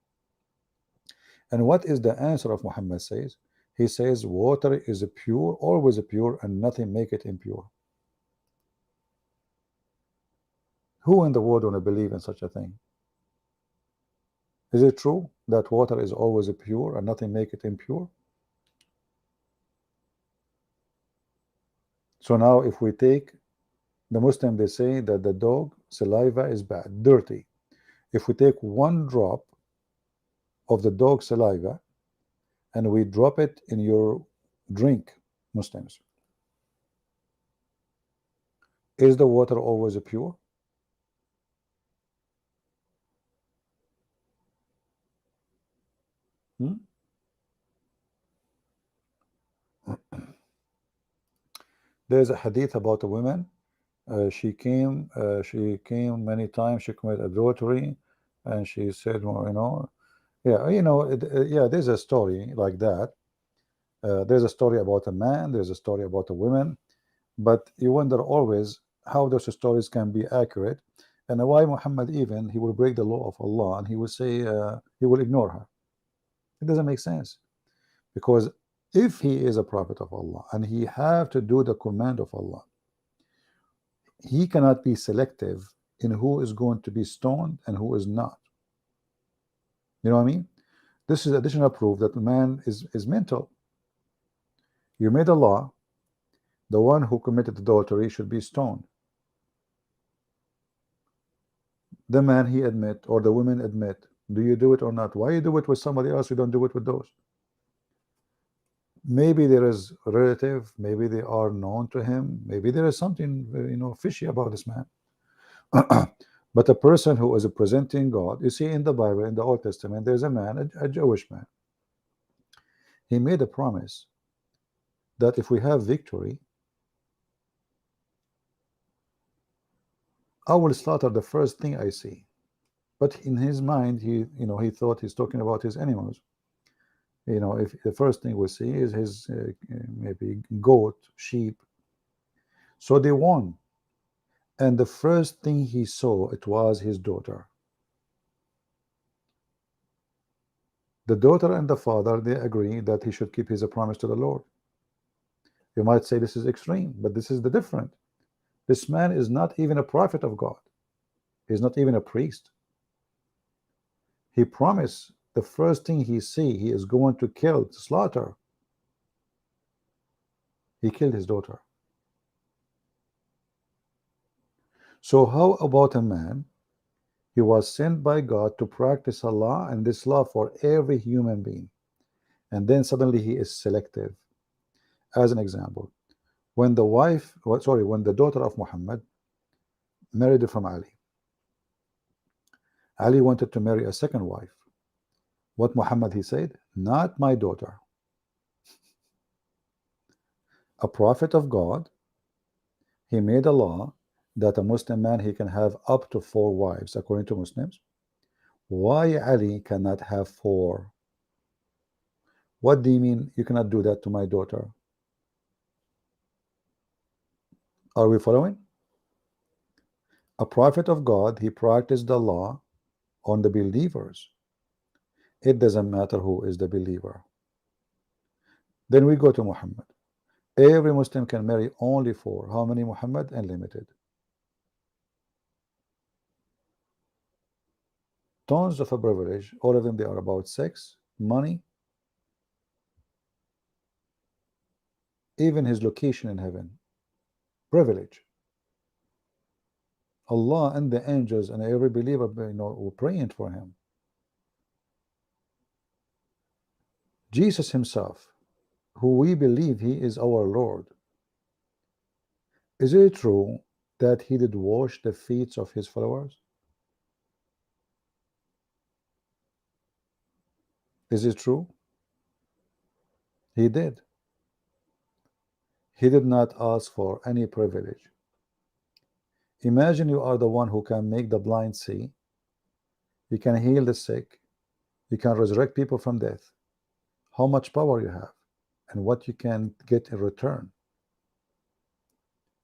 S1: And what is the answer of Muhammad says? He says, water is pure, always pure, and nothing make it impure. Who in the world want to believe in such a thing? Is it true that water is always pure and nothing make it impure? So now if we take the Muslim, they say that the dog saliva is bad, dirty. If we take one drop of the dog saliva and we drop it in your drink, Muslims, is the water always pure? There's a hadith about a woman. She came many times. She committed adultery, and she said, well, yeah, there's a story like that. There's a story about a man. There's a story about a woman, but you wonder always how those stories can be accurate, and why Muhammad, even he will break the law of Allah and he will say he will ignore her. It doesn't make sense, because if he is a prophet of Allah and he have to do the command of Allah, he cannot be selective in who is going to be stoned and who is not. You know what I mean? This is additional proof that man is mental. You made a law, the one who committed adultery should be stoned. The man, he admit, or the women admit. Do you do it or not? Why you do it with somebody else? You don't do it with those. Maybe there is a relative, maybe they are known to him, maybe there is something fishy about this man. But a person who is presenting God, you see in the Bible, in the Old Testament, there's a man, a Jewish man. He made a promise that if we have victory, I will slaughter the first thing I see. But in his mind, he thought he's talking about his animals. If the first thing we see is his maybe goat, sheep. So they won, and the first thing he saw, it was his daughter. The daughter and the father, they agree that he should keep his promise to the Lord. You might say this is extreme, but this is the different. This man is not even a prophet of God. He's not even a priest. He promised the first thing he see, he is going to kill, to slaughter. He killed his daughter. So how about a man? He was sent by God to practice Allah and this law for every human being, and then suddenly he is selective. As an example, when the daughter of Muhammad married from Ali, Ali wanted to marry a second wife. What Muhammad, he said, not my daughter. A prophet of God, he made a law that a Muslim man, he can have up to 4 wives according to Muslims. Why Ali cannot have 4? What do you mean you cannot do that to my daughter? Are we following? A prophet of God, he practiced the law on the believers. It doesn't matter who is the believer. Then we go to Muhammad. Every Muslim can marry only for how many, Muhammad? Unlimited. Tons of a privilege. All of them, they are about sex, money, even his location in heaven. Privilege. Allah and the angels and every believer, were praying for him. Jesus himself, who we believe he is our Lord, is it true that he did wash the feet of his followers? Is it true? He did. He did not ask for any privilege. Imagine you are the one who can make the blind see, you can heal the sick, you can resurrect people from death. How much power you have and what you can get in return.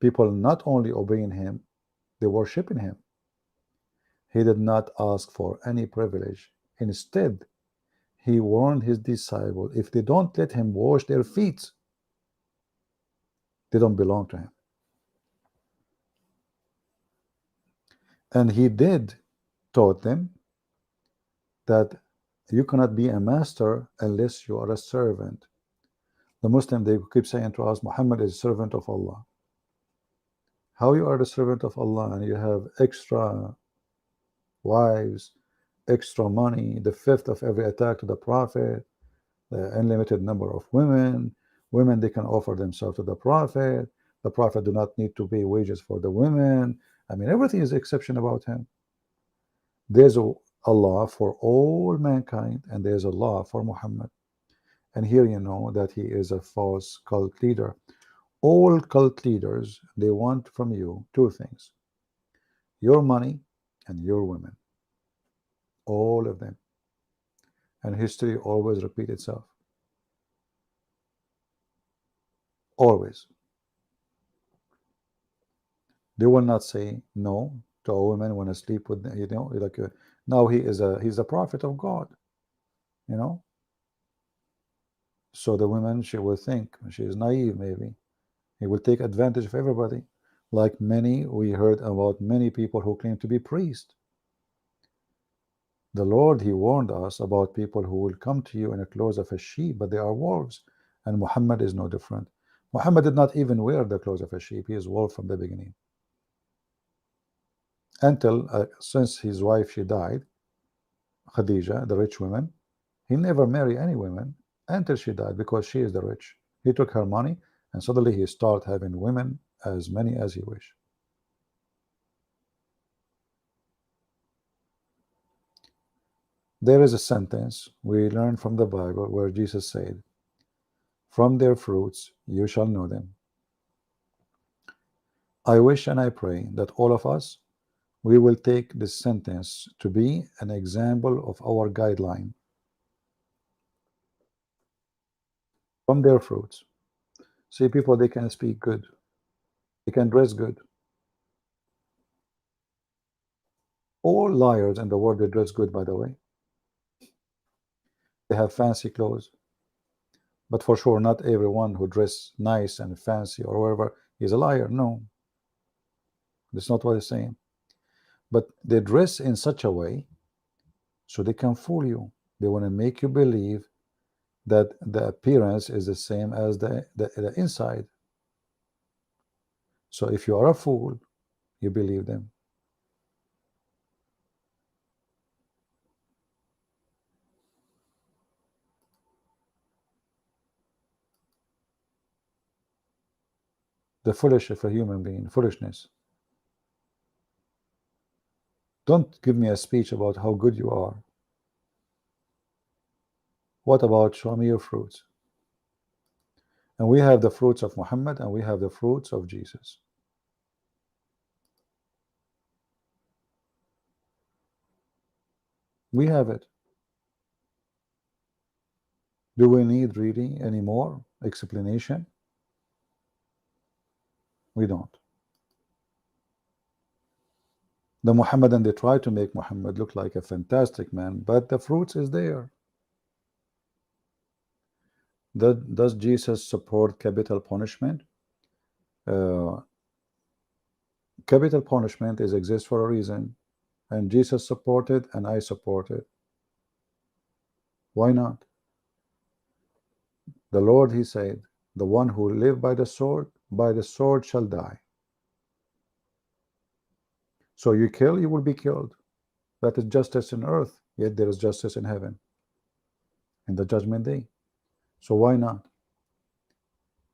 S1: People not only obeying him, they worshiping him. He did not ask for any privilege. Instead, he warned his disciples, if they don't let him wash their feet, they don't belong to him. And he did taught them that you cannot be a master unless you are a servant. The Muslim, they keep saying to us, Muhammad is a servant of Allah. How you are the servant of Allah and you have extra wives, extra money, the fifth of every attack to the Prophet, the unlimited number of women, they can offer themselves to the Prophet do not need to pay wages for the women. I mean, everything is exception about him. There's a law for all mankind and there's a law for Muhammad. And here you know that he is a false cult leader. All cult leaders, they want from you two things: your money and your women. All of them. And history always repeats itself. Always. They will not say no to a woman when I sleep with them, like now he's a prophet of God, So the woman, she will think she is naive, maybe. He will take advantage of everybody. Like we heard about many people who claim to be priests. The Lord, he warned us about people who will come to you in the clothes of a sheep, but they are wolves. And Muhammad is no different. Muhammad did not even wear the clothes of a sheep. He is wolf from the beginning. Until, since his wife, she died, Khadija, the rich woman, he never married any women until she died because she is the rich. He took her money and suddenly he started having women as many as he wished. There is a sentence we learn from the Bible where Jesus said, from their fruits you shall know them. I wish and I pray that all of us, we will take this sentence to be an example of our guideline. From their fruits. See, people, they can speak good. They can dress good. All liars in the world, they dress good, by the way. They have fancy clothes. But for sure, not everyone who dress nice and fancy or whatever is a liar. No. That's not what he's saying. But they dress in such a way so they can fool you. They want to make you believe that the appearance is the same as the inside. So if you are a fool, you believe them. The foolish of a human being, foolishness. Don't give me a speech about how good you are. What about show me your fruits? And we have the fruits of Muhammad and we have the fruits of Jesus. We have it. Do we need really any more explanation? We don't. The Muhammadan, they try to make Muhammad look like a fantastic man, but the fruits is there. Does Jesus support capital punishment? Uh, Capital punishment is exists for a reason, and Jesus supported and I support it. Why not? The Lord, he said, the one who live by the sword shall die. So you kill, you will be killed. That is justice in earth, yet there is justice in heaven, in the judgment day. So why not?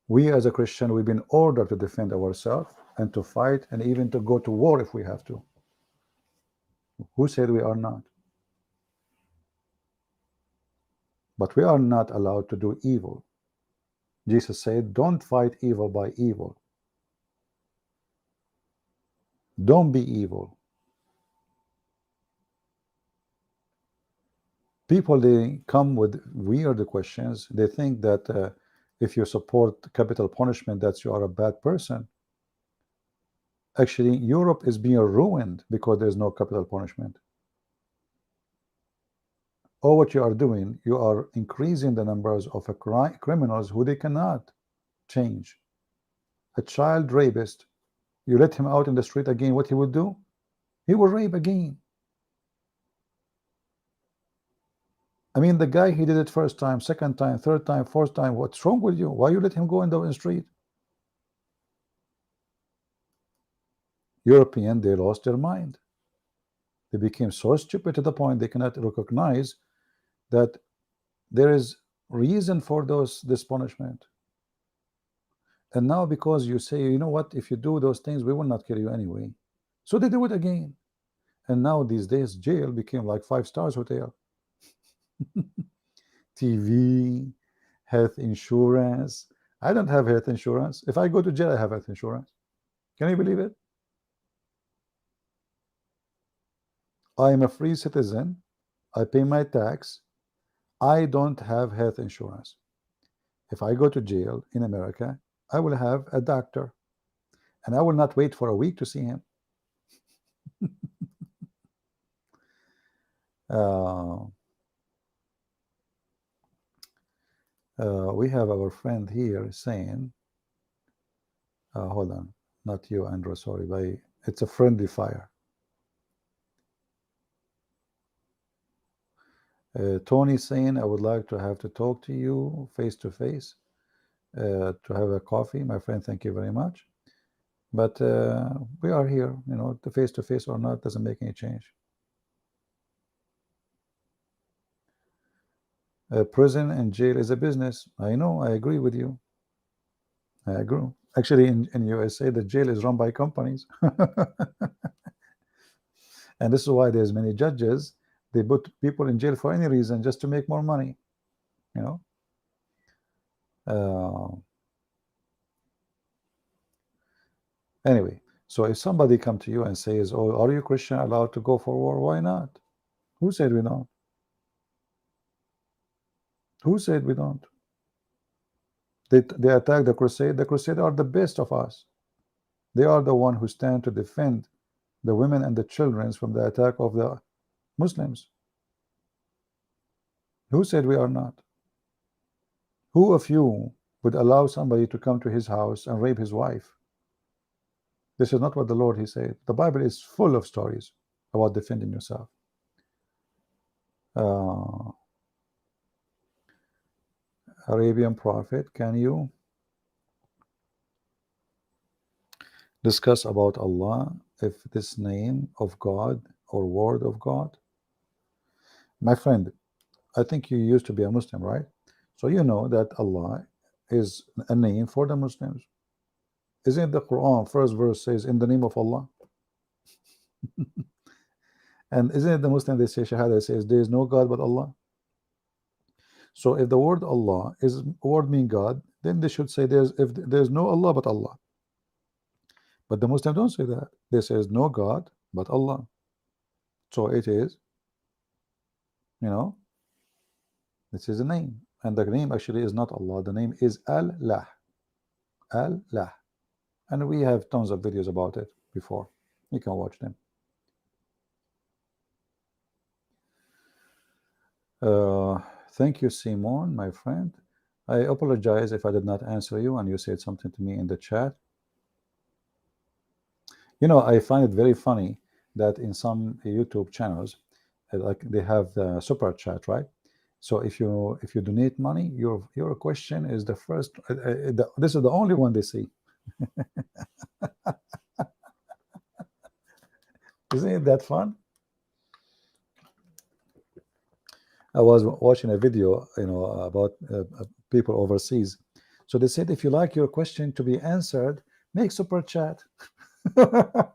S1: We as a Christian, we've been ordered to defend ourselves and to fight and even to go to war if we have to. Who said we are not? But we are not allowed to do evil. Jesus said, don't fight evil by evil. Don't be evil. People, they come with weird questions. They think that if you support capital punishment, that you are a bad person. Actually, Europe is being ruined because there's no capital punishment. Or what you are doing, you are increasing the numbers of criminals who they cannot change. A child rapist, you let him out in the street again, what he would do? He will rape again. I mean, the guy, he did it first time, second time, third time, fourth time. What's wrong with you? Why you let him go in the street? European, they lost their mind. They became so stupid to the point they cannot recognize that there is reason for this punishment. And now because you say, you know what, if you do those things, we will not kill you anyway. So they do it again. And now these days, jail became like 5 stars hotel. TV, health insurance. I don't have health insurance. If I go to jail, I have health insurance. Can you believe it? I am a free citizen. I pay my tax. I don't have health insurance. If I go to jail in America, I will have a doctor, and I will not wait for a week to see him. We have our friend here saying, hold on, not you, Andrew, sorry, it's a friendly fire. Tony saying, I would like to have to talk to you face to face, to have a coffee. My friend, thank you very much. But we are here, you know, the face to face or not doesn't make any change. Prison and jail is a business. I know, I agree with you. I agree. Actually, in USA, the jail is run by companies. And this is why there's many judges. They put people in jail for any reason just to make more money, you know. Anyway, so if somebody come to you and says, oh, are you Christian allowed to go for war? Why not? Who said we don't? Who said we don't? They attack the crusade. The crusade are the best of us. They are the one who stand to defend the women and the children from the attack of the Muslims. Who said we are not? Who of you would allow somebody to come to his house and rape his wife? This is not what the Lord, he said. The Bible is full of stories about defending yourself. Arabian prophet, can you discuss about Allah, if this name of God or word of God? My friend, I think you used to be a Muslim, right? So you know that Allah is a name for the Muslims. Isn't the Quran first verse says in the name of Allah? And isn't it the Muslim, they say Shahada, says there is no God but Allah? So if the word Allah is word mean God, then they should say there's no Allah but Allah. But the Muslims don't say that. They say no God but Allah. So it is, you know, this is a name. And the name actually is not Allah. The name is Al-Lah. Al-Lah. And we have tons of videos about it before. You can watch them. Uh, Thank you, Simon, my friend. I apologize if I did not answer you and you said something to me in the chat. I find it very funny that in some YouTube channels, like they have the super chat, right? So if you donate money, your question is the first. This is the only one they see. Isn't it that fun? I was watching a video, about people overseas. So they said, if you like your question to be answered, make super chat. I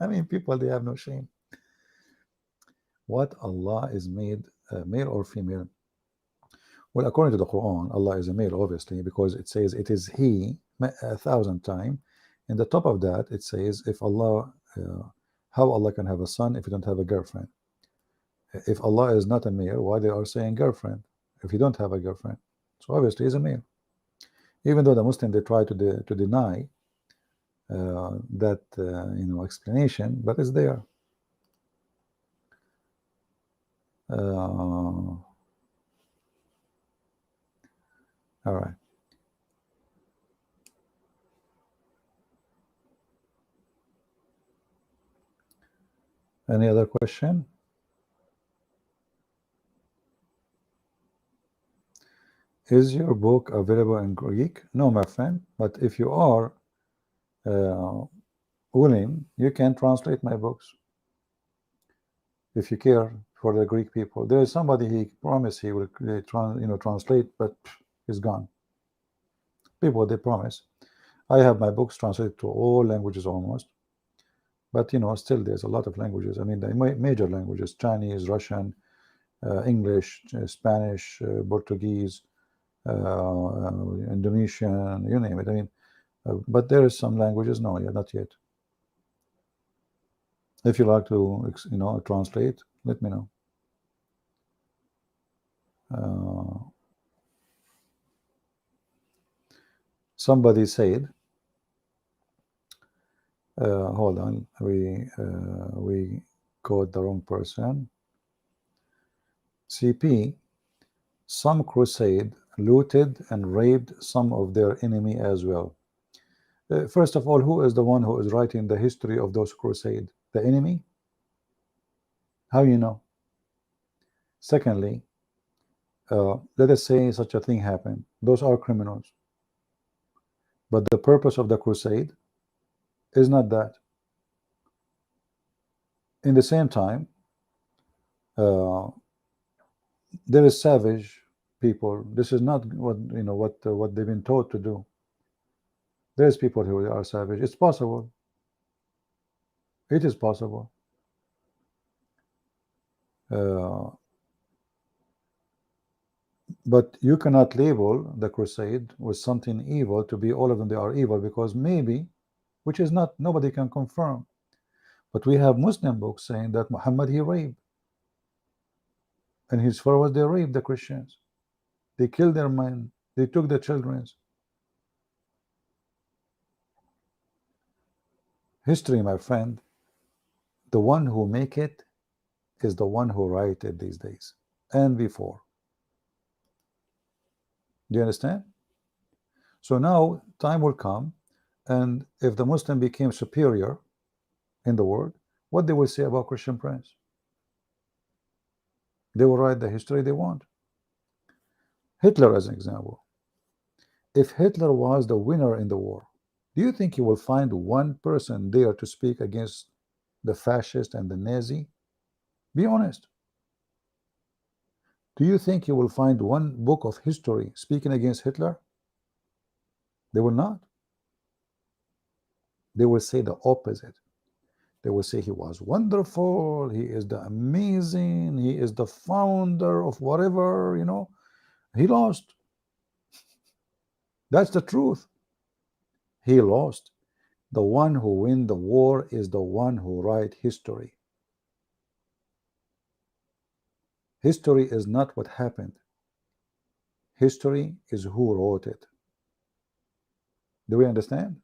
S1: mean, people, they have no shame. What Allah is made, male or female? Well, according to the Quran, Allah is a male, obviously, because it says it is He 1,000 times. In the top of that, it says, if Allah, how Allah can have a son if you don't have a girlfriend? If Allah is not a male, why they are saying girlfriend if you don't have a girlfriend? So obviously he's a male. Even though the Muslim, they try to deny that explanation, but it's there. All right. Any other question? Is your book available in Greek? No, my friend, but if you are willing, you can translate my books if you care for the Greek people. There is somebody, he promised he will translate, but he's gone. People, they promise. I have my books translated to all languages almost, but still there's a lot of languages. I mean, the major languages: Chinese, Russian, English, Spanish, Portuguese, Indonesian, you name it. I mean, but there is some languages, no, yeah, not yet. If you like to, translate, let me know. Somebody said, hold on, we called the wrong person. CP, some crusade looted and raped some of their enemy as well. First of all, who is the one who is writing the history of those crusades? The enemy? How you know? Secondly, let us say such a thing happened. Those are criminals. But the purpose of the crusade is not that. In the same time, there is savage people. This is not what they've been taught to do. There's people who are savage. It's possible. It is possible. But you cannot label the crusade with something evil to be all of them they are evil, because maybe, which is not, nobody can confirm, but we have Muslim books saying that Muhammad, he raped, and his followers, they raped the Christians, they killed their men, they took the children's. History, my friend, the one who make it is the one who write it these days and before. Do you understand? So now time will come, and if the Muslim became superior in the world, what they will say about Christian Prince? They will write the history they want. Hitler, as an example. If Hitler was the winner in the war, do you think you will find one person there to speak against the fascist and the Nazi? Be honest. Do you think you will find one book of history speaking against Hitler? They will not. They will say the opposite. They will say he was wonderful, he is the amazing, he is the founder of whatever, he lost. That's the truth. He lost. The one who win the war is the one who write history. History is not what happened. History is who wrote it. Do we understand?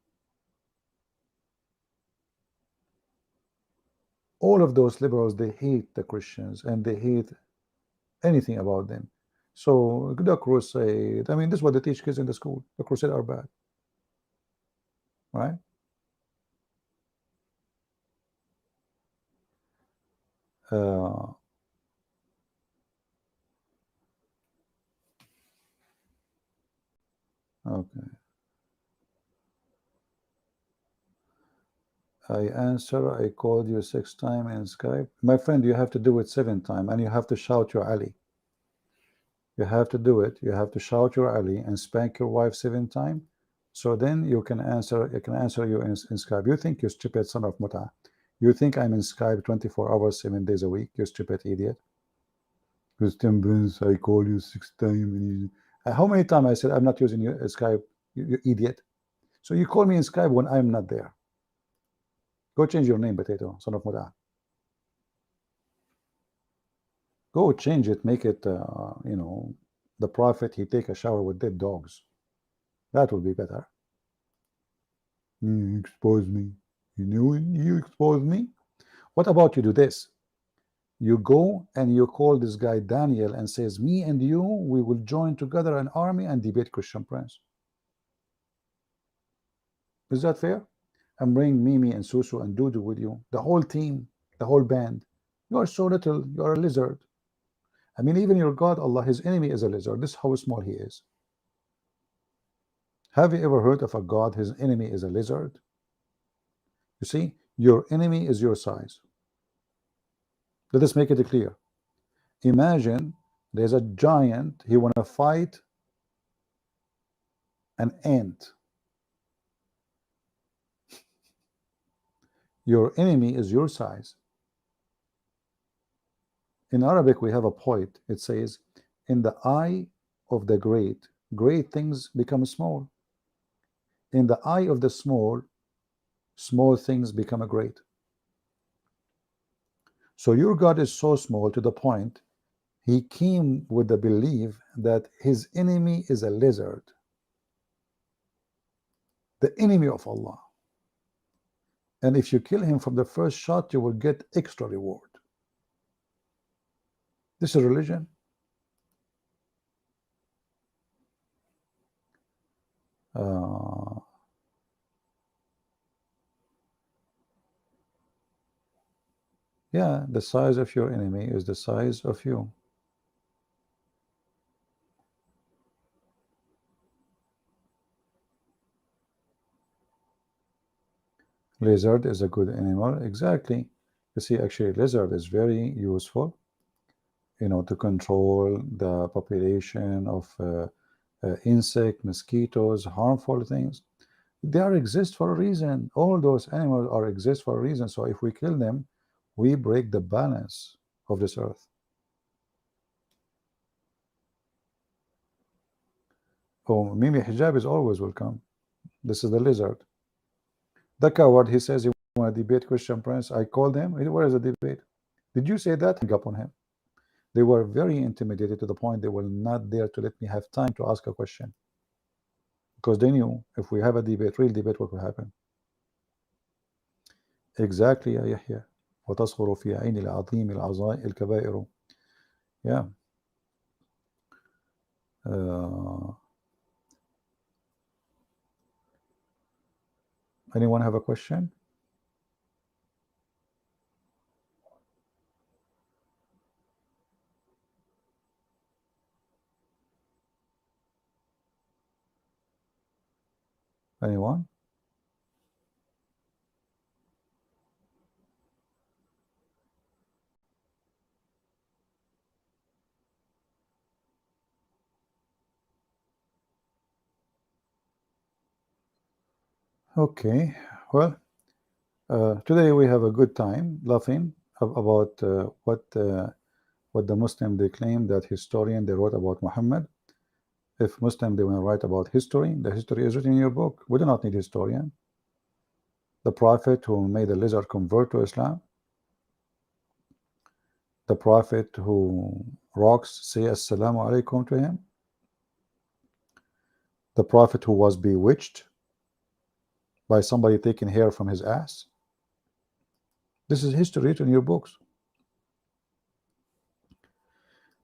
S1: All of those liberals, they hate the Christians and they hate anything about them. So the crusade, I mean, this is what they teach kids in the school. The crusade are bad, right? Uh, okay. I answer, I called you 6 times in Skype. My friend, you have to do it 7 times and you have to shout your Ali. You have to do it. You have to shout your Ali and spank your wife 7 times. So then you can answer, you in Skype. You think, you stupid son of Muta. You think I'm in Skype 24 hours, 7 days a week, you stupid idiot. Christian Prince, I call you 6 times. How many times I said I'm not using Skype, you idiot? So you call me in Skype when I'm not there. Go change your name, potato, son of Muta. Go change it, make it, the prophet, he take a shower with dead dogs. That would be better. You expose me. You knew you expose me? What about you do this? You go and you call this guy Daniel and says, me and you, we will join together an army and debate Christian Prince. Is that fair? And bring Mimi and Susu and Dudu with you, the whole team, the whole band. You are so little, you are a lizard. I mean, even your God, Allah, his enemy is a lizard. This is how small he is. Have you ever heard of a God, his enemy is a lizard? You see, your enemy is your size. Let us make it clear. Imagine there's a giant, he want to fight an ant. Your enemy is your size. In Arabic, we have a poet. It says, in the eye of the great, great things become small. In the eye of the small, small things become a great. So your God is so small to the point he came with the belief that his enemy is a lizard, the enemy of Allah. And if you kill him from the first shot, you will get extra reward. This is religion. Yeah, the size of your enemy is the size of you. Lizard is a good animal. Exactly. You see, actually, lizard is very useful, to control the population of insect, mosquitoes, harmful things. They are exist for a reason. All those animals are exist for a reason. So if we kill them, we break the balance of this earth. Oh, Mimi Hijab is always welcome. This is the lizard. The coward, he says he want to debate Christian Prince. I called him. Where is the debate? Did you say that? Hang up on him. They were very intimidated to the point they were not there to let me have time to ask a question. Because they knew if we have a debate, real debate, what will happen. Exactly, يا يحيى. وتصغر في عين العظيم الكبائر. Yeah. Anyone have a question? Anyone? Okay. Well, today we have a good time laughing about what the Muslim they claim that historian they wrote about Muhammad. If Muslim they want to write about history, the history is written in your book. We do not need historian. The prophet who made a lizard convert to Islam, the prophet who rocks say assalamu alaikum to him, the prophet who was bewitched by somebody taking hair from his ass, This is history written in your books.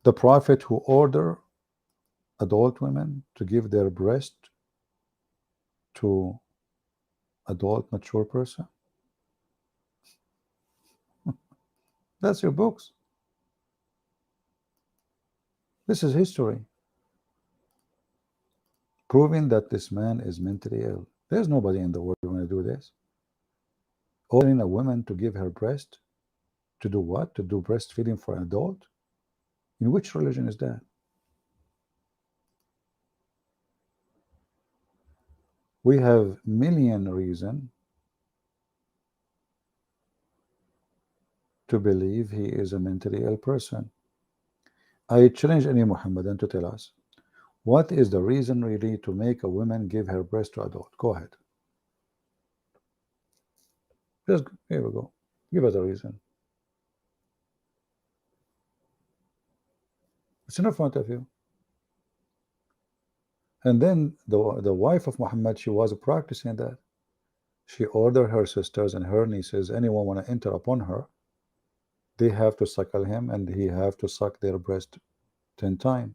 S1: The Prophet who ordered adult women to give their breast to adult mature person. That's your books. This is history, proving that this man is mentally ill. There's nobody in the world going to do this. Ordering a woman to give her breast to do what? To do breastfeeding for an adult? In which religion is that? We have million reason to believe he is a mentally ill person. I challenge any Muhammadan to tell us, what is the reason really to make a woman give her breast to adult? Go ahead. Just, here we go. Give us a reason. It's in front of you. And then the wife of Muhammad, she was practicing that. She ordered her sisters and her nieces, anyone want to enter upon her, they have to suckle him and he have to suck their breast 10 times.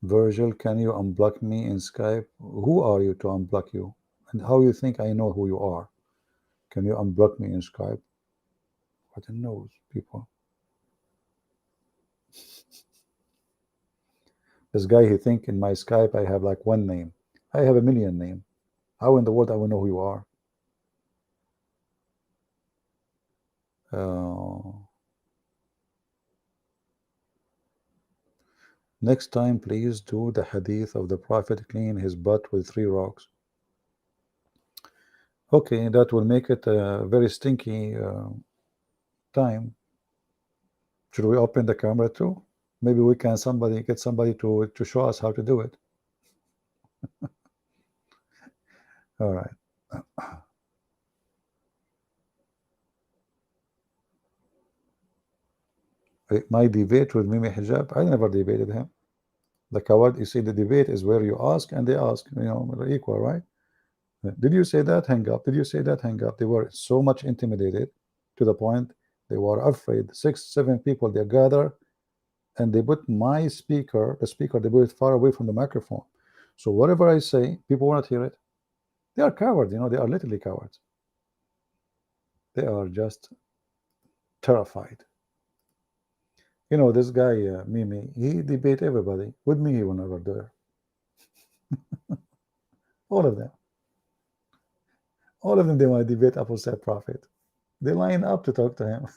S1: Virgil, can you unblock me in Skype? Who are you to unblock you? And how you think I know who you are? Can you unblock me in Skype? What a nose, people. This guy, he think in my Skype I have like one name. I have a million name. How in the world I will know who you are? Next time, please do the hadith of the Prophet clean his butt with 3 rocks. Okay, that will make it a very stinky time. Should we open the camera too? Maybe we can get somebody to show us how to do it. All right. My debate with Mimi Hijab, I never debated him. The coward, you see, the debate is where you ask and they ask, you know, they're equal, right? Did you say that? Hang up. Did you say that? Hang up. They were so much intimidated to the point they were afraid. 6, 7 people, they gather and they put my speaker, the speaker, they put it far away from the microphone. So whatever I say, people won't hear it. They are cowards, you know, they are literally cowards. They are just terrified. You know, this guy, Mimi, he debate everybody. With me, he will never do it. All of them. All of them, they want to debate Apostate Prophet. They line up to talk to him.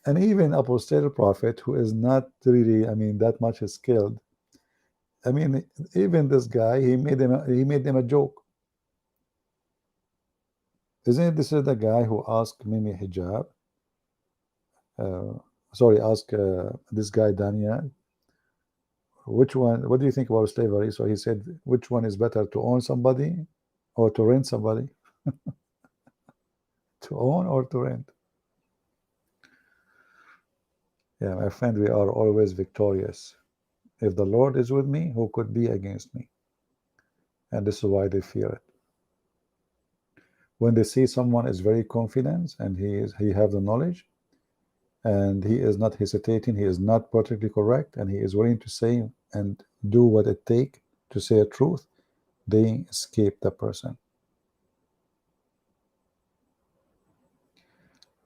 S1: And even Apostate Prophet, who is not really, I mean, that much skilled, I mean, even this guy, he made them a joke. Isn't it? This is the guy who asked Mimi Hijab, ask this guy Daniel, which one, what do you think about slavery? So he said, which one is better, to own somebody or to rent somebody? To own or to rent? Yeah, my friend, we are always victorious. If the Lord is with me, who could be against me? And this is why they fear it. When they see someone is very confident and he have the knowledge, and he is not hesitating, he is not politically correct, and he is willing to say and do what it takes to say a truth, they escape the person.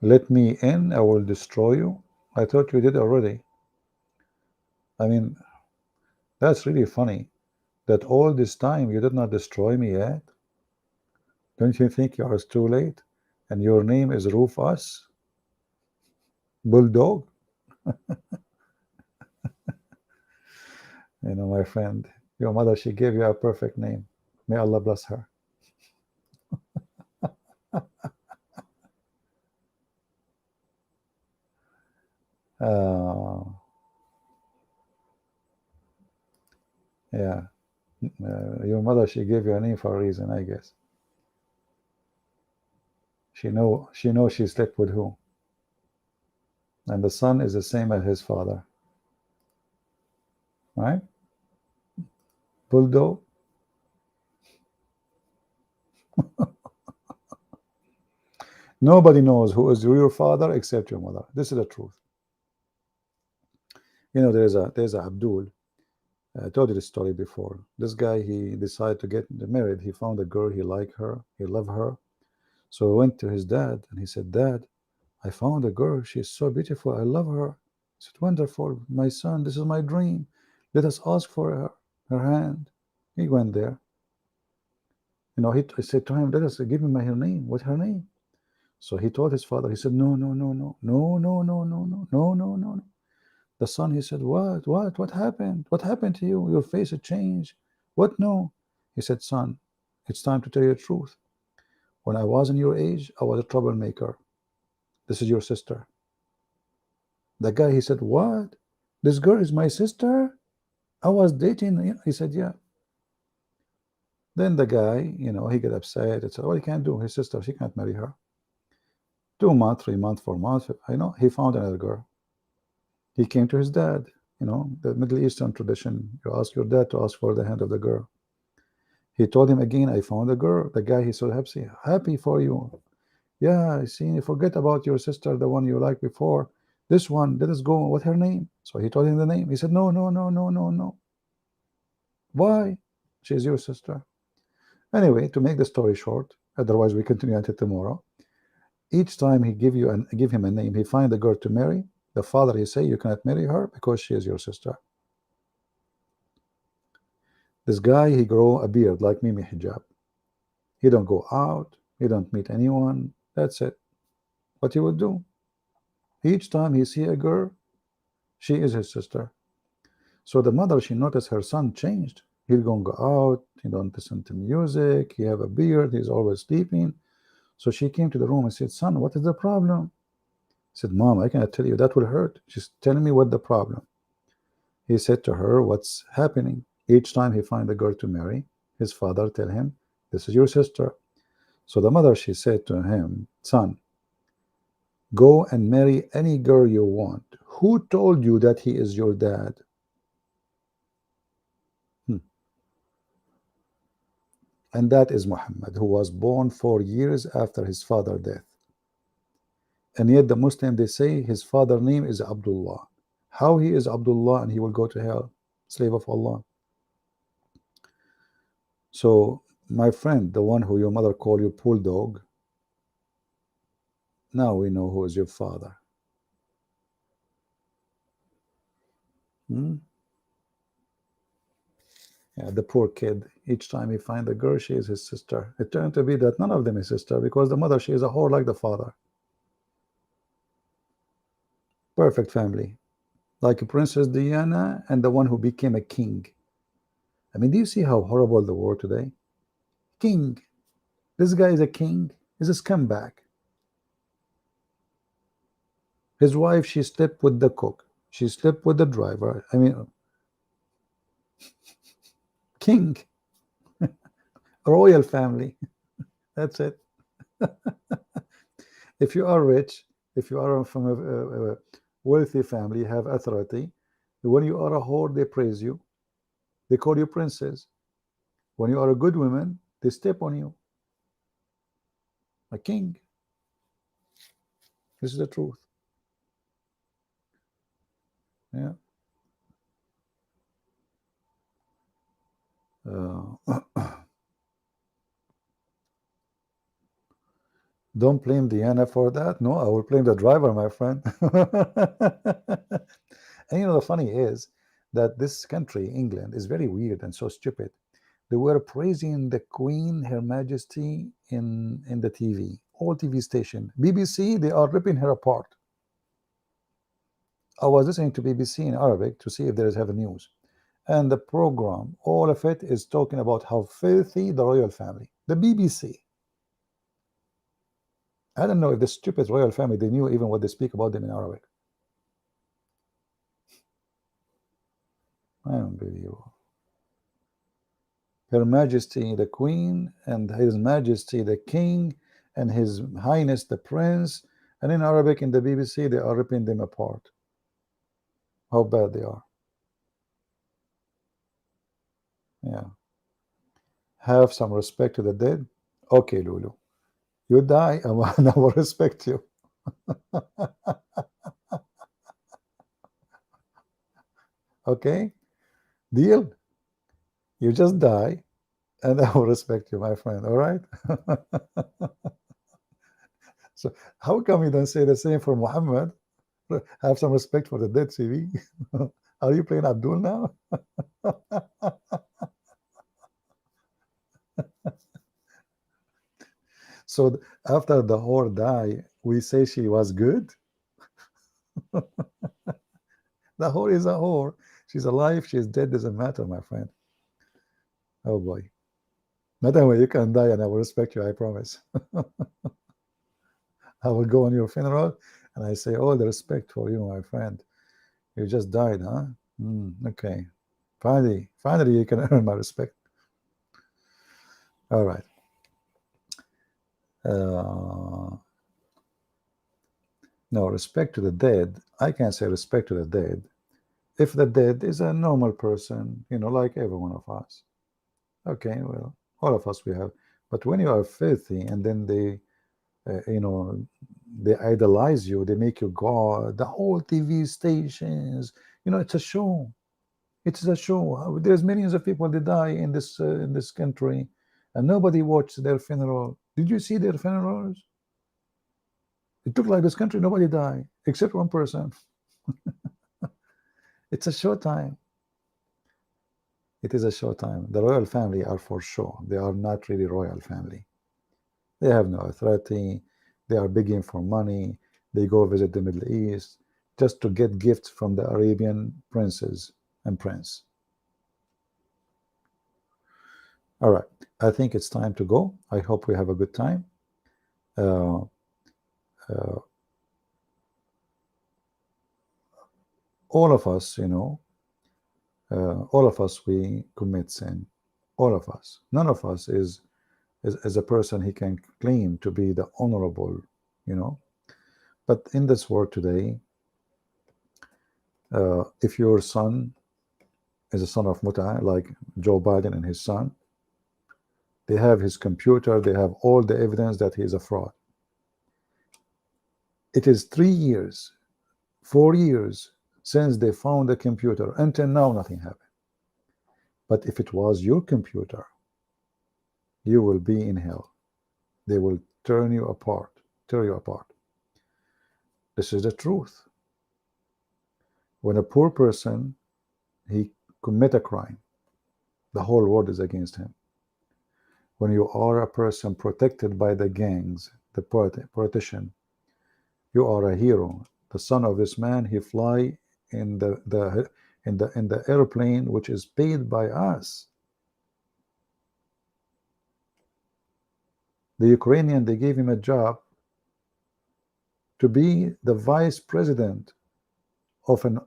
S1: Let me in, I will destroy you. I thought you did already. I mean, that's really funny that all this time you did not destroy me yet. Don't you think you are too late? And your name is Rufus Bulldog? You know, my friend, your mother, she gave you a perfect name. May Allah bless her. Yeah. Your mother, she gave you a name for a reason, I guess. She know she slept with who. And the son is the same as his father. Right? Bulldog. Nobody knows who is your father except your mother. This is the truth. You know, there's a Abdul. I told you this story before. This guy, he decided to get married. He found a girl, he liked her, he loved her. So he went to his dad and he said, Dad, I found a girl. She's so beautiful. I love her. He said, wonderful. My son, this is my dream. Let us ask for her hand. He went there. You know, I said to him, let us give him her name. What's her name? So he told his father, he said, no, no, no, no, no, no, no, no, no, no, no, no, no. The son, he said, what happened? What happened to you? Your face had changed. What? No. He said, son, it's time to tell you the truth. When I was in your age, I was a troublemaker. This is your sister. The guy, he said, what? This girl is my sister? I was dating. He said, yeah. Then the guy, you know, he got upset. He said, well, he can't do. His sister, she can't marry her. 2 months, 3 months, 4 months, he found another girl. He came to his dad, the Middle Eastern tradition. You ask your dad to ask for the hand of the girl. He told him again, I found a girl. The guy, he said, happy for you. Yeah, I see. Forget about your sister, the one you liked before. This one, let us go. What's her name? So he told him the name. He said, no, no, no, no, no, no. Why? She's your sister. Anyway, to make the story short, otherwise we continue until tomorrow. Each time he give him a name, he find a girl to marry. The father, he say, you cannot marry her because she is your sister. This guy, he grow a beard like Mimi Hijab. He don't go out. He don't meet anyone. That's it. What he would do? Each time he see a girl, she is his sister. So the mother, she noticed her son changed. He don't go out. He don't listen to music. He have a beard. He's always sleeping. So she came to the room and said, son, what is the problem? He said, Mom, I cannot tell you. That will hurt. She's telling me what the problem. He said to her, what's happening? Each time he find a girl to marry, his father tell him, this is your sister. So the mother, she said to him, son, go and marry any girl you want. Who told you that he is your dad? And that is Muhammad, who was born 4 years after his father's death. And yet the Muslim, they say his father's name is Abdullah. How he is Abdullah and he will go to hell? Slave of Allah. So my friend, the one who your mother called you bulldog, now we know who is your father. Yeah, the poor kid, each time he find a girl, she is his sister. It turned to be that none of them is sister because the mother, she is a whore like the father. Perfect family. Like Princess Diana and the one who became a king. I mean, do you see how horrible the world today? King. This guy is a king. He's a scumbag. His wife, she slept with the cook. She slept with the driver. I mean, king. Royal family. That's it. If you are rich, if you are from a wealthy family, have authority, when you are a whore, they praise you. They call you princess. When you are a good woman, they step on you. A king. This is the truth. Yeah. Don't blame Diana for that. No, I will blame the driver, my friend. And the funny is that this country, England, is very weird and so stupid. They were praising the Queen, Her Majesty, in the TV, all TV station. BBC, they are ripping her apart. I was listening to BBC in Arabic to see if there is have news. And the program, all of it is talking about how filthy the royal family. The BBC. I don't know if the stupid royal family, they knew even what they speak about them in Arabic. Unbelievable. Her Majesty the Queen and His Majesty the King and His Highness the Prince, and in Arabic in the BBC they are ripping them apart. How bad they are. Yeah. Have some respect to the dead. Okay, Lulu, you die, and I will respect you. Okay, deal. You just die, and I will respect you, my friend. All right. So how come you don't say the same for Muhammad? Have some respect for the dead, CV. Are you playing Abdul now? So after the whore die, we say she was good. The whore is a whore. She's alive, she's dead, doesn't matter, my friend. Oh boy. Not that way you can die and I will respect you, I promise. I will go on your funeral and I say all the respect for you, my friend. You just died, huh? Okay. Finally, you can earn my respect. All right. No, respect to the dead. I can't say respect to the dead if the dead is a normal person, like every one of us. Okay, well, all of us we have. But when you are filthy and then they idolize you, they make you God, the whole TV stations, it's a show. It's a show. There's millions of people that die in this country, and nobody watched their funeral. Did you see their funerals? It took like this country, nobody died except one person. It's a show time. It is a show time. The royal family are for show. They are not really royal family. They have no authority. They are begging for money. They go visit the Middle East just to get gifts from the Arabian princes and prince. All right. I think it's time to go. I hope we have a good time. Uh, all of us, all of us, we commit sin. All of us. None of us is a person he can claim to be the honorable, you know. But in this world today, if your son is a son of muta, like Joe Biden and his son, they have his computer, they have all the evidence that he is a fraud. It is 3 years, 4 years since they found the computer. Until now, nothing happened. But if it was your computer, you will be in hell. They will tear you apart. This is the truth. When a poor person, he commit a crime, the whole world is against him. When you are a person protected by the gangs, the politician, you are a hero. The son of this man, he fly in the airplane which is paid by us. The Ukrainian, they gave him a job to be the vice president of an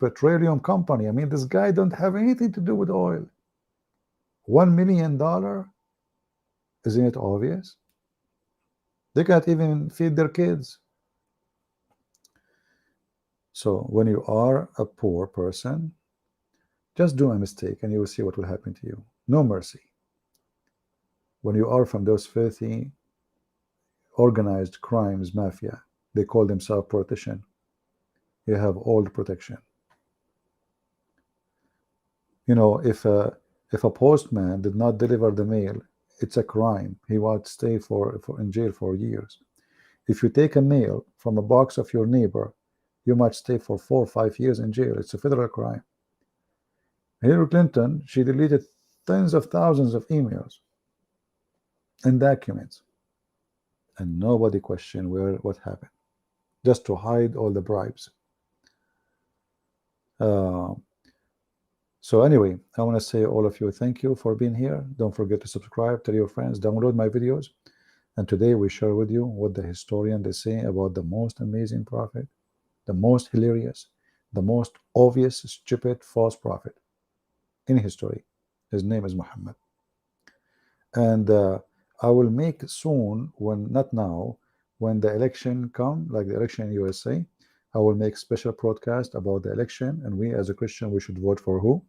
S1: petroleum company. I mean, this guy don't have anything to do with oil. $1 million, isn't it obvious? They can't even feed their kids. So when you are a poor person, just do a mistake and you will see what will happen to you. No mercy. When you are from those filthy, organized crimes mafia, they call themselves politician, you have all the protection. If a postman did not deliver the mail, it's a crime. He would stay in jail for years. If you take a mail from a box of your neighbor, you might stay for 4 or 5 years in jail. It's a federal crime. Hillary Clinton, she deleted tens of thousands of emails and documents, and nobody questioned what happened, just to hide all the bribes. So anyway, I want to say all of you thank you for being here. Don't forget to subscribe, tell your friends, download my videos. And today we share with you what the historian they say about the most amazing prophet, the most hilarious, the most obvious, stupid, false prophet in history. His name is Muhammad. And I will make soon, not now, when the election come, like the election in USA, I will make special broadcast about the election, and we as a Christian, we should vote for who.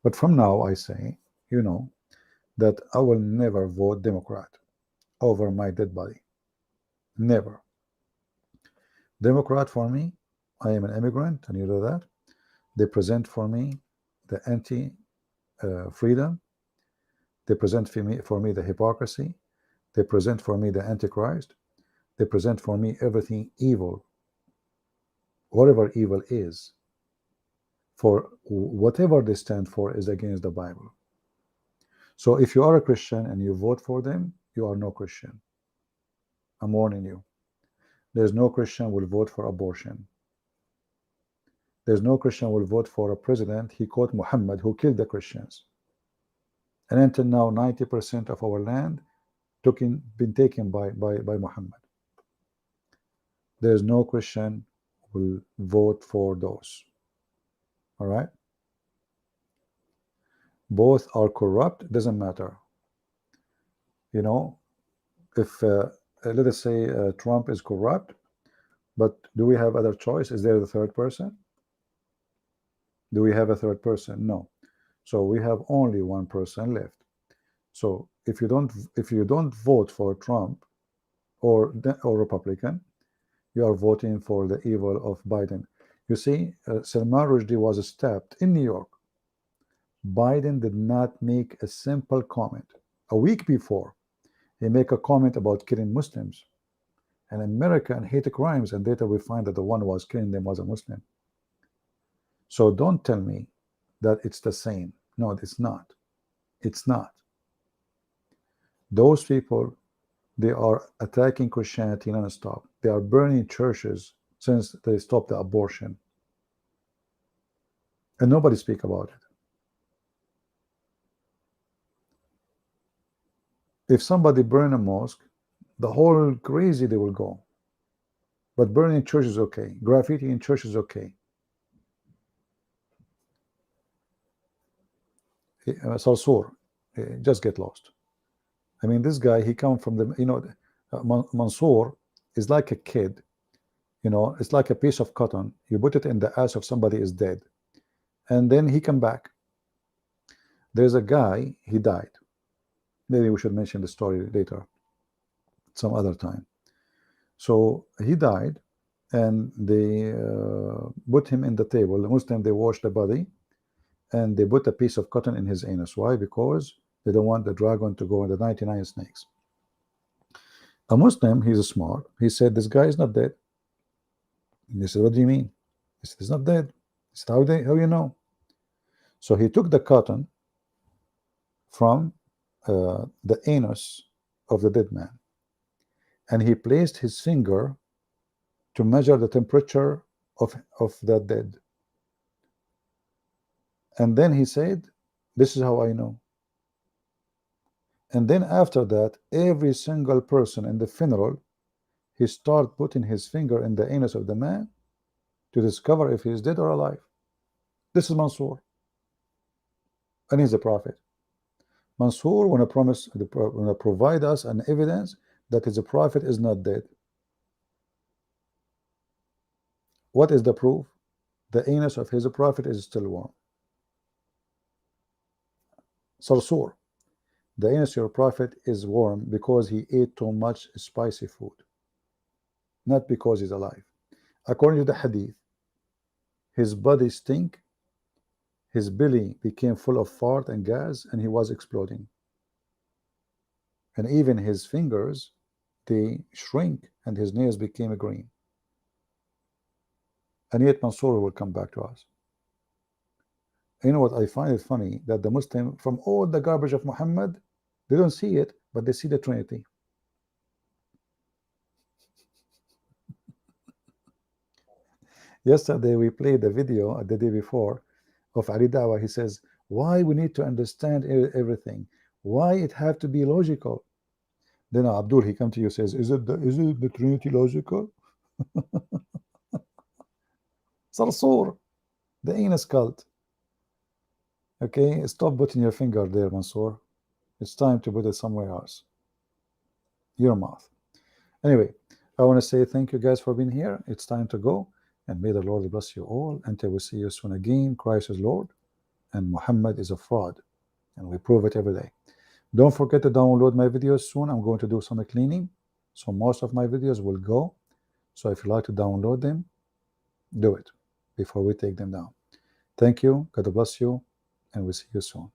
S1: But from now, I say, that I will never vote Democrat. over my dead body. Never. Democrat for me, I am an immigrant, and you know that. They present for me the anti-freedom. They present for me the hypocrisy. They present for me the Antichrist. They present for me everything evil, whatever evil is. For whatever they stand for is against the Bible. So if you are a Christian and you vote for them, you are no Christian. I'm warning you. There's no Christian will vote for abortion. There's no Christian will vote for a president. He called Muhammad, who killed the Christians. And until now, 90% of our land been taken by Muhammad. There's no Christian will vote for those. All right? Both are corrupt, doesn't matter. You know, if let us say Trump is corrupt, but do we have other choice? Is there the third person? Do we have a third person? No. So we have only one person left. So if you don't vote for Trump or Republican, you are voting for the evil of Biden. You see, Salman Rushdie was stabbed in New York. Biden did not make a simple comment. A week before, he made a comment about killing Muslims and America and hate crimes, and later we find that the one who was killing them was a Muslim. So don't tell me that it's the same. No, it's not. It's not. Those people, they are attacking Christianity non-stop. They are burning churches since they stopped the abortion. And nobody speak about it. If somebody burn a mosque, the whole crazy they will go. But burning church is okay. Graffiti in church is okay. Sarsour, just get lost. I mean, this guy, he come from the, you know, Mansour is like a kid, you know, it's like a piece of cotton. You put it in the ass of somebody is dead, and then he come back. There's a guy, he died. Maybe we should mention the story later, some other time. So he died, and they put him in the table. The Muslim, they wash the body, and they put a piece of cotton in his anus. Why? Because they don't want the dragon to go in the 99 snakes. A Muslim, he's smart. He said, this guy is not dead. And they said, what do you mean? He said, he's not dead. He said, how you know? So he took the cotton from the anus of the dead man, and he placed his finger to measure the temperature of that dead. And then he said, this is how I know. And then after that, every single person in the funeral, he started putting his finger in the anus of the man to discover if he is dead or alive. This is Mansour, and he's a prophet. Mansour want to provide us an evidence that his prophet is not dead. What is the proof? The anus of his prophet is still warm. Sarsour, the anus of your prophet is warm because he ate too much spicy food, not because he's alive. According to the hadith, his body stink, his belly became full of fart and gas, and he was exploding. And even his fingers, they shrink, and his nails became green. And yet Mansour will come back to us. You know what I find it funny? That the Muslim, from all the garbage of Muhammad, they don't see it, but they see the Trinity. Yesterday we played the video the day before of Ali Dawah. He says, why we need to understand everything? Why it have to be logical? Then Abdul, he come to you, says, is it the Trinity logical? Sarsour, the anus cult. Okay, stop putting your finger there, Mansour. It's time to put it somewhere else. Your mouth. Anyway, I want to say thank you guys for being here. It's time to go, and may the Lord bless you all until we see you soon again. Christ is Lord, and Muhammad is a fraud, and we prove it every day. Don't forget to download my videos soon. I'm going to do some cleaning, so most of my videos will go. So if you like to download them, do it before we take them down. Thank you. God bless you, and we'll see you soon.